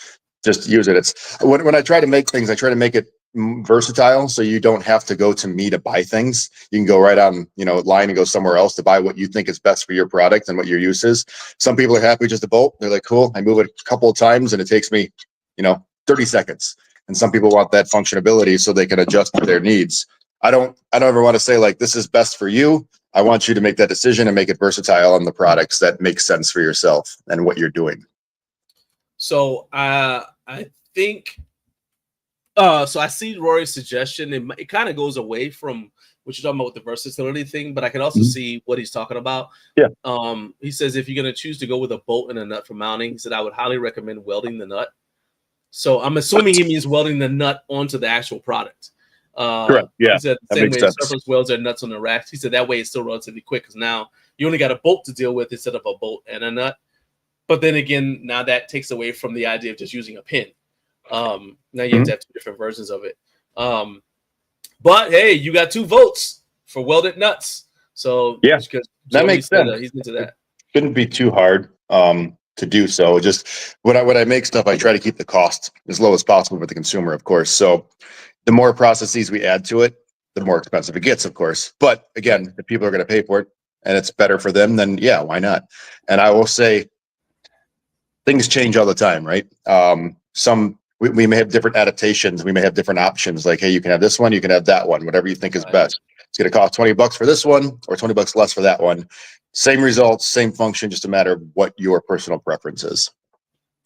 Just use it. It's when I try to make things, I try to make it versatile, so you don't have to go to me to buy things. You can go right on, line and go somewhere else to buy what you think is best for your product and what your use is. Some people are happy with just a bolt. They're like, cool. I move it a couple of times and it takes me, 30 seconds. And some people want that functionality so they can adjust to their needs. I don't ever want to say like, this is best for you. I want you to make that decision and make it versatile on the products that make sense for yourself and what you're doing. So I think So I see Rory's suggestion. It kind of goes away from what you're talking about with the versatility thing, but I can also see what he's talking about. Yeah. He says if you're going to choose to go with a bolt and a nut for mounting, he said I would highly recommend welding the nut. So I'm assuming he means welding the nut onto the actual product. Correct. Yeah, he said the that same makes way sense. surplus welds their nuts on the racks. He said that way it's still relatively quick because now you only got a bolt to deal with instead of a bolt and a nut. But then again, now that takes away from the idea of just using a pin. Now you have to have two different versions of it. But hey, you got 2 votes for welded nuts. So Yeah, that Joey makes said, sense. he's into that. Shouldn't be too hard to do so. Just when I make stuff, I try to keep the cost as low as possible for the consumer, of course. So the more processes we add to it, the more expensive it gets, of course. But again, if people are going to pay for it and it's better for them, then yeah, why not? And I will say things change all the time, right? We may have different adaptations. We may have different options. Like, hey, you can have this one, you can have that one, whatever you think is best. It's going to cost $20 for this one or $20 less for that one. Same results, same function, just a matter of what your personal preference is.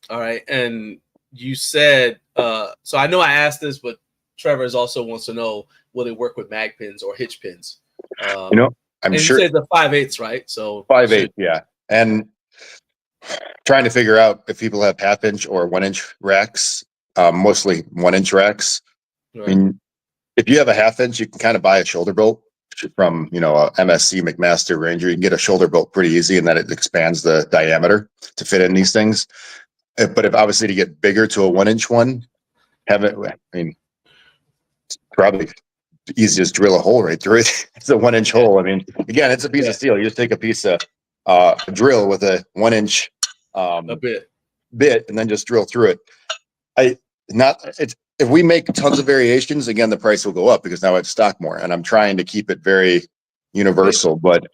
All right. And you said, so I know I asked this, but Trevor also wants to know, will they work with mag pins or hitch pins? I'm sure. You said the 5/8, right? So 5/8, yeah. And trying to figure out if people have 1/2 inch or 1 inch racks, mostly 1 inch racks. Right. I mean, if you have a 1/2 inch, you can kind of buy a shoulder bolt from, a MSC McMaster Ranger. You can get a shoulder bolt pretty easy, and then it expands the diameter to fit in these things. But if obviously to get bigger to a 1 inch one, it's probably easy to drill a hole right through it. It's a 1 inch hole. I mean, again, it's a piece of steel. You just take a piece of drill with a 1 inch bit and then just drill through it. If we make tons of variations, again, the price will go up because now I have stock more, and I'm trying to keep it very universal. But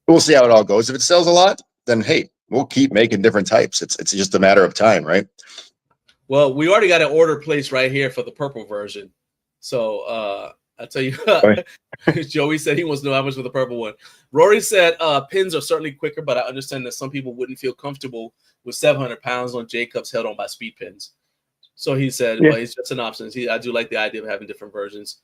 we'll see how it all goes. If it sells a lot, then hey, we'll keep making different types. It's just a matter of time, right? Well, we already got an order placed right here for the purple version. So I'll tell you, Joey said he wants to know how much for the purple one. Rory said pins are certainly quicker, but I understand that some people wouldn't feel comfortable with 700 pounds on J cups held on by speed pins. So he said, well, it's just an option. I do like the idea of having different versions.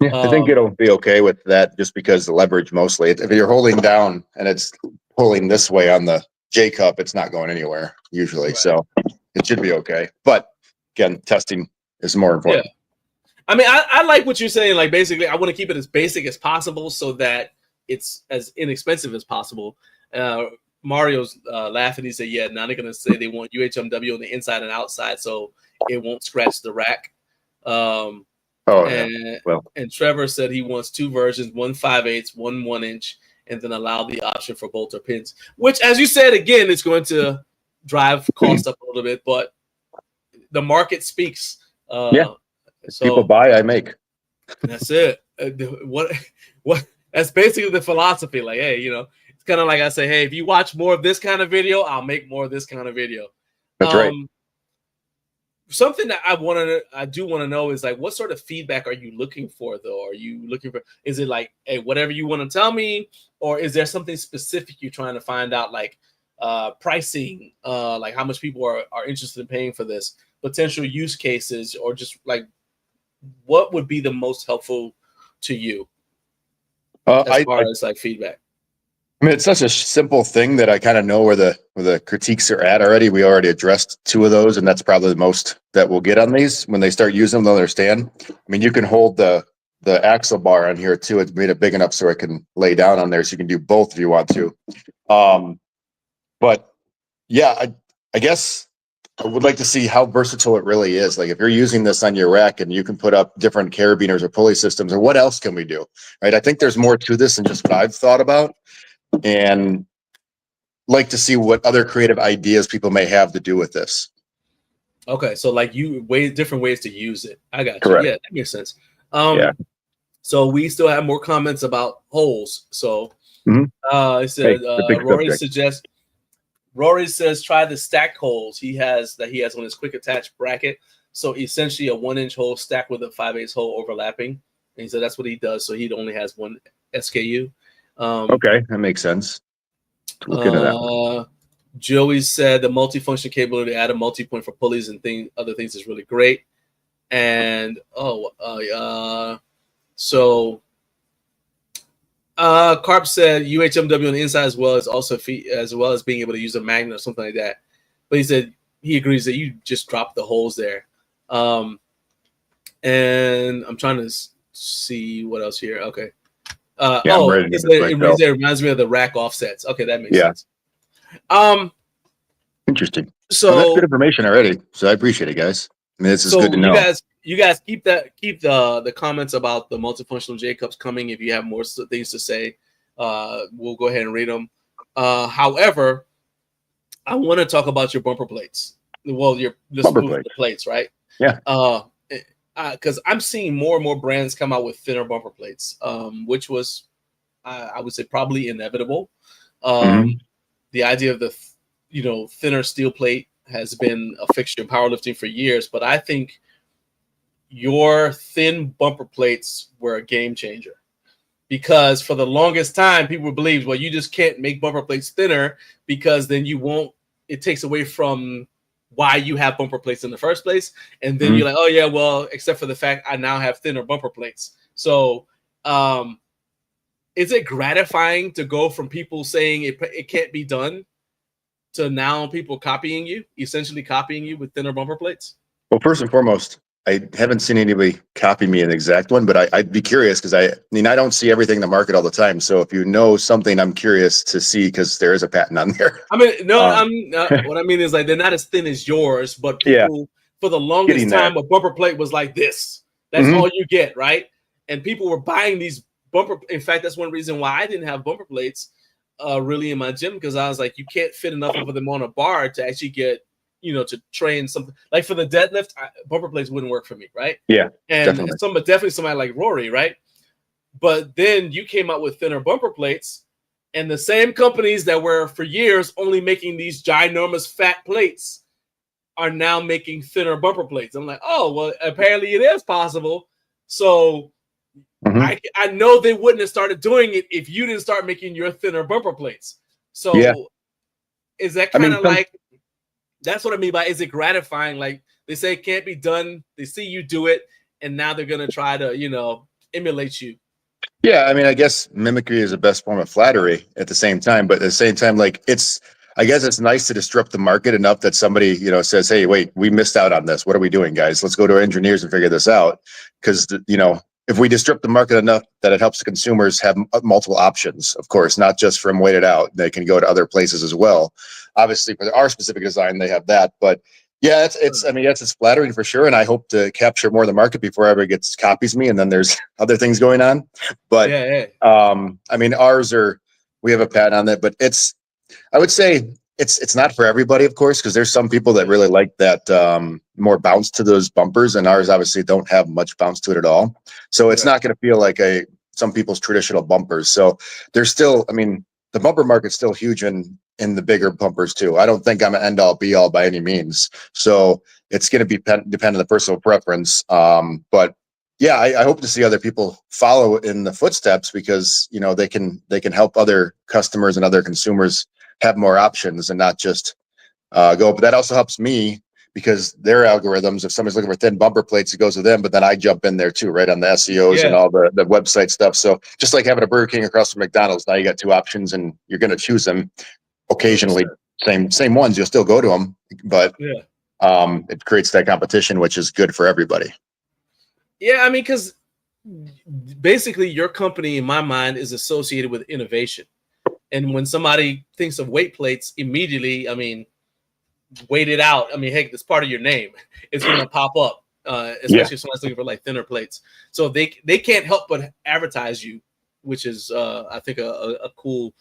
Yeah, I think it'll be okay with that just because the leverage mostly. If you're holding down and it's pulling this way on the J cup, it's not going anywhere usually. Right. So it should be okay. But again, testing is more important. Yeah. I mean, I like what you're saying. Like, basically, I want to keep it as basic as possible so that it's as inexpensive as possible. Mario's laughing. He said, yeah, now they're going to say they want UHMW on the inside and outside so it won't scratch the rack. And Trevor said he wants 2 versions, 1 5/8, 1 1 inch, and then allow the option for bolt or pins, which, as you said, again, it's going to drive cost up a little bit, but the market speaks. So people buy, I make. That's it. What? That's basically the philosophy. Like, hey, it's kind of like I say, hey, if you watch more of this kind of video, I'll make more of this kind of video. That's right. Something that I do want to know is like, what sort of feedback are you looking for, though? Are you looking for? Is it like, hey, whatever you want to tell me, or is there something specific you're trying to find out, like pricing, like how much people are interested in paying for this, potential use cases, or just like what would be the most helpful to you as far as like feedback? I mean, it's such a simple thing that I kind of know where the critiques are at already. We already addressed 2 of those, and that's probably the most that we'll get on these. When they start using them, they'll understand. I mean, you can hold the axle bar on here too. It's made it big enough so it can lay down on there, so you can do both if you want to. But yeah, I guess I would like to see how versatile it really is. Like if you're using this on your rack and you can put up different carabiners or pulley systems, or what else can we do? Right? I think there's more to this than just what I've thought about. And like to see what other creative ideas people may have to do with this. Okay, so like different ways to use it. I got you. Correct. Yeah, that makes sense. So we still have more comments about holes. So it said Rory says try the stacked holes he has on his quick attach bracket. So essentially a 1 inch hole stacked with a 5/8 hole overlapping. And he said that's what he does. So he only has 1 SKU. Okay, that makes sense. Look into that. Joey said the multifunction capability to add a multi-point for pulleys and other things is really great. And so Carp said UHMW on the inside as well as being able to use a magnet or something like that. But he said he agrees that you just drop the holes there. And I'm trying to see what else here. Okay. I'm ready to it reminds me of the rack offsets. Okay, that makes sense. Interesting. So that's good information already. So I appreciate it, guys. I mean, this is good to know. You guys keep the comments about the multifunctional J cups coming. If you have more things to say, we'll go ahead and read them. However, I want to talk about your bumper plates. Well, the plates, right? Yeah. Because I'm seeing more and more brands come out with thinner bumper plates, which was, I would say, probably inevitable. The idea of the thinner steel plate has been a fixture in powerlifting for years, but I think your thin bumper plates were a game changer, because for the longest time people believed, well, you just can't make bumper plates thinner because then it takes away from why you have bumper plates in the first place. And then you're like, oh yeah, well, except for the fact I now have thinner bumper plates. So is it gratifying to go from people saying it can't be done to now people essentially copying you with thinner bumper plates? Well, first and foremost, I haven't seen anybody copy me an exact one, but I'd be curious because I don't see everything in the market all the time. So if you know something, I'm curious to see, because there is a patent on there. I mean, no, what I mean is, like, they're not as thin as yours, but people for the longest time, a bumper plate was like this. That's all you get, right? And people were buying these bumper. In fact, that's one reason why I didn't have bumper plates really in my gym, because I was like, you can't fit enough of them on a bar to actually get, to train something. Like for the deadlift, bumper plates wouldn't work for me, right? Yeah, and definitely somebody like Rory, right? But then you came out with thinner bumper plates, and the same companies that were for years only making these ginormous fat plates are now making thinner bumper plates. I'm like, oh, well, apparently it is possible. So I know they wouldn't have started doing it if you didn't start making your thinner bumper plates. So is that kind of like, that's what I mean by, is it gratifying? Like, they say it can't be done, they see you do it, and now they're going to try to, emulate you. Yeah, I mean, I guess mimicry is the best form of flattery at the same time. But at the same time, like, I guess it's nice to disrupt the market enough that somebody, says, hey, wait, we missed out on this. What are we doing, guys? Let's go to our engineers and figure this out. Because, if we disrupt the market enough that it helps the consumers have multiple options, of course, not just from Wait It Out, they can go to other places as well. Obviously, for our specific design, they have that. But yeah, it's flattering for sure. And I hope to capture more of the market before everybody copies me. And then there's other things going on. But I mean, we have a patent on that, but I would say it's not for everybody, of course, because there's some people that really like that more bounce to those bumpers, and ours obviously don't have much bounce to it at all. So it's not going to feel like some people's traditional bumpers. So there's still, the bumper market's still huge in the bigger bumpers too. I don't think I'm an end all be all by any means. So it's going to be depend on the personal preference. But yeah, I hope to see other people follow in the footsteps, because they can help other customers and other consumers have more options and not just go. But that also helps me, because their algorithms, if somebody's looking for thin bumper plates, it goes to them, but then I jump in there too, right, on the SEOs and all the website stuff. So just like having a Burger King across from McDonald's, now you got two options and you're going to choose them. Occasionally, same ones, you'll still go to them, but it creates that competition, which is good for everybody. Yeah, I mean, because basically your company, in my mind, is associated with innovation. And when somebody thinks of weight plates, immediately, Wait It Out. Heck, that's part of your name. It's going to pop up, especially if someone's looking for like thinner plates. So they can't help but advertise you, which is, I think, a cool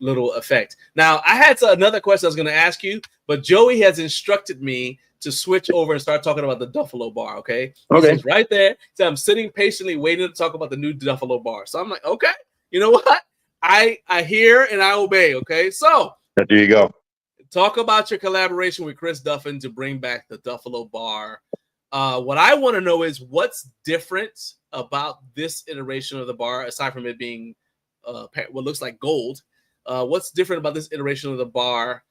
little effect. Now, I had another question I was going to ask you, but Joey has instructed me to switch over and start talking about the Duffalo Bar. Okay. He's right there. So I'm sitting patiently waiting to talk about the new Duffalo Bar. So I'm like, okay, you know what? I hear and I obey. Okay. So there you go. Talk about your collaboration with Chris Duffin to bring back the Duffalo Bar. What I want to know is what's different about this iteration of the bar, aside from it being what looks like gold. What's different about this iteration of the bar?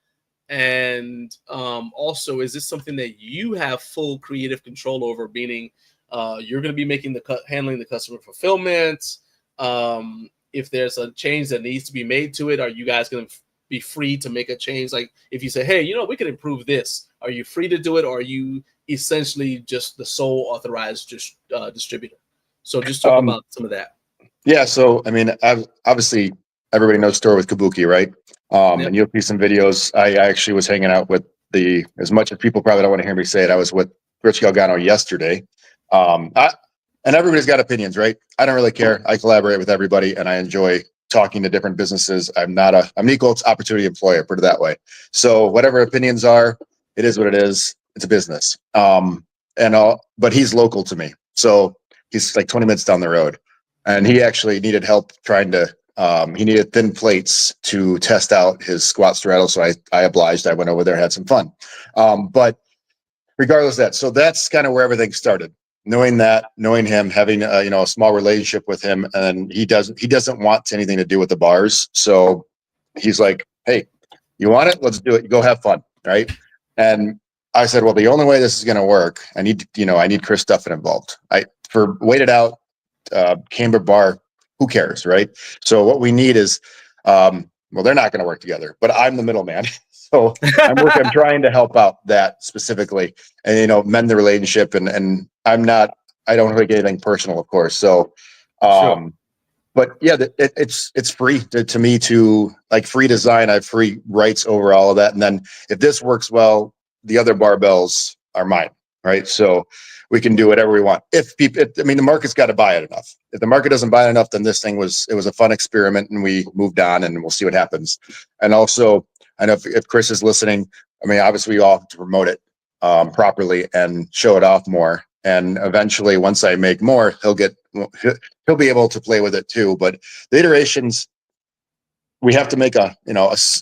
And also, is this something that you have full creative control over? Meaning, you're going to be making handling the customer fulfillment. If there's a change that needs to be made to it, are you guys going to be free to make a change? Like if you say, hey, we could improve this, are you free to do it? Or are you essentially just the sole authorized distributor? So just talk about some of that. Yeah. So, I mean, obviously everybody knows Store with Kabuki, right? And you'll see some videos. I actually was hanging out with as much as people probably don't want to hear me say it, I was with Rich Galgano yesterday. And everybody's got opinions, right? I don't really care. I collaborate with everybody and I enjoy talking to different businesses. I'm an equal opportunity employer, put it that way. So whatever opinions are, it is what it is. It's a business. But he's local to me. So he's like 20 minutes down the road. And he actually needed help he needed thin plates to test out his squat straddle. So I obliged. I went over there, had some fun. But regardless of that, so that's kind of where everything started. Knowing him, having a small relationship with him, and he doesn't want anything to do with the bars. So he's like, "Hey, you want it? Let's do it. You go have fun, right?" And I said, "Well, the only way this is going to work, I need Chris Stuffin involved. For weighted out Camber bar, who cares, right? So what we need is, they're not going to work together, but I'm the middleman." So I'm trying to help out that specifically and, mend the relationship. And I don't really get anything personal, of course. So, Sure. But yeah, it's free to me to like free design. I have free rights over all of that. And then if this works well, the other barbells are mine. Right. So we can do whatever we want. The market's got to buy it enough. If the market doesn't buy it enough, then it was a fun experiment and we moved on and we'll see what happens. And also, I know if Chris is listening, obviously we all have to promote it properly and show it off more. And eventually, once I make more, he'll be able to play with it too. But the iterations, we have to make a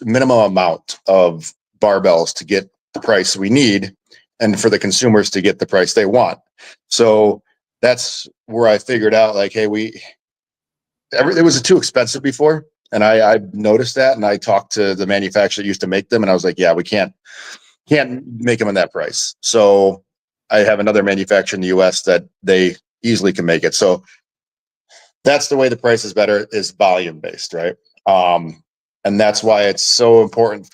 minimum amount of barbells to get the price we need, and for the consumers to get the price they want. So that's where I figured out, like, hey, it was too expensive before. And I noticed that, and I talked to the manufacturer that used to make them, and I was like, yeah, we can't make them in that price. So I have another manufacturer in the US that they easily can make it. So that's the way the price is better, is volume based, right? And that's why it's so important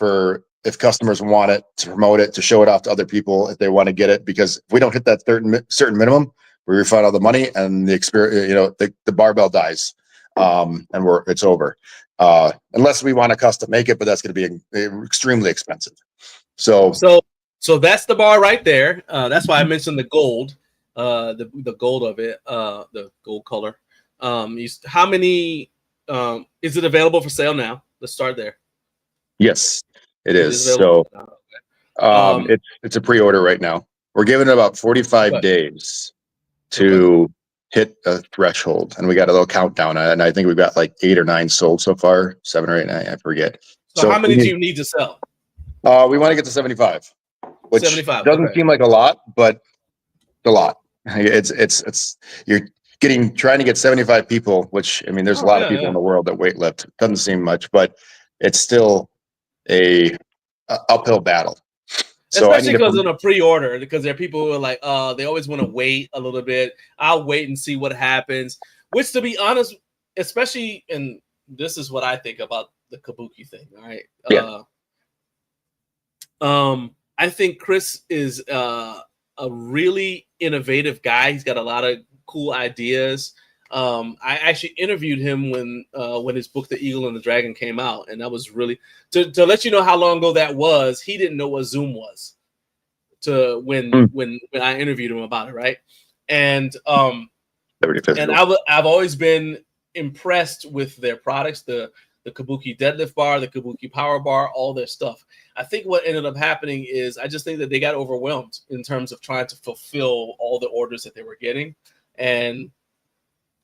if customers want it, to promote it, to show it off to other people if they want to get it, because if we don't hit that certain minimum, we refund all the money and the experience, the barbell dies. And it's over. Unless we want to custom make it, but that's going to be extremely expensive. So that's the bar right there. That's why I mentioned the gold, the gold of it, the gold color. How many? Is it available for sale now? Let's start there. Yes, it is. So it's a pre-order right now. We're giving it about 45 days to hit a threshold, and we got a little countdown, and I think we've got like 8 or 9 sold so far, 7 or 8, I forget. So how many do you need to sell? We want to get to 75, which 75 doesn't seem like a lot, but a lot. It's you're trying to get 75 people, which there's a lot of people in the world that weightlift. Doesn't seem much, but it's still a uphill battle. So especially because in a pre-order, because there are people who are like, they always want to wait a little bit. I'll wait and see what happens. Which, to be honest, especially, and this is what I think about the Kabuki thing. All right. Yeah. I think Chris is a really innovative guy. He's got a lot of cool ideas. I actually interviewed him when his book The Eagle and the Dragon came out, and that was really to let you know how long ago that was. He didn't know what Zoom was when I interviewed him about it, right? And I've always been impressed with their products, the Kabuki deadlift bar, the Kabuki power bar, all their stuff. I think what ended up happening is I just think that they got overwhelmed in terms of trying to fulfill all the orders that they were getting, and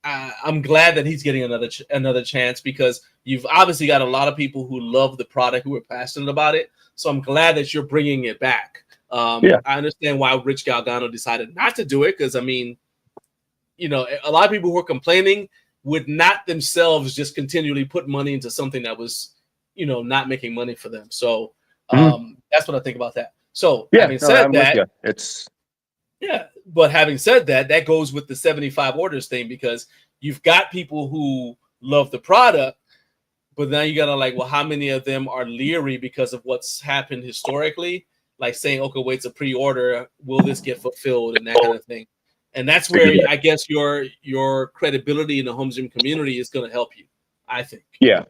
I'm glad that he's getting another chance, because you've obviously got a lot of people who love the product, who are passionate about it. So I'm glad that you're bringing it back. I understand why Rich Galgano decided not to do it, because a lot of people who are complaining would not themselves just continually put money into something that was, not making money for them. So That's what I think about that. So Yeah, having said I'm with that, you. It's yeah, but having said that, that goes with the 75 orders thing, because you've got people who love the product, but now you gotta like, well, how many of them are leery because of what's happened historically? Like saying, okay, wait, it's a pre-order. Will this get fulfilled and that kind of thing? And that's where I guess your credibility in the home gym community is going to help you, I think. yeah.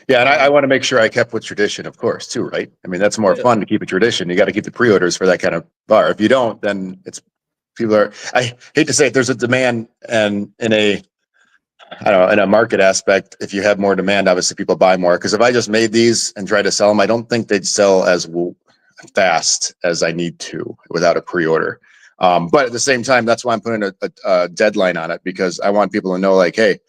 And I want to make sure I kept with tradition, of course, too, right? I mean, that's more fun to keep a tradition. You got to keep the pre-orders for that kind of bar. If you don't, then it's people are. I hate to say it, there's a demand, and in a market aspect, if you have more demand, obviously people buy more. Because if I just made these and tried to sell them, I don't think they'd sell as fast as I need to without a pre-order. But at the same time, that's why I'm putting a deadline on it, because I want people to know, like, hey,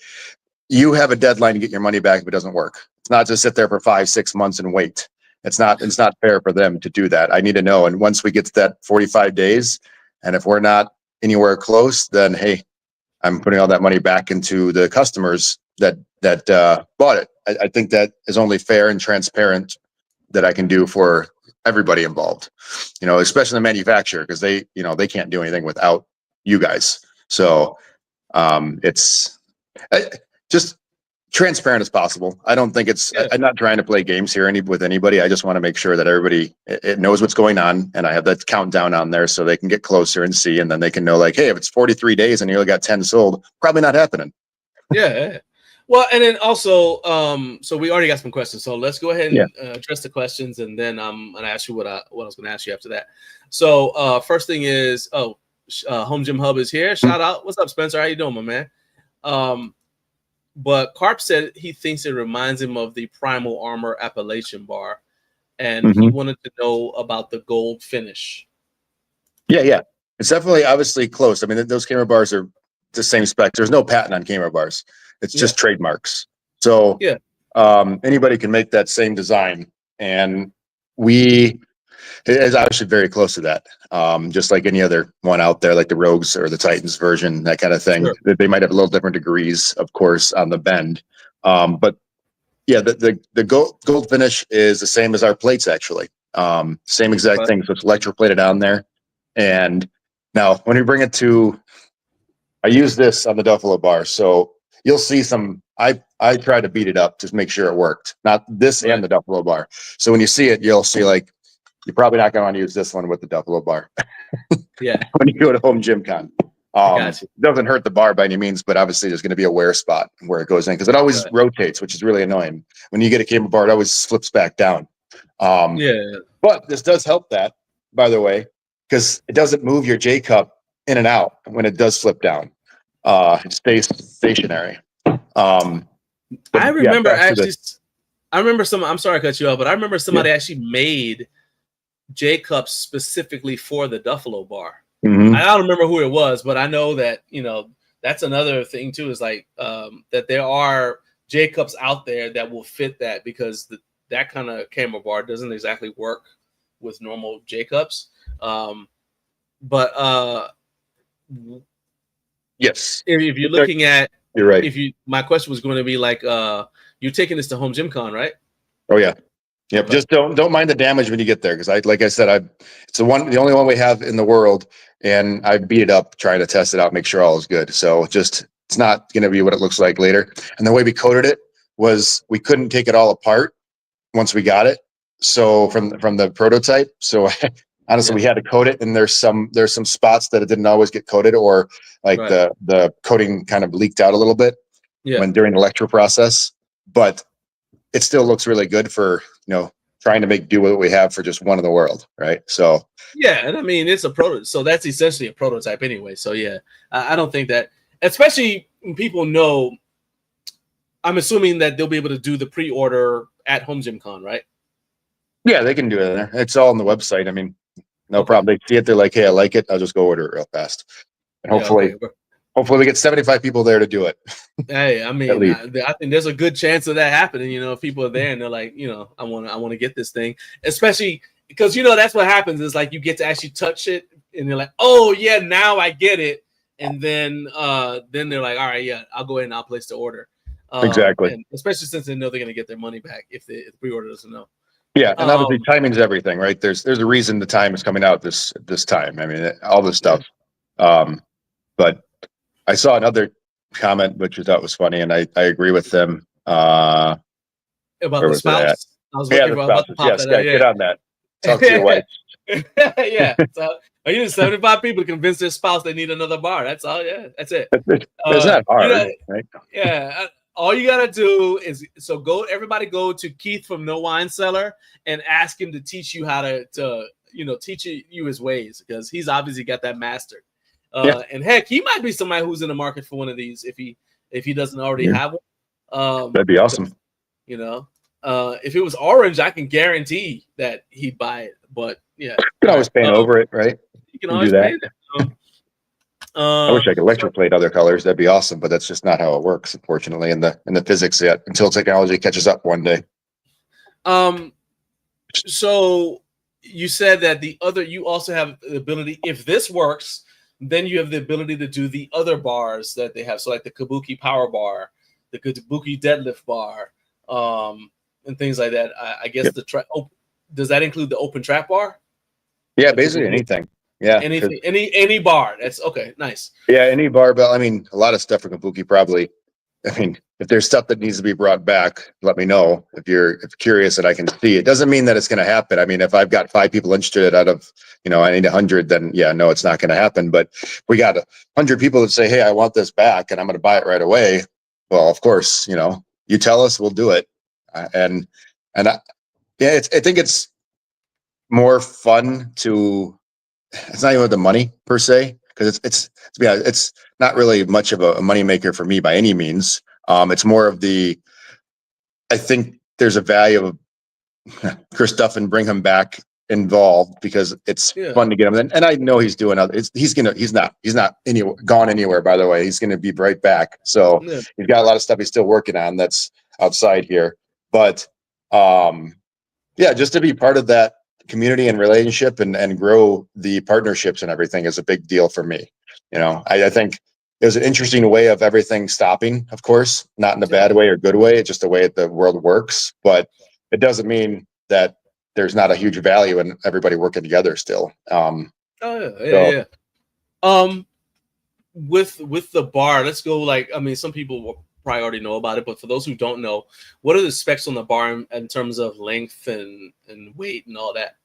you have a deadline to get your money back if it doesn't work. It's not just sit there for 5-6 months and wait. It's not fair for them to do that. I need to know. And once we get to that 45 days, and if we're not anywhere close, then hey, I'm putting all that money back into the customers that bought it. I think that is only fair and transparent that I can do for everybody involved, especially the manufacturer, because they can't do anything without you guys. So it's just transparent as possible. I don't think I'm not trying to play games here with anybody. I just want to make sure that everybody it knows what's going on, and I have that countdown on there so they can get closer and see, and then they can know, like, hey, if it's 43 days and you only got 10 sold, probably not happening. Yeah. Well, and then also, so we already got some questions. So let's go ahead and address the questions, and then I'm gonna ask you what I was gonna ask you after that. So first thing is, Home Gym Hub is here. Shout out. What's up, Spencer? How you doing, my man? But Carp said he thinks it reminds him of the Primal Armor Appalachian bar, and he wanted to know about the gold finish. Yeah. It's definitely obviously close. I mean, those camera bars are the same spec. There's no patent on camera bars. It's just trademarks. So anybody can make that same design. And it is actually very close to that. Just like any other one out there, like the Rogues or the Titans version, that kind of thing. Sure. They might have a little different degrees, of course, on the bend. But yeah, the gold finish is the same as our plates, actually. Same exact thing. So it's electroplated on there. And now when we bring it to, I use this on the Duffalo Bar. So you'll see I try to beat it up to make sure it worked. Not this and the Duffalo Bar. So when you see it, you'll see, like, you're probably not going to want to use this one with the Duffalo Bar. Yeah. When you go to HomeGymCon. It doesn't hurt the bar by any means, but obviously there's going to be a wear spot where it goes in, because it always rotates, which is really annoying. When you get a camera bar, it always flips back down. But this does help that, by the way, because it doesn't move your J cup in and out when it does flip down. It stays stationary. I remember I'm sorry to cut you off, but I remember somebody actually made J cups specifically for the Duffalo Bar. I don't remember who it was, but I know that, that's another thing too, is like that there are J cups out there that will fit that, because that kind of camera bar doesn't exactly work with normal J cups. Yes, if you're looking at, you're right. My question was going to be like, you're taking this to HomeGymCon, right? Oh yeah. Yep. Just don't mind the damage when you get there, because like I said, it's the only one we have in the world, and I beat it up trying to test it out, make sure all is good. So it's not going to be what it looks like later. And the way we coated it was we couldn't take it all apart once we got it. So from the prototype, so honestly, we had to coat it, and there's some spots that it didn't always get coated, or like the coating kind of leaked out a little bit during the electro process, but it still looks really good for, trying to make do with what we have for just one in the world. Right. So, yeah. And I mean, it's a prototype. So that's essentially a prototype anyway. So yeah, I don't think that, especially when people know, I'm assuming that they'll be able to do the pre-order at HomeGymCon, right? Yeah, they can do it in there. It's all on the website. I mean, no problem. They see it. They're like, hey, I like it. I'll just go order it real fast. And hopefully we get 75 people there to do it. Hey, I mean, I think there's a good chance of that happening. If people are there and they're like, I want to get this thing, especially because, that's what happens is, like, you get to actually touch it and you're like, oh yeah, now I get it. And then they're like, all right, yeah, I'll go ahead and I'll place the order. Exactly. And especially since they know they're going to get their money back if the pre-order doesn't know. Yeah, and obviously Um, timing's everything, right? There's a reason the time is coming out this time. I mean, all this stuff. But I saw another comment which I thought was funny, and I agree with them. about Where the was it at? spouse. I was Yeah, looking the for about to spouses. pop Yes, that guys, get out. on that. Talk to your Yeah. wife. Yeah. So I need 75 people to convince their spouse they need another bar. That's all. Yeah, that's it. It's not hard, right? Yeah. All you gotta do is everybody go to Keith from No Wine Cellar and ask him to teach you how to teach you his ways, because he's obviously got that mastered. Yeah. And heck, he might be somebody who's in the market for one of these if he doesn't already have one. That'd be awesome. If it was orange, I can guarantee that he'd buy it. But yeah, You can always paint over it, right? You can You always do that. paint it. I wish I could electroplate other colors. That'd be awesome, but that's just not how it works, unfortunately, in the physics yet. Until technology catches up one day. So you said that you also have the ability, if this works, then you have the ability to do the other bars that they have. So like the Kabuki Power Bar, the Kabuki Deadlift Bar, and things like that. I guess does that include the open trap bar? Yeah, basically anything. Yeah, anything, any bar. That's okay. Nice. Yeah, any barbell. I mean, a lot of stuff for Kabuki probably. I mean, if there's stuff that needs to be brought back, let me know. If you're curious that I can see, it doesn't mean that it's going to happen. I mean, if I've got 5 people interested out of, I need 100, then yeah, no, it's not going to happen. But we got 100 people that say, hey, I want this back and I'm going to buy it right away. Well, of course, you tell us, we'll do it. I think it's more fun to, it's not even the money per se, because it's not really much of a money maker for me by any means. It's more of I think there's a value of Chris Duffin, bring him back involved, because it's fun to get him. And I know he's doing he's not gone anywhere, by the way. He's going to be right back. So he's got a lot of stuff he's still working on that's outside here. But just to be part of that community and relationship and grow the partnerships and everything is a big deal for me. I think it was an interesting way of everything stopping, of course, not in a bad way or good way. It's just the way the world works, but it doesn't mean that there's not a huge value in everybody working together still. With the bar, let's go some people will probably already know about it, but for those who don't know, what are the specs on the bar in terms of length and weight and all that?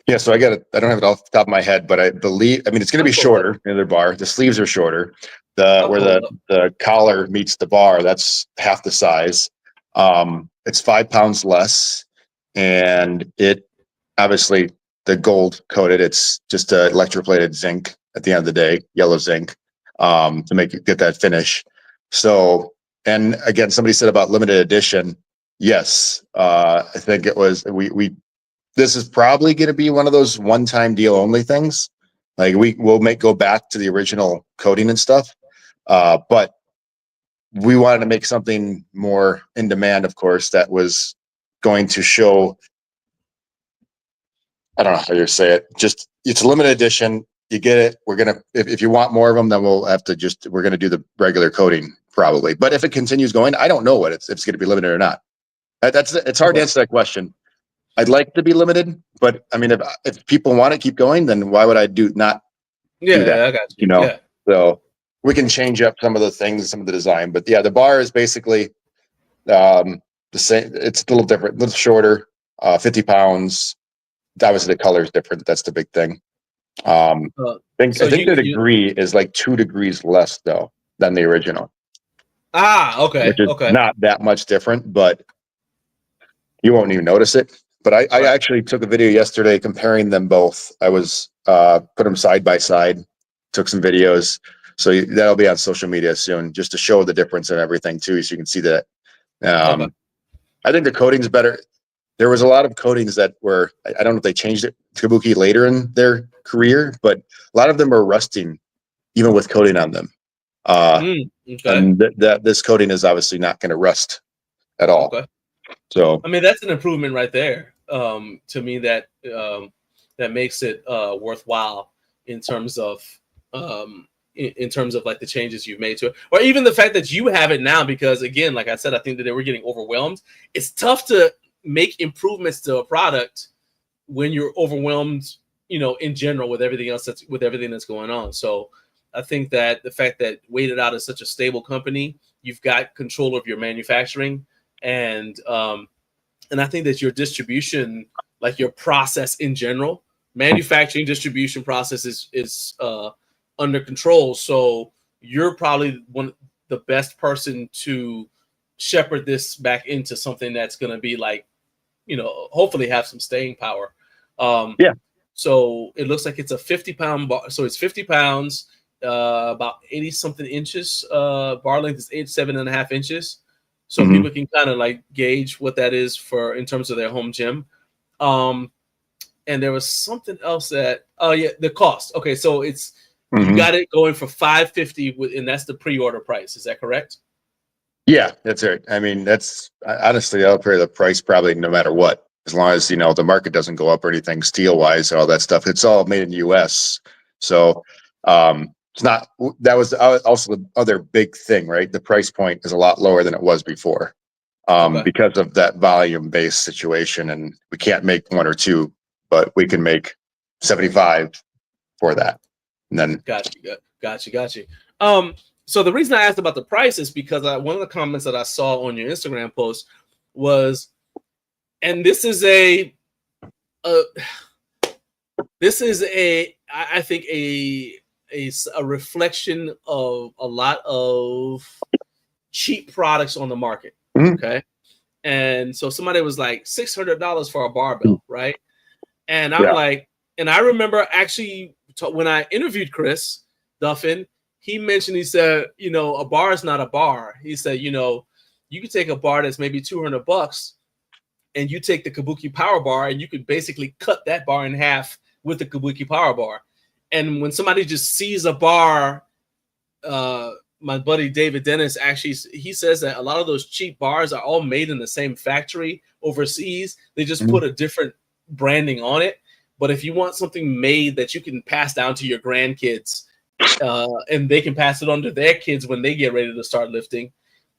Yeah, so I don't have it off the top of my head, but it's going to be shorter in their bar. The sleeves are shorter. Where the collar meets the bar, that's half the size. It's 5 pounds less, and it obviously the gold coated. It's just electroplated zinc at the end of the day, yellow zinc, to get that finish. So, and again, somebody said about limited edition. Yes, I think it was this is probably going to be one of those one-time deal only things. Like we'll go back to the original coating and stuff. But we wanted to make something more in demand, of course, that was going to show, I don't know how you say it. Just, it's a limited edition. You get it. We're going to, if you want more of them, then we'll have to we're going to do the regular coating probably. But if it continues going, I don't know if it's going to be limited or not. It's hard to answer that question. I'd like to be limited, but I mean, if people want to keep going, then why would I not do that? I got you. Yeah. So we can change up some of the things, some of the design, but yeah, the bar is basically the same. It's a little different, a little shorter, 50 pounds. Obviously the color is different. That's the big thing. I think the degree is like 2 degrees less though than the original. Okay. Which is not that much different, but you won't even notice it. But I actually took a video yesterday comparing them both. I was put them side by side, took some videos. So that'll be on social media soon, just to show the difference and everything too, so you can see that. I think the coating's better. There was a lot of coatings that were, I don't know if they changed it to Kabuki later in their career, but a lot of them are rusting, even with coating on them. And this coating is obviously not going to rust at all. Okay. So I mean, that's an improvement right there. To me, that makes it worthwhile in terms of like the changes you've made to it, or even the fact that you have it now. Because again, like I said, I think that they were getting overwhelmed. It's tough to make improvements to a product when you're overwhelmed, in general with everything else that's going on. So I think that the fact that Waited Out is such a stable company, you've got control of your manufacturing, and I think that your distribution, like your process in general, manufacturing, distribution process is under control. So you're probably the best person to shepherd this back into something that's going to be like, hopefully have some staying power. Yeah. So it looks like it's a 50-pound bar. So it's 50 pounds, about 80 something inches. Bar length is 7.5 inches. So people can kind of like gauge what that is in terms of their home gym. And there was something else the cost. Okay. So it's, you got it going for $550 and that's the pre-order price. Is that correct? Yeah, that's right. I mean, honestly, I'll pay the price probably no matter what, as long as, the market doesn't go up or anything steel wise, all that stuff. It's all made in the US. So, it's not, that was also the other big thing, right? The price point is a lot lower than it was before, because of that volume based situation. And we can't make one or two, but we can make 75 for that. And then Got you. So the reason I asked about the price is because one of the comments that I saw on your Instagram post was, and this is I think a reflection of a lot of cheap products on the market. Okay. And so somebody was like $600 for a barbell, right? And I'm like, and I remember actually when I interviewed Chris Duffin, he mentioned, he said, a bar is not a bar. He said, you could take a bar that's maybe $200 and you take the Kabuki Power Bar and you could basically cut that bar in half with the Kabuki Power Bar. And when somebody just sees a bar, my buddy David Dennis, actually, he says that a lot of those cheap bars are all made in the same factory overseas. They just put a different branding on it. But if you want something made that you can pass down to your grandkids, and they can pass it on to their kids when they get ready to start lifting,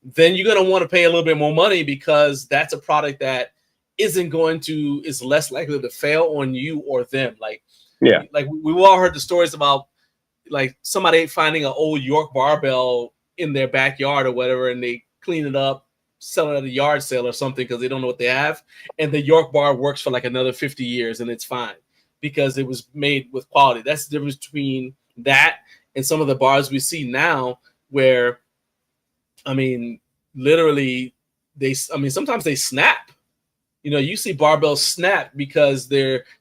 then you're going to want to pay a little bit more money, because that's a product that is less likely to fail on you or them. Like we've all heard the stories about like somebody finding an old York barbell in their backyard or whatever, and they clean it up, sell it at a yard sale or something because they don't know what they have. And the York bar works for like another 50 years and it's fine because it was made with quality. That's the difference between that and some of the bars we see now where, literally sometimes they snap. You see barbells snap because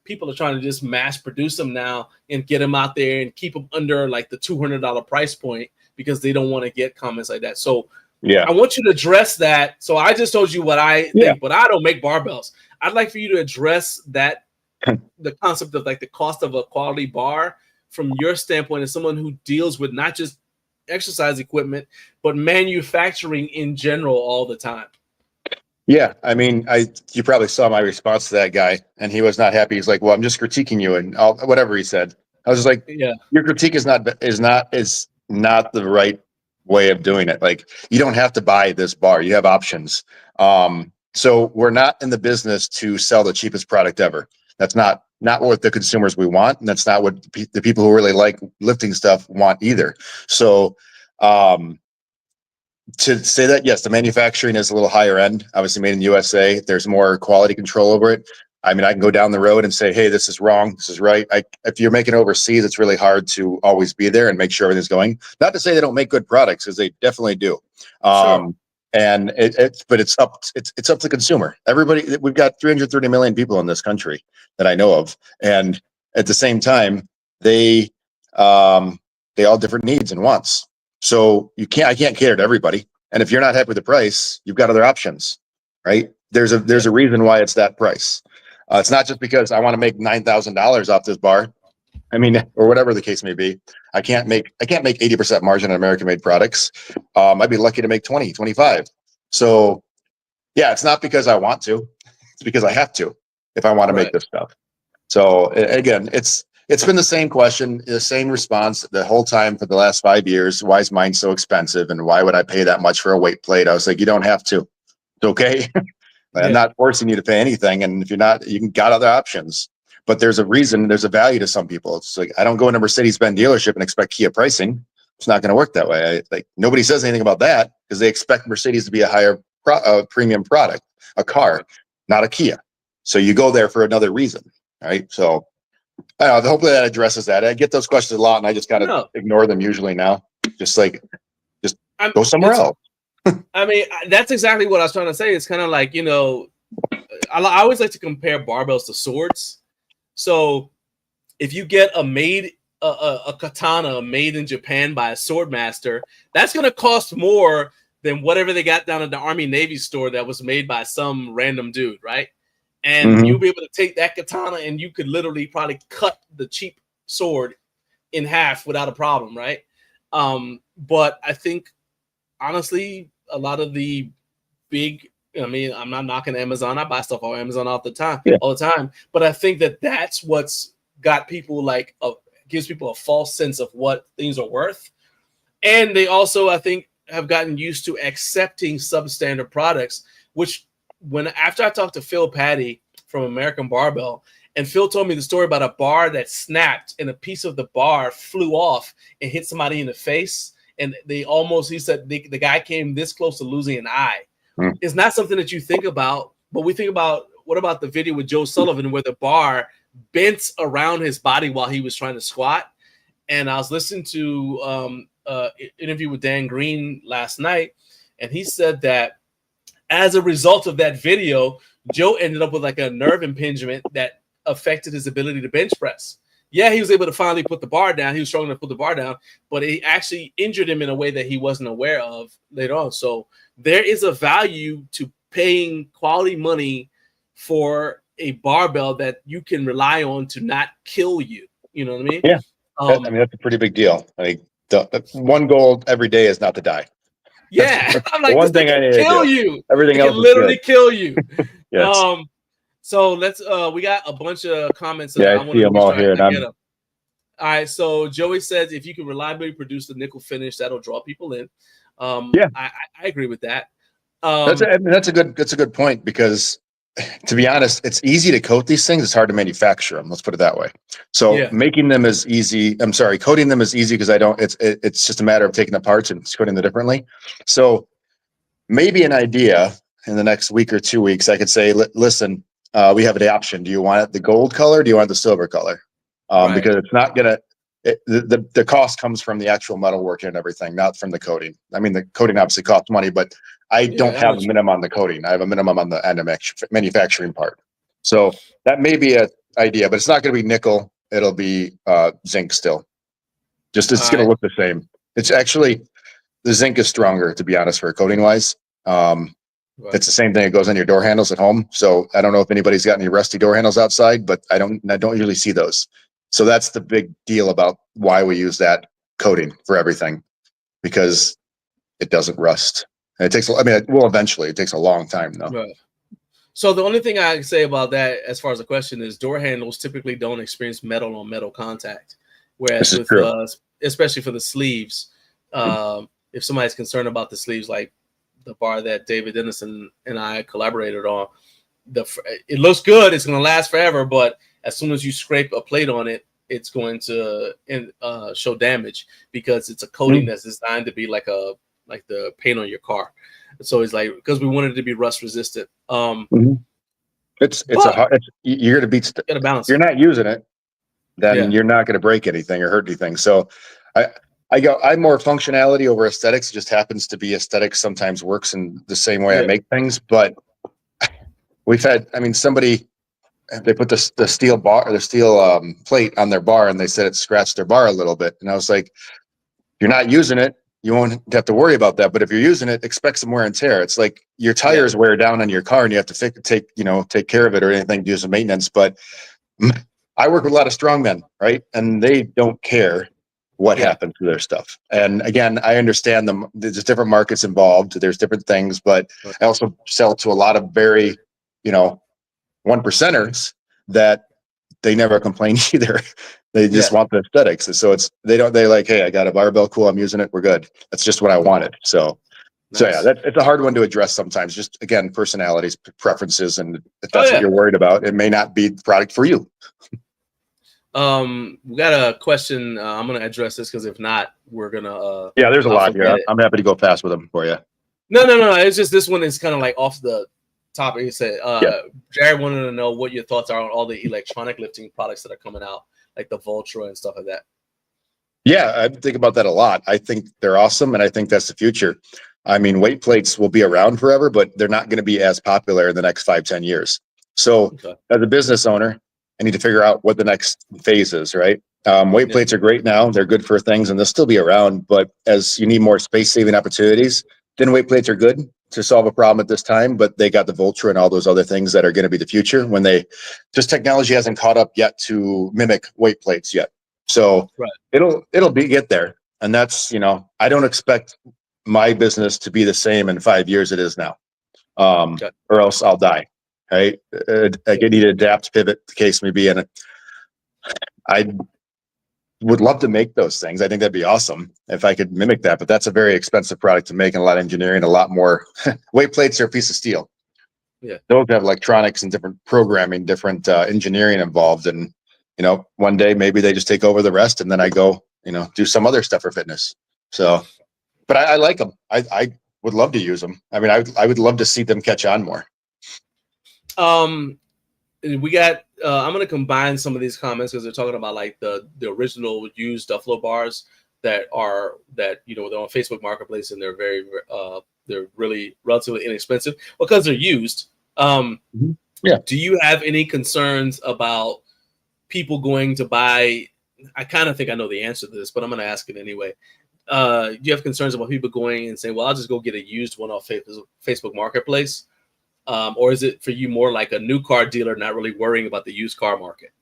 people are trying to just mass produce them now and get them out there and keep them under like the $200 price point because they don't want to get comments like that. So I want you to address that. So I just told you what I think, but I don't make barbells. I'd like for you to address that, the concept of like the cost of a quality bar from your standpoint as someone who deals with not just exercise equipment, but manufacturing in general all the time. Yeah, you probably saw my response to that guy, and he was not happy. He's like, "Well, I'm just critiquing you," and whatever he said. I was just like, "Your critique is not the right way of doing it. Like, you don't have to buy this bar; you have options. So we're not in the business to sell the cheapest product ever. That's not what the consumers we want, and that's not what the people who really like lifting stuff want either. So." To say that, yes, the manufacturing is a little higher end, obviously made in the USA. There's more quality control over it. I can go down the road and say, hey, this is wrong, this is right. If you're making overseas, it's really hard to always be there and make sure everything's going. Not to say they don't make good products, because they definitely do. Sure. And it's up to the consumer. Everybody, we've got 330 million people in this country that I know of, and at the same time, they all have different needs and wants. So I can't cater to everybody. And if you're not happy with the price, you've got other options, right? There's a reason why it's that price. It's not just because I want to make $9,000 off this bar. Or whatever the case may be. I can't make 80% margin on American made products. I'd be lucky to make 20, 25. So yeah, it's not because I want to, it's because I have to, if I want to make this stuff. So again, it's been the same question, the same response the whole time for the last 5 years. Why is mine so expensive? And why would I pay that much for a weight plate? I was like, you don't have to. It's okay. I'm not forcing you to pay anything. And if you're not, you can got other options. But there's a reason, there's a value to some people. It's like, I don't go into Mercedes-Benz dealership and expect Kia pricing. It's not going to work that way. Nobody says anything about that because they expect Mercedes to be a higher premium product, a car, not a Kia. So you go there for another reason, right? So I don't know, hopefully that addresses that. I get those questions a lot and I just kind of ignore them usually now. Just go somewhere else. I mean, that's exactly what I was trying to say. It's kind of like, I always like to compare barbells to swords. So if you get a katana made in Japan by a sword master, that's going to cost more than whatever they got down at the Army Navy store that was made by some random dude, right? And you'll be able to take that katana and you could literally probably cut the cheap sword in half without a problem, right? But I think, honestly, a lot of the big, I'm not knocking Amazon. I buy stuff on Amazon all the time. But I think that's what's got people gives people a false sense of what things are worth. And they also, I think, have gotten used to accepting substandard products, which after I talked to Phil Patty from American Barbell, and Phil told me the story about a bar that snapped and a piece of the bar flew off and hit somebody in the face. And he said the guy came this close to losing an eye. It's not something that you think about, but we think about, what about the video with Joe Sullivan where the bar bent around his body while he was trying to squat? And I was listening to an interview with Dan Green last night, and he said that as a result of that video, Joe ended up with like a nerve impingement that affected his ability to bench press. Yeah, he was able to finally put the bar down. He was struggling to put the bar down, but it actually injured him in a way that he wasn't aware of later on. So there is a value to paying quality money for a barbell that you can rely on to not kill you. You know what I mean? Yeah. That's a pretty big deal. The one goal every day is not to die. Yeah. I'm like, one thing I need kill to do. you. Everything else can literally kill you. Yes. So let's we got a bunch of comments. I see them all here. All right. So Joey says if you can reliably produce the nickel finish, that'll draw people in. I agree with that. That's a good point, because to be honest, it's easy to coat these things. It's hard to manufacture them. Let's put it that way. So making them is easy. I'm sorry, coating them is easy because it's just a matter of taking the parts and coating them differently. So maybe an idea in the next week or 2 weeks, I could say, listen, we have an option. Do you want it the gold color? Do you want the silver color? Because it's not gonna. The cost comes from the actual metal working and everything, not from the coating. I mean, the coating obviously costs money, but I don't have a minimum on the coating. I have a minimum on the end of manufacturing part. So that may be an idea, but it's not going to be nickel. It'll be zinc still. It's going to look the same. It's actually, the zinc is stronger, to be honest, for coating wise. It's the same thing that goes on your door handles at home. So I don't know if anybody's got any rusty door handles outside, but I don't usually see those. So that's the big deal about why we use that coating for everything, because it doesn't rust. And it takes, eventually. It takes a long time though. Right. So the only thing I can say about that, as far as the question is, door handles typically don't experience metal on metal contact. Whereas especially for the sleeves, if somebody's concerned about the sleeves, like the bar that David Dennison and I collaborated on, it looks good. It's going to last forever, but as soon as you scrape a plate on it, it's going to show damage, because it's a coating that's designed to be like the paint on your car. So it's like, because we wanted it to be rust resistant. You're going to beat. Gotta balance. You're not using it, then you're not going to break anything or hurt anything. So I'm more functionality over aesthetics. It just happens to be aesthetics sometimes works in the same way I make things. But we've had, somebody, they put the steel bar or the steel plate on their bar, and they said it scratched their bar a little bit. And I was like, you're not using it, you won't have to worry about that. But if you're using it, expect some wear and tear. It's like your tires wear down on your car, and you have to take care of it or anything, do some maintenance. But I work with a lot of strongmen, right? And they don't care what happened to their stuff. And again, I understand them. There's different markets involved. There's different things, but I also sell to a lot of very, 1%ers that they never complain either. They just want the aesthetics. And so they're like, hey, I got a barbell. Cool. I'm using it. We're good. That's just what I wanted. So So Nice. yeah, it's a hard one to address sometimes. Just again, personalities, preferences, and if that's yeah. what you're worried about, it may not be the product for you. We got a question. I'm gonna address this because if not, we're gonna. Yeah, there's a I'll lot forget here. it. I'm happy to go fast with them for you. No. It's just this one is kind of like off the topic. He said, Jared wanted to know what your thoughts are on all the electronic lifting products that are coming out, like the Voltra and stuff like that. Yeah, I think about that a lot. I think they're awesome, and I think that's the future. I mean, weight plates will be around forever, but they're not going to be as popular in the next 5-10 years. So as a business owner, I need to figure out what the next phase is, right? Weight plates are great now. They're good for things, and they'll still be around. But as you need more space-saving opportunities, then weight plates are good to solve a problem at this time, but they got the Voltra and all those other things that are going to be the future when technology hasn't caught up yet to mimic weight plates yet. So it'll get there. And that's, I don't expect my business to be the same in 5 years it is now, or else I'll die. Right. I need to adapt, pivot, the case may be. And I would love to make those things. I think that'd be awesome if I could mimic that, but that's a very expensive product to make and a lot of engineering, a lot more. Weight plates are a piece of steel. Yeah. Those have electronics and different programming, different engineering involved. And, one day maybe they just take over the rest and then I go, do some other stuff for fitness. So, but I like them. I would love to use them. I mean, I would love to see them catch on more. We got I'm going to combine some of these comments because they're talking about like the original used Duffalo bars that are they're on Facebook Marketplace and they're they're really relatively inexpensive because they're used. Yeah. Do you have any concerns about people going to buy? I kind of think I know the answer to this, but I'm going to ask it anyway. Do you have concerns about people going and saying, well, I'll just go get a used one off Facebook Marketplace? Or is it for you more like a new car dealer, not really worrying about the used car market?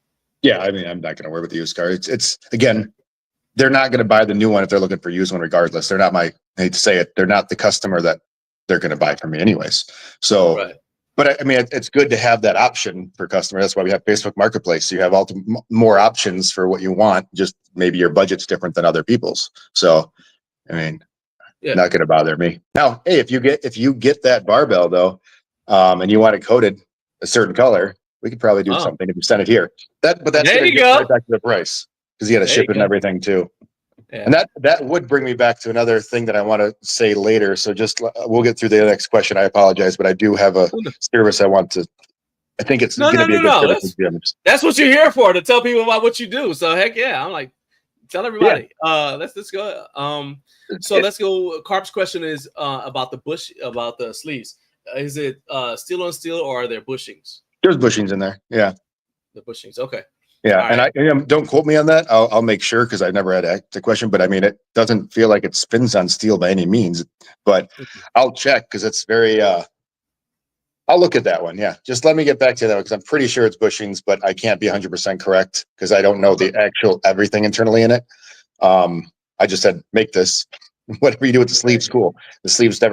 Yeah, I mean, I'm not going to worry with the used car. It's again, they're not going to buy the new one if they're looking for used one regardless. They're not I hate to say it, they're not the customer that they're going to buy from me anyways. So, but I mean, it's good to have that option for customers. That's why we have Facebook Marketplace. So you have more options for what you want. Just maybe your budget's different than other people's. So, I mean, not going to bother me. Now, hey, if you get that barbell though, and you want it coated a certain color, we could probably do something if you send it here. But that's there going to you get go. right back to the price because you got to ship it and everything too. Yeah. And that would bring me back to another thing that I want to say later. So just we'll get through the next question. I apologize, but I do have a service I want to. I think it's going to be a good service. That's what you're here for, to tell people about what you do. So heck yeah, I'm like, tell everybody. Yeah. Let's go. So let's go. Carp's question is about the sleeves. Is it steel on steel or are there bushings? There's bushings in there. Yeah. The bushings. Okay. Yeah. All and right. Don't quote me on that. I'll make sure because I've never had the question, but I mean, it doesn't feel like it spins on steel by any means, but I'll check because it's very, I'll look at that one. Yeah. Just let me get back to that because I'm pretty sure it's bushings, but I can't be 100% correct because I don't know the actual everything internally in it. I just said, make this. Whatever you do with the sleeves, cool. The sleeves I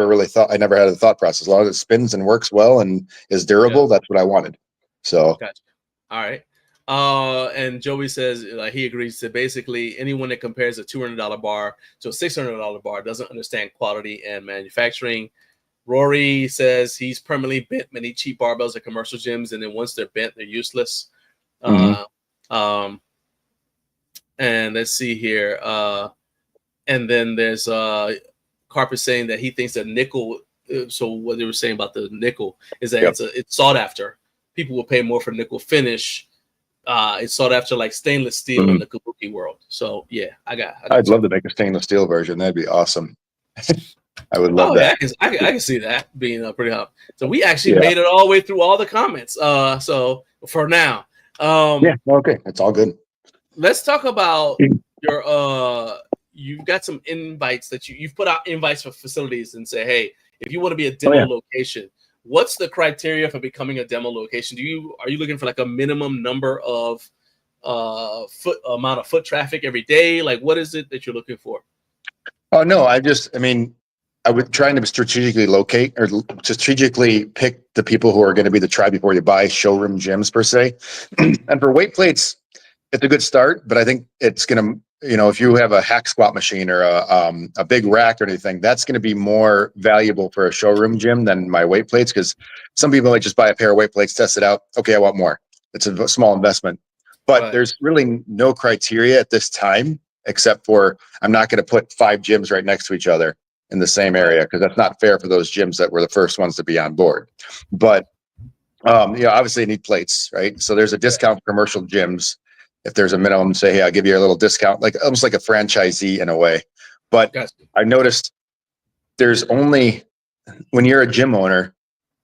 never had a thought process. As long as it spins and works well and is durable, that's what I wanted. So, gotcha. All right. And Joey says he agrees to basically anyone that compares a $200 bar to a $600 bar doesn't understand quality and manufacturing. Rory says he's permanently bent many cheap barbells at commercial gyms, and then once they're bent, they're useless. And let's see here. And then there's Carpet saying that he thinks that nickel. So what they were saying about the nickel is that it's sought after. People will pay more for nickel finish. It's sought after like stainless steel in the kabuki world. So yeah, I'd love to make a stainless steel version. That'd be awesome. I would love that. Yeah, I can see that being pretty hot. So we actually made it all the way through all the comments. So for now, okay, that's all good. Let's talk about your you've got some invites that you've put out invites for facilities and say, hey, if you want to be a demo location, what's the criteria for becoming a demo location? Are you looking for like a minimum number of amount of foot traffic every day? Like, what is it that you're looking for? Oh no, I would try to strategically locate or strategically pick the people who are going to be the try before you buy showroom gyms per se. And for weight plates, it's a good start, but I think it's going to if you have a hack squat machine or a big rack or anything, that's going to be more valuable for a showroom gym than my weight plates. Because some people might just buy a pair of weight plates, test it out. Okay, I want more. It's a small investment, but Right. there's really no criteria at this time, except for I'm not going to put 5 gyms right next to each other in the same area, because that's not fair for those gyms that were the first ones to be on board. But obviously you need plates, right? So there's a discount for commercial gyms. If there's a minimum, say, hey, I'll give you a little discount, like almost like a franchisee in a way. But Gotcha. I noticed there's only, when you're a gym owner,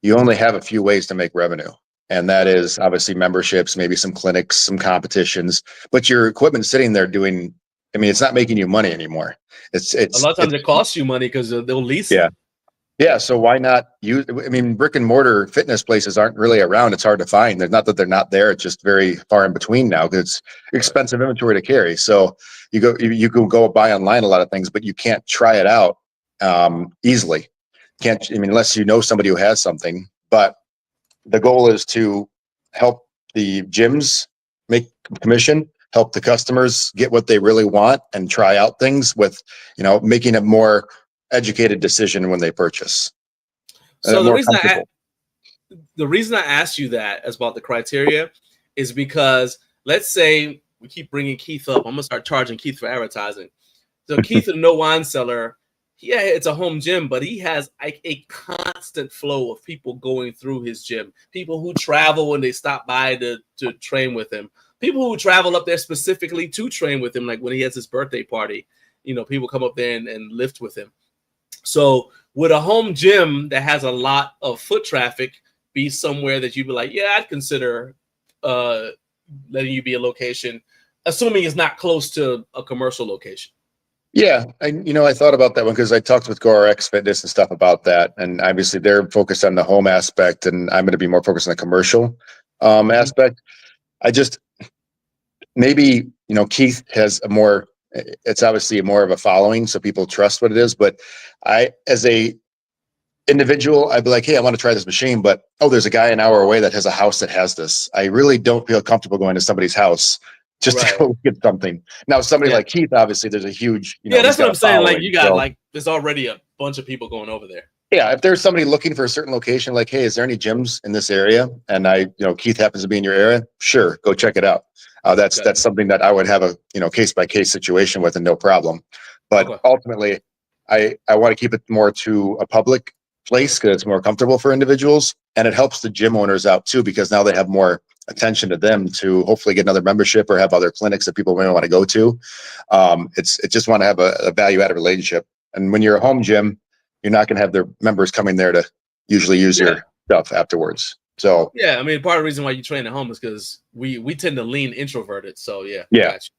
you only have a few ways to make revenue. And that is obviously memberships, maybe some clinics, some competitions, but your equipment's sitting there doing, it's not making you money anymore. It's A lot of times it costs you money because they'll lease it. Yeah. So why not use, brick and mortar fitness places aren't really around. It's hard to find. They're not that they're not there. It's just very far in between now because it's expensive inventory to carry. So you can go buy online a lot of things, but you can't try it out easily. Unless you know somebody who has something. But the goal is to help the gyms make commission, help the customers get what they really want, and try out things with, making a more educated decision when they purchase. So the reason I asked you that as about the criteria is because let's say we keep bringing Keith up. I'm gonna start charging Keith for advertising. So Keith is no wine seller. Yeah, it's a home gym, but he has like a constant flow of people going through his gym. People who travel when they stop by to train with him. People who travel up there specifically to train with him, like when he has his birthday party. People come up there and lift with him. So would a home gym that has a lot of foot traffic be somewhere that you'd be like, yeah, I'd consider letting you be a location, assuming it's not close to a commercial location? Yeah, I thought about that one because I talked with GoRX Fitness and stuff about that, and obviously they're focused on the home aspect, and I'm going to be more focused on the commercial aspect. I just maybe Keith has it's obviously more of a following, so people trust what it is. But I, as a individual, I'd be like, hey, I want to try this machine, but there's a guy an hour away that has a house that has this. I really don't feel comfortable going to somebody's house just to go get something. Now, somebody like Keith, obviously, there's a huge, that's what I'm saying. Like you got there's already a bunch of people going over there. Yeah, if there's somebody looking for a certain location, like, hey, is there any gyms in this area? And Keith happens to be in your area, sure, go check it out. That's something that I would have a case by case situation with, and no problem. But ultimately, I want to keep it more to a public place because it's more comfortable for individuals, and it helps the gym owners out too, because now they have more attention to them to hopefully get another membership or have other clinics that people may want to go to. It's just want to have a value added relationship. And when you're a home gym, you're not going to have their members coming there to usually use your stuff afterwards. So part of the reason why you train at home is because we tend to lean introverted. So gotcha.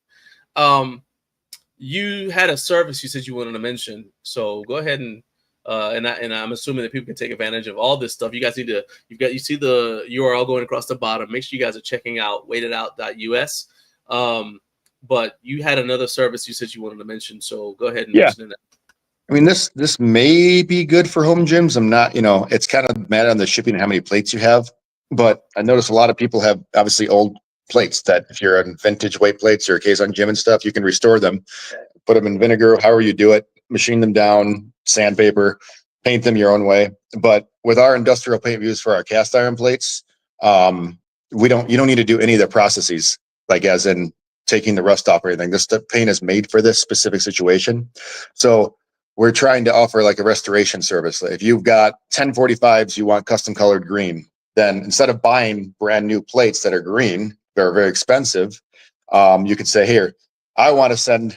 You had a service you said you wanted to mention. So go ahead and I'm assuming that people can take advantage of all this stuff. You guys you see the URL going across the bottom. Make sure you guys are checking out waitedout.us. But you had another service you said you wanted to mention. So go ahead and mention that. This may be good for home gyms. I'm not, it's kind of matter on the shipping and how many plates you have. But I notice a lot of people have obviously old plates that if you're on vintage weight plates or Kaizen gym and stuff, you can restore them, put them in vinegar, however you do it, machine them down, sandpaper, paint them your own way. But with our industrial paint we use for our cast iron plates, you don't need to do any of the processes, like as in taking the rust off or anything. The paint is made for this specific situation. So we're trying to offer like a restoration service. If you've got 1045s, you want custom colored green, then instead of buying brand new plates that are green, they're very expensive. You could say, here, I want to send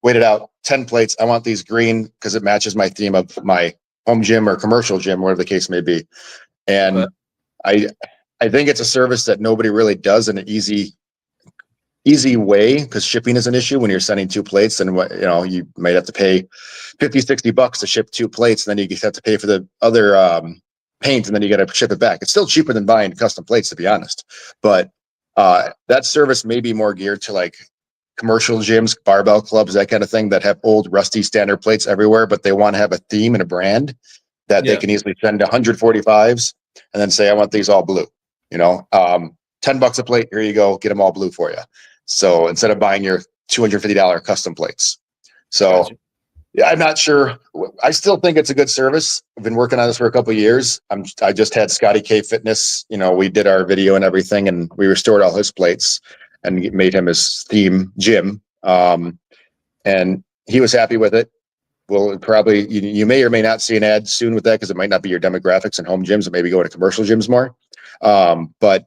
weighted out 10 plates. I want these green because it matches my theme of my home gym or commercial gym, whatever the case may be. And I think it's a service that nobody really does in an easy way, because shipping is an issue when you're sending 2 plates, and you might have to pay $50-$60 to ship 2 plates, and then you have to pay for the other paint, and then you got to ship it back. It's still cheaper than buying custom plates, to be honest. But that service may be more geared to like commercial gyms, barbell clubs, that kind of thing, that have old rusty standard plates everywhere, but they want to have a theme and a brand that they can easily send 145s and then say, I want these all blue. $10 a plate, here you go, get them all blue for you. So instead of buying your $250 custom plates. So Gotcha. yeah, I'm not sure. I still think it's a good service. I've been working on this for a couple of years. I just had Scotty K Fitness. We did our video and everything, and we restored all his plates and made him his theme gym. And he was happy with it. Well, probably you may or may not see an ad soon with that because it might not be your demographics and home gyms. It maybe go to commercial gyms more. But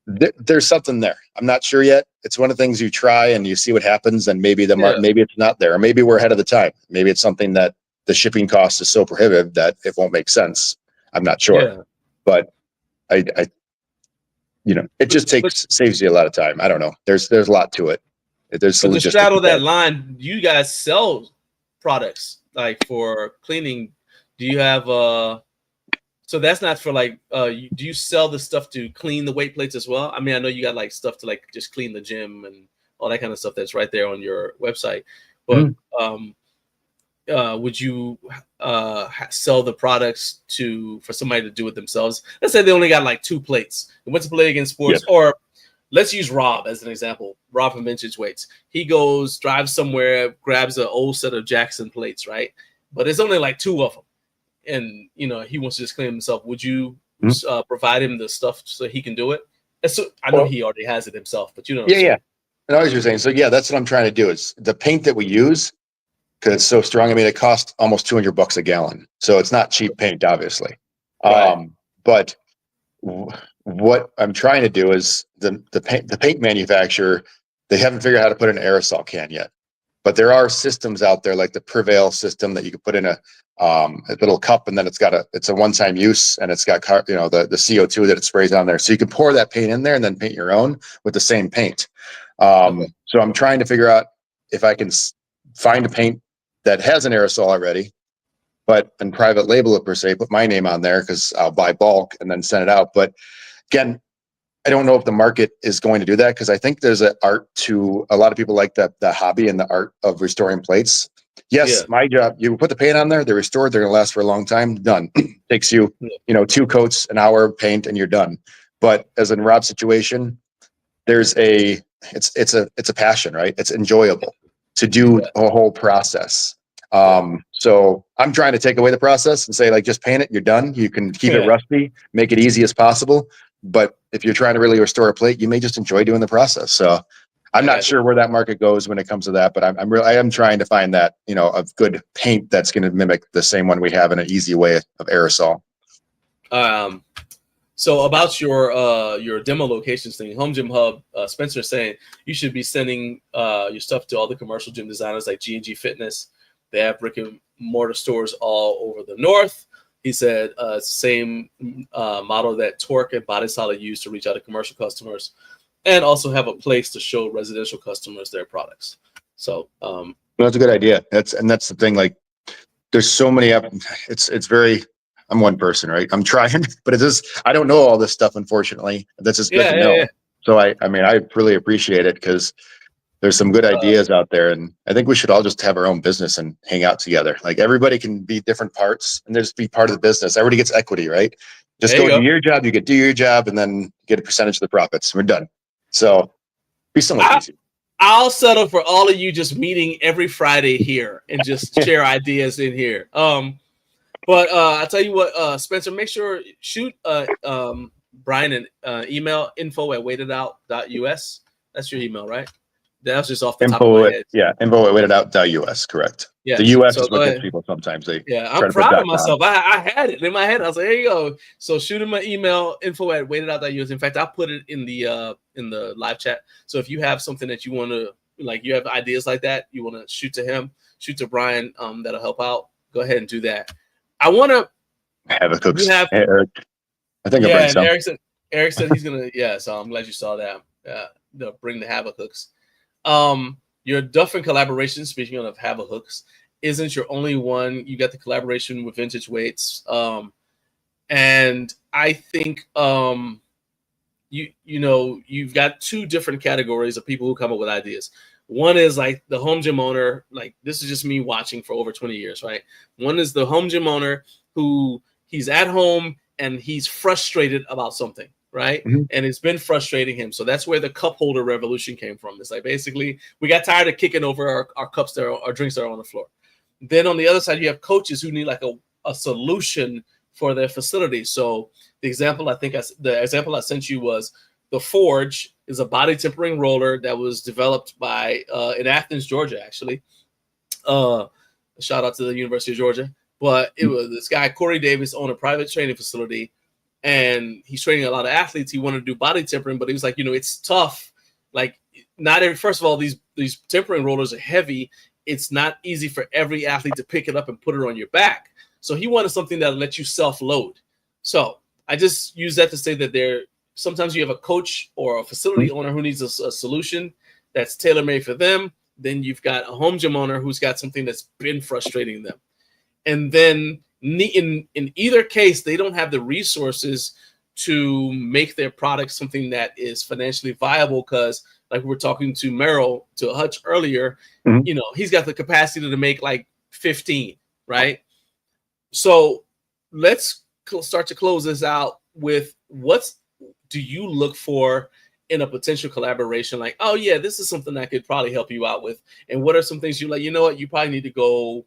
there's something there. I'm not sure yet. It's one of the things you try and you see what happens, and maybe maybe it's not there, or maybe we're ahead of the time. Maybe it's something that the shipping cost is so prohibitive that it won't make sense. I'm not sure, but I it just saves you a lot of time. I don't know. There's a lot to it. There's to straddle that line, you guys sell products like for cleaning. Do you have so that's not for like do you sell the stuff to clean the weight plates as well? I mean, I know you got like stuff to like just clean the gym and all that kind of stuff that's right there on your website, but would you sell the products for somebody to do it themselves? Let's say they only got like 2 plates. They went to play against sports, or let's use Rob as an example. Rob from Vintage Weights. He drives somewhere, grabs an old set of Jackson plates, right? But there's only like 2 of them. And, he wants to just clean himself. Would you provide him the stuff so he can do it? So, I know he already has it himself, but Yeah. I know what you're saying. So that's what I'm trying to do is the paint that we use, because it's so strong. I mean, it costs almost $200 a gallon. So it's not cheap paint, obviously. Right. But what I'm trying to do is the paint manufacturer, they haven't figured out how to put in an aerosol can yet. But there are systems out there like the Prevail system that you can put in a little cup, and then it's a one-time use, and it's got the CO2 that it sprays on there. So you can pour that paint in there and then paint your own with the same paint. So I'm trying to figure out if I can find a paint that has an aerosol already, and private label it per se, put my name on there because I'll buy bulk and then send it out. But again, I don't know if the market is going to do that, because I think there's an art to a lot of people like the hobby and the art of restoring plates. Yes, my job, you put the paint on there, they're restored, they're going to last for a long time. Done. Takes you, 2 coats, an hour of paint, and you're done. But as in Rob's situation, it's a passion, right? It's enjoyable to do a whole process. So I'm trying to take away the process and say, like, just paint it, you're done. You can keep it rusty, make it easy as possible. But if you're trying to really restore a plate, you may just enjoy doing the process. So I'm not sure where that market goes when it comes to that, but I am trying to find that, a good paint that's going to mimic the same one we have in an easy way of aerosol. So about your demo locations thing, Home Gym Hub, Spencer is saying you should be sending your stuff to all the commercial gym designers like G&G Fitness. They have brick and mortar stores all over the North. He said same model that Torque and Body Solid use to reach out to commercial customers, and also have a place to show residential customers their products. So that's a good idea. That's the thing. Like, there's so many. It's very. I'm one person, right? I'm trying, but I don't know all this stuff, unfortunately. That's just good to know. Yeah. So I really appreciate it, because there's some good ideas out there, and I think we should all just have our own business and hang out together. Like, everybody can be different parts and just be part of the business. Everybody gets equity, right? Just go do your job, you do your job, and then get a percentage of the profits. We're done. So be somewhat easy. I'll settle for all of you just meeting every Friday here and just share ideas in here. But I'll tell you what, Spencer, make sure shoot Brian an email, info@weightedout.us. That's your email, right? That was just off the top of my head. Yeah, info@weightedout.us, correct. Yeah. The US is what gets people sometimes. I'm proud of myself. I had it in my head. I was like, here you go. So shoot him an email, info@weightedout.us. In fact, I'll put it in the live chat. So if you have something that you want to, like, you have ideas like that, you want to shoot to him, shoot to Brian, that'll help out. Go ahead and do that. I want to have a cook. Eric. I think I'll bring some. Eric said he's going to, so I'm glad you saw that. Bring the Havahooks. Your Duffin collaboration, speaking of Havahooks, isn't your only one. You got the collaboration with Vintage Weights. And I think you've got 2 different categories of people who come up with ideas. One is like the home gym owner, like, this is just me watching for over 20 years, right? One is the home gym owner who he's at home and he's frustrated about something. right? Mhm. And it's been frustrating him. So that's where the cup holder revolution came from. It's like basically we got tired of kicking over our cups that are, our drinks that are on the floor. Then on the other side, you have coaches who need like a solution for their facility. So the example I sent you was the Forge is a body tempering roller that was developed by in Athens, Georgia, actually. Shout out to the University of Georgia. But it was this guy, Corey Davis, owned a private training facility, and he's training a lot of athletes. He wanted to do body tempering, but he was like, it's tough. Like, first of all, these tempering rollers are heavy. It's not easy for every athlete to pick it up and put it on your back. So he wanted something that lets you self-load. So I just use that to say that sometimes you have a coach or a facility owner who needs a solution that's tailor-made for them. Then you've got a home gym owner who's got something that's been frustrating them. And then in either case, they don't have the resources to make their product something that is financially viable because, like we were talking to Merrill, to Hutch earlier, he's got the capacity to make like 15, right? So let's start to close this out with what do you look for in a potential collaboration? Like, oh yeah, this is something I could probably help you out with. And what are some things you're like, what, you probably need to go,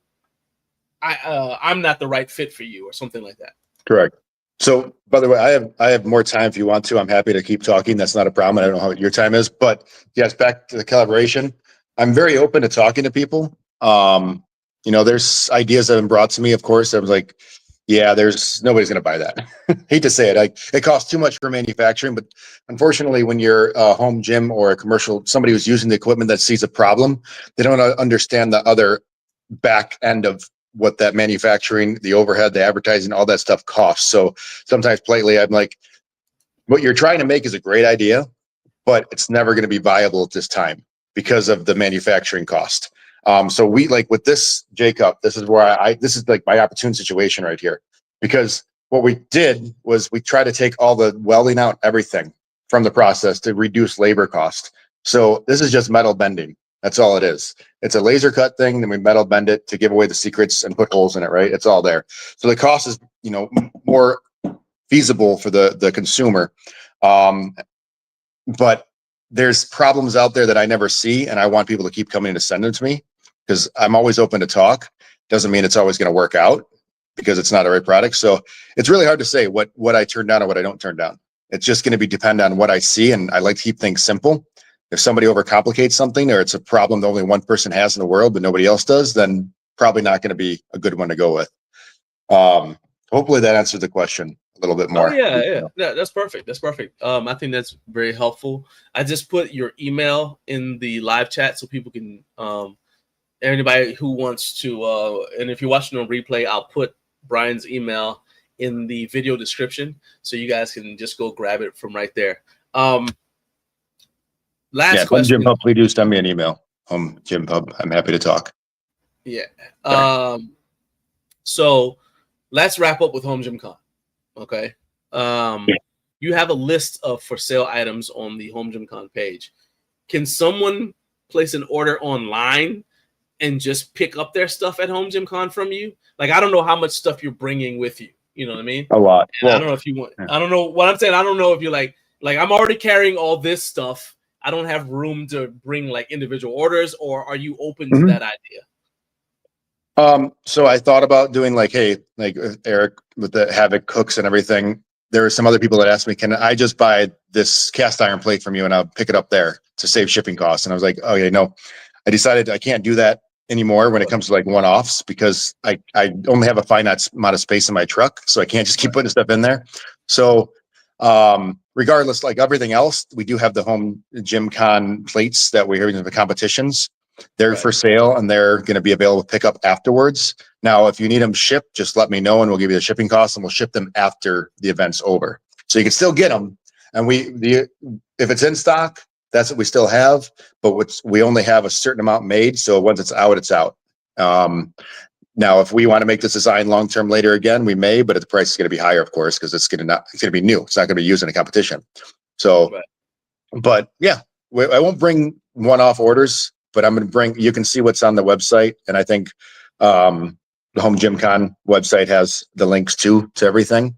I'm not the right fit for you or something like that. Correct. So, by the way, I have more time if you want to. I'm happy to keep talking. That's not a problem. I don't know how your time is, but yes, back to the collaboration. I'm very open to talking to people. There's ideas that have been brought to me. Of course, I was like, yeah, nobody's going to buy that. Hate to say it. It costs too much for manufacturing, but unfortunately, when you're a home gym or a commercial, somebody who's using the equipment that sees a problem, they don't understand the other back end of what that manufacturing, the overhead, the advertising, all that stuff costs. So sometimes politely, I'm like, what you're trying to make is a great idea, but it's never going to be viable at this time because of the manufacturing cost. So we like with this J-Cup, this is where this is like my opportune situation right here, because what we did was we tried to take all the welding out, everything from the process to reduce labor cost. So this is just metal bending. That's all it is. It's a laser cut thing. Then we metal bend it to give away the secrets and put holes in it, right? It's all there. So the cost is, more feasible for the consumer. But there's problems out there that I never see. And I want people to keep coming in to send them to me because I'm always open to talk. Doesn't mean it's always going to work out because it's not a right product. So it's really hard to say what I turn down or what I don't turn down. It's just going to be depend on what I see. And I like to keep things simple. If somebody overcomplicates something or it's a problem that only one person has in the world, but nobody else does, then probably not going to be a good one to go with. Hopefully that answered the question a little bit more. Oh, yeah. That's perfect. That's perfect. I think that's very helpful. I just put your email in the live chat so people can, anybody who wants to, and if you're watching on replay, I'll put Brian's email in the video description so you guys can just go grab it from right there. Last question. Jim Pub, please do send me an email. Jim Pub, I'm happy to talk. Yeah. So let's wrap up with HomeGymCon. Okay. You have a list of for sale items on the HomeGymCon page. Can someone place an order online and just pick up their stuff at HomeGymCon from you? Like, I don't know how much stuff you're bringing with you. You know what I mean? A lot. Well, I don't know if you want. I don't know what I'm saying. I don't know if you're like I'm already carrying all this stuff. I don't have room to bring like individual orders, or are you open to that idea? So I thought about doing like Eric with the Havoc cooks and everything. There are some other people that asked me, can I just buy this cast iron plate from you and I'll pick it up there to save shipping costs? And I was like, okay, no, I decided I can't do that anymore when it comes to like one-offs because I only have a finite amount of space in my truck. So I can't just keep putting stuff in there. So regardless, like everything else, we do have the HomeGymCon plates that we're having in the competitions. They're for sale and they're going to be available to pick up afterwards. Now, if you need them shipped, just let me know and we'll give you the shipping costs and we'll ship them after the event's over. So you can still get them. And if it's in stock, that's what we still have, but we only have a certain amount made. So once it's out, it's out. Now, if we want to make this design long-term later again, we may, but the price is going to be higher, of course, because it's going to be new. It's not going to be used in a competition. So, but yeah, I won't bring one-off orders, but I'm going to you can see what's on the website. And I think the HomeGymCon website has the links to everything.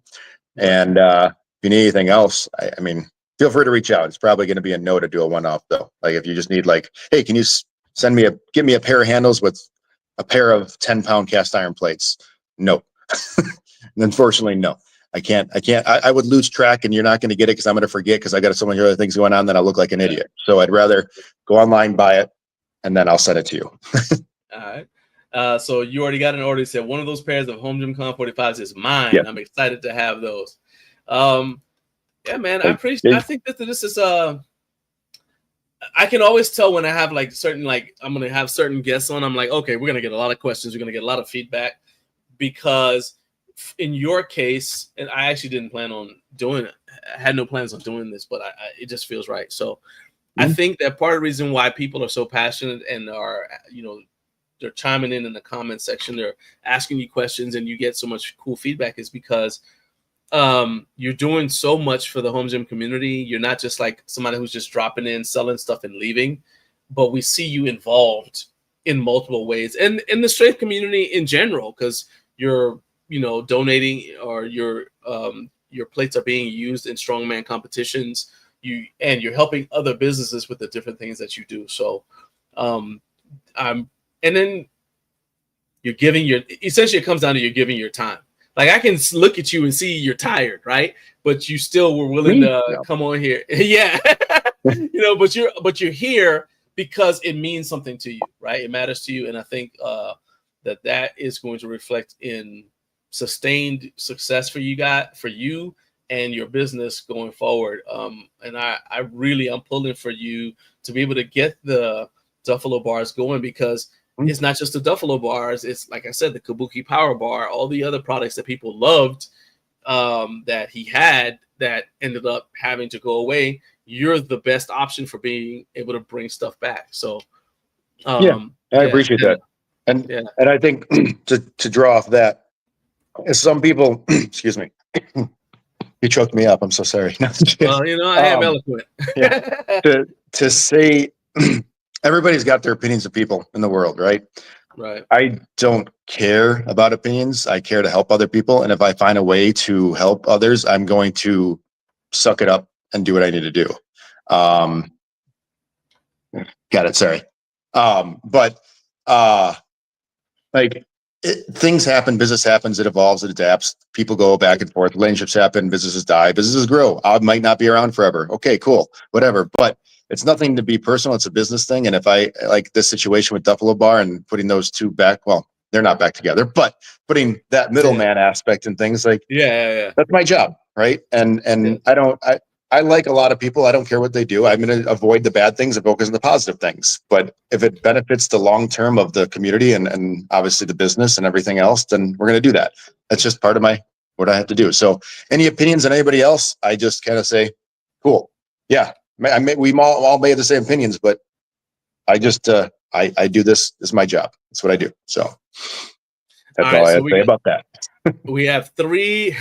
And if you need anything else, I mean, feel free to reach out. It's probably going to be a no to do a one-off though. Like if you just need like, hey, can you give me a pair of handles with a pair of 10-pound cast iron plates? No. Unfortunately, no. I can't. I would lose track, and you're not going to get it because I'm going to forget because I got so many other things going on that I look like an idiot. So I'd rather go online, buy it, and then I'll send it to you. All right. So you already got an order. You said one of those pairs of HomeGymCon 45s is mine. Yeah. I'm excited to have those. Yeah, man. I appreciate. I think that this is I can always tell when I have like certain, like I'm going to have certain guests on. I'm like, okay, we're going to get a lot of questions. We're going to get a lot of feedback because in your case, and I actually didn't plan on doing it. I had no plans on doing this, but it just feels right. So I think that part of the reason why people are so passionate and are, they're chiming in the comment section, they're asking you questions and you get so much cool feedback is because you're doing so much for the home gym community. You're not just like somebody who's just dropping in, selling stuff and leaving, but we see you involved in multiple ways and in the strength community in general, because you're, donating or your plates are being used in strongman competitions. You're helping other businesses with the different things that you do. So, and then you're giving essentially it comes down to you're giving your time. Like I can look at you and see you're tired, right? But you still were willing to come on here. Yeah. But you're here because it means something to you, right? It matters to you. And I think that is going to reflect in sustained success for you and your business going forward. And I'm pulling for you to be able to get the Duffalo bars going because it's not just the Duffalo bars. It's like I said, the Kabuki Power Bar, all the other products that people loved that he had that ended up having to go away. You're the best option for being able to bring stuff back. So I appreciate that. And I think to draw off that, as some people, excuse me, you choked me up. I'm so sorry. Well, I am eloquent. To say everybody's got their opinions of people in the world, right? Right. I don't care about opinions. I care to help other people. And if I find a way to help others, I'm going to suck it up and do what I need to do. Got it. Sorry. Things happen, business happens, it evolves, it adapts, people go back and forth, relationships happen, businesses die, businesses grow. I might not be around forever. Okay, cool, whatever. But it's nothing to be personal. It's a business thing. And if I like this situation with Duffalo Bar and putting those two back, well, they're not back together, but putting that middleman aspect and things like, that's my job. Right. And I like a lot of people. I don't care what they do. I'm going to avoid the bad things and focus on the positive things. But if it benefits the long term of the community and obviously the business and everything else, then we're going to do that. That's just part of what I have to do. So any opinions on anybody else, I just kind of say, cool. Yeah. We all may have the same opinions, but I just, I do this. This is my job. That's what I do. So that's all I have to say about that. We have three.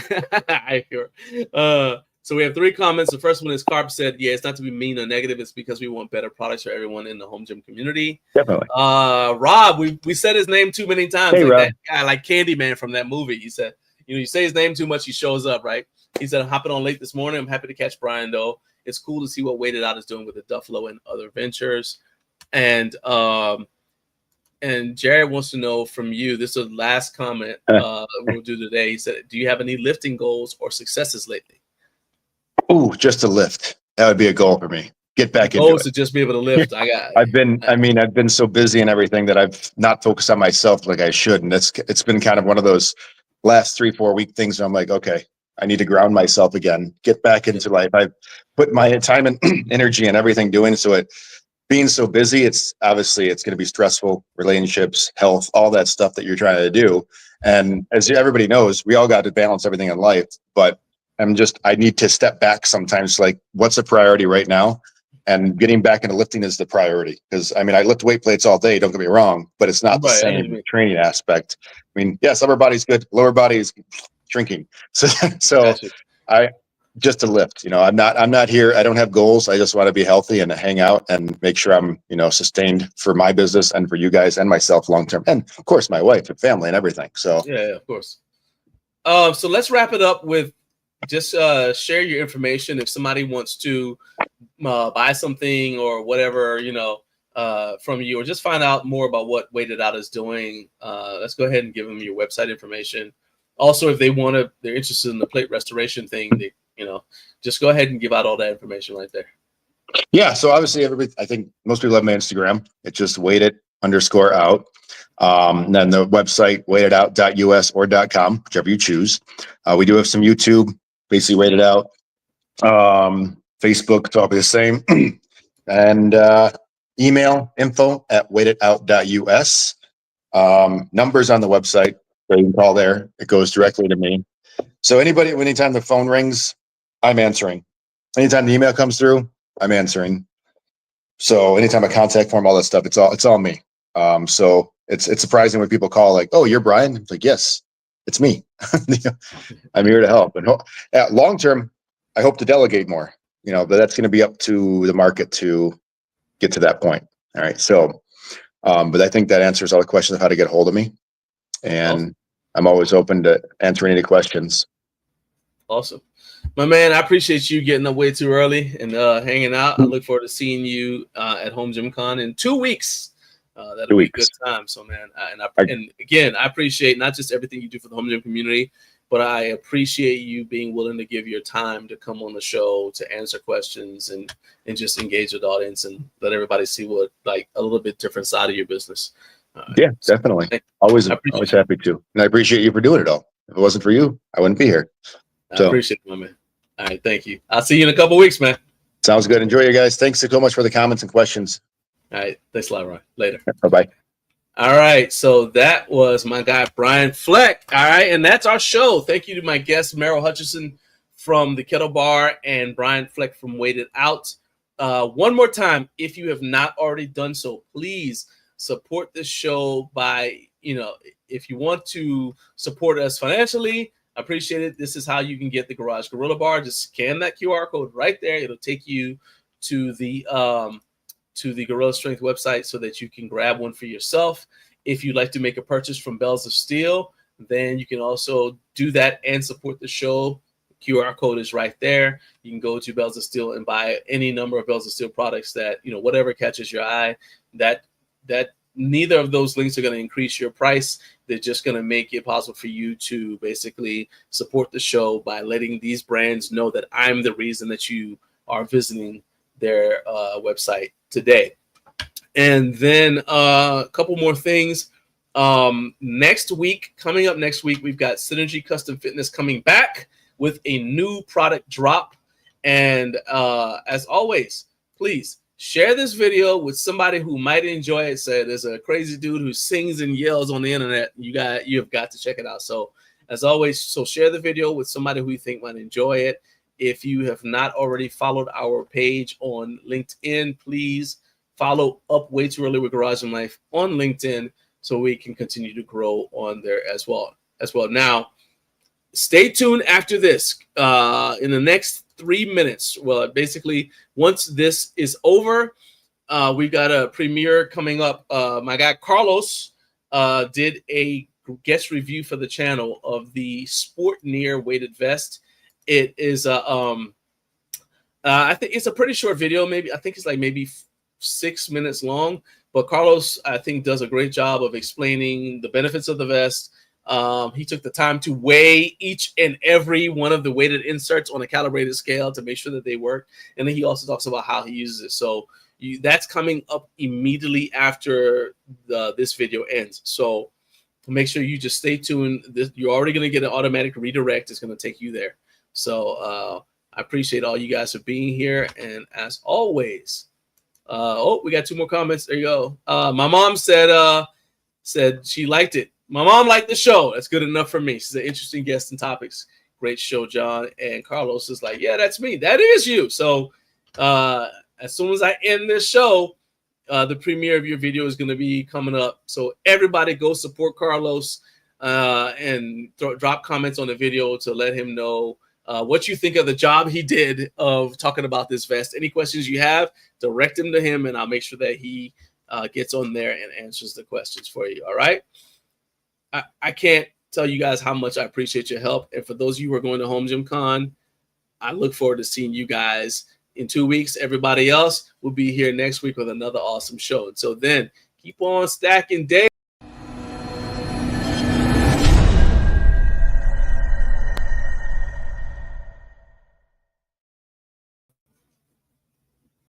So we have three comments. The first one is Carp said, it's not to be mean or negative. It's because we want better products for everyone in the home gym community. Definitely. Rob, we said his name too many times. Hey, like Rob. that guy, like Candyman from that movie. He said, you say his name too much, he shows up, right? He said, I'm hopping on late this morning. I'm happy to catch Brian, though. It's cool to see what Waited Out is doing with the Duffalo and other ventures. And Jared wants to know from you, this is the last comment we'll do today. He said, do you have any lifting goals or successes lately? Oh, just to lift. That would be a goal for me. Get back into it. To just be able to lift. I've been so busy and everything that I've not focused on myself like I should. And it's been kind of one of those last 3-4 week things where I'm like, okay, I need to ground myself again, get back into life. I've put my time and energy and everything doing so it being so busy. It's obviously it's going to be stressful, relationships, health, all that stuff that you're trying to do. And as everybody knows, we all got to balance everything in life, but I need to step back sometimes. Like what's a priority right now? And getting back into lifting is the priority. Because I lift weight plates all day. Don't get me wrong, but it's not the same training aspect. Yes, upper body's good. Lower body is shrinking. So I just to lift, I'm not here. I don't have goals. I just want to be healthy and hang out and make sure I'm, sustained for my business and for you guys and myself long-term. And of course my wife and family and everything. So of course. So let's wrap it up with just share your information if somebody wants to buy something or whatever, from you, or just find out more about what Waited Out is doing. Let's go ahead and give them your website information. Also, if they're interested in the plate restoration thing, just go ahead and give out all that information right there. Yeah. So obviously I think most people have my Instagram. It's just waited_out. And then the website, waitedout.us or .com, whichever you choose. We do have some YouTube, basically Waited Out. Facebook, it's all the same. And email info@waitedout.us. Numbers on the website, so you can call there. It goes directly to me. So anytime the phone rings, I'm answering. Anytime the email comes through, I'm answering. So anytime a contact form, all that stuff, it's all me. So it's surprising when people call like, "Oh, you're Brian?" It's like, "Yes, it's me." I'm here to help. And long term, I hope to delegate more. But that's going to be up to the market to get to that point. All right. So, but I think that answers all the questions of how to get a hold of me, and awesome. I'm always open to answering any questions. Awesome. My man, I appreciate you getting up way too early and hanging out. I look forward to seeing you at HomeGymCon in 2 weeks. That'll be a good time. So, man, and again, I appreciate not just everything you do for the home gym community, but I appreciate you being willing to give your time to come on the show to answer questions and just engage with the audience and let everybody see what a little bit different side of your business. Yeah, definitely. Always happy to. And I appreciate you for doing it all. If it wasn't for you, I wouldn't be here. I appreciate it, my man. All right, thank you. I'll see you in a couple of weeks, man. Sounds good. Enjoy you guys. Thanks so much for the comments and questions. All right, thanks a lot, Ron. Later. Bye-bye. All right, so that was my guy, Brian Fleck. All right, and that's our show. Thank you to my guests, Merrill Hutchinson from the Kettle Bar and Brian Fleck from Waited Out. One more time, if you have not already done so, please support this show by, if you want to support us financially, I appreciate it. This is how you can get the Garage Gorilla Bar. Just scan that QR code right there. It'll take you to the Gorilla Strength website so that you can grab one for yourself. If you'd like to make a purchase from Bells of Steel, then you can also do that and support the show. The QR code is right there. You can go to Bells of Steel and buy any number of Bells of Steel products that, whatever catches your eye. That neither of those links are going to increase your price. They're just going to make it possible for you to basically support the show by letting these brands know that I'm the reason that you are visiting their website today. And then a couple more things. Coming up next week, we've got Synergy Custom Fitness coming back with a new product drop. And as always, please share this video with somebody who might enjoy it. Say there's a crazy dude who sings and yells on the internet. You have got to check it out. So as always, share the video with somebody who you think might enjoy it. If you have not already followed our page on LinkedIn, please follow up Way Too Early with Garage and Life on LinkedIn so we can continue to grow on there as well. Now, stay tuned after this. In the next 3 minutes, well, basically, once this is over, we've got a premiere coming up. My guy Carlos did a guest review for the channel of the Sport Near weighted vest. It is I think it's a pretty short video. I think it's maybe 6 minutes long. But Carlos, I think, does a great job of explaining the benefits of the vest. He took the time to weigh each and every one of the weighted inserts on a calibrated scale to make sure that they work. And then he also talks about how he uses it. So that's coming up immediately after this video ends. So make sure you just stay tuned. You're already going to get an automatic redirect. It's going to take you there. So I appreciate all you guys for being here. And as always, we got 2 more comments. There you go. My mom said she liked it. My mom liked the show. That's good enough for me. She's an interesting guest and topics. Great show, John. And Carlos is like, yeah, that's me. That is you. So as soon as I end this show, the premiere of your video is going to be coming up. So everybody go support Carlos and drop comments on the video to let him know what you think of the job he did of talking about this vest. Any questions you have, direct them to him, and I'll make sure that he gets on there and answers the questions for you. All right. I can't tell you guys how much I appreciate your help. And for those of you who are going to HomeGymCon, I look forward to seeing you guys in 2 weeks. Everybody else will be here next week with another awesome show. And so then keep on stacking day.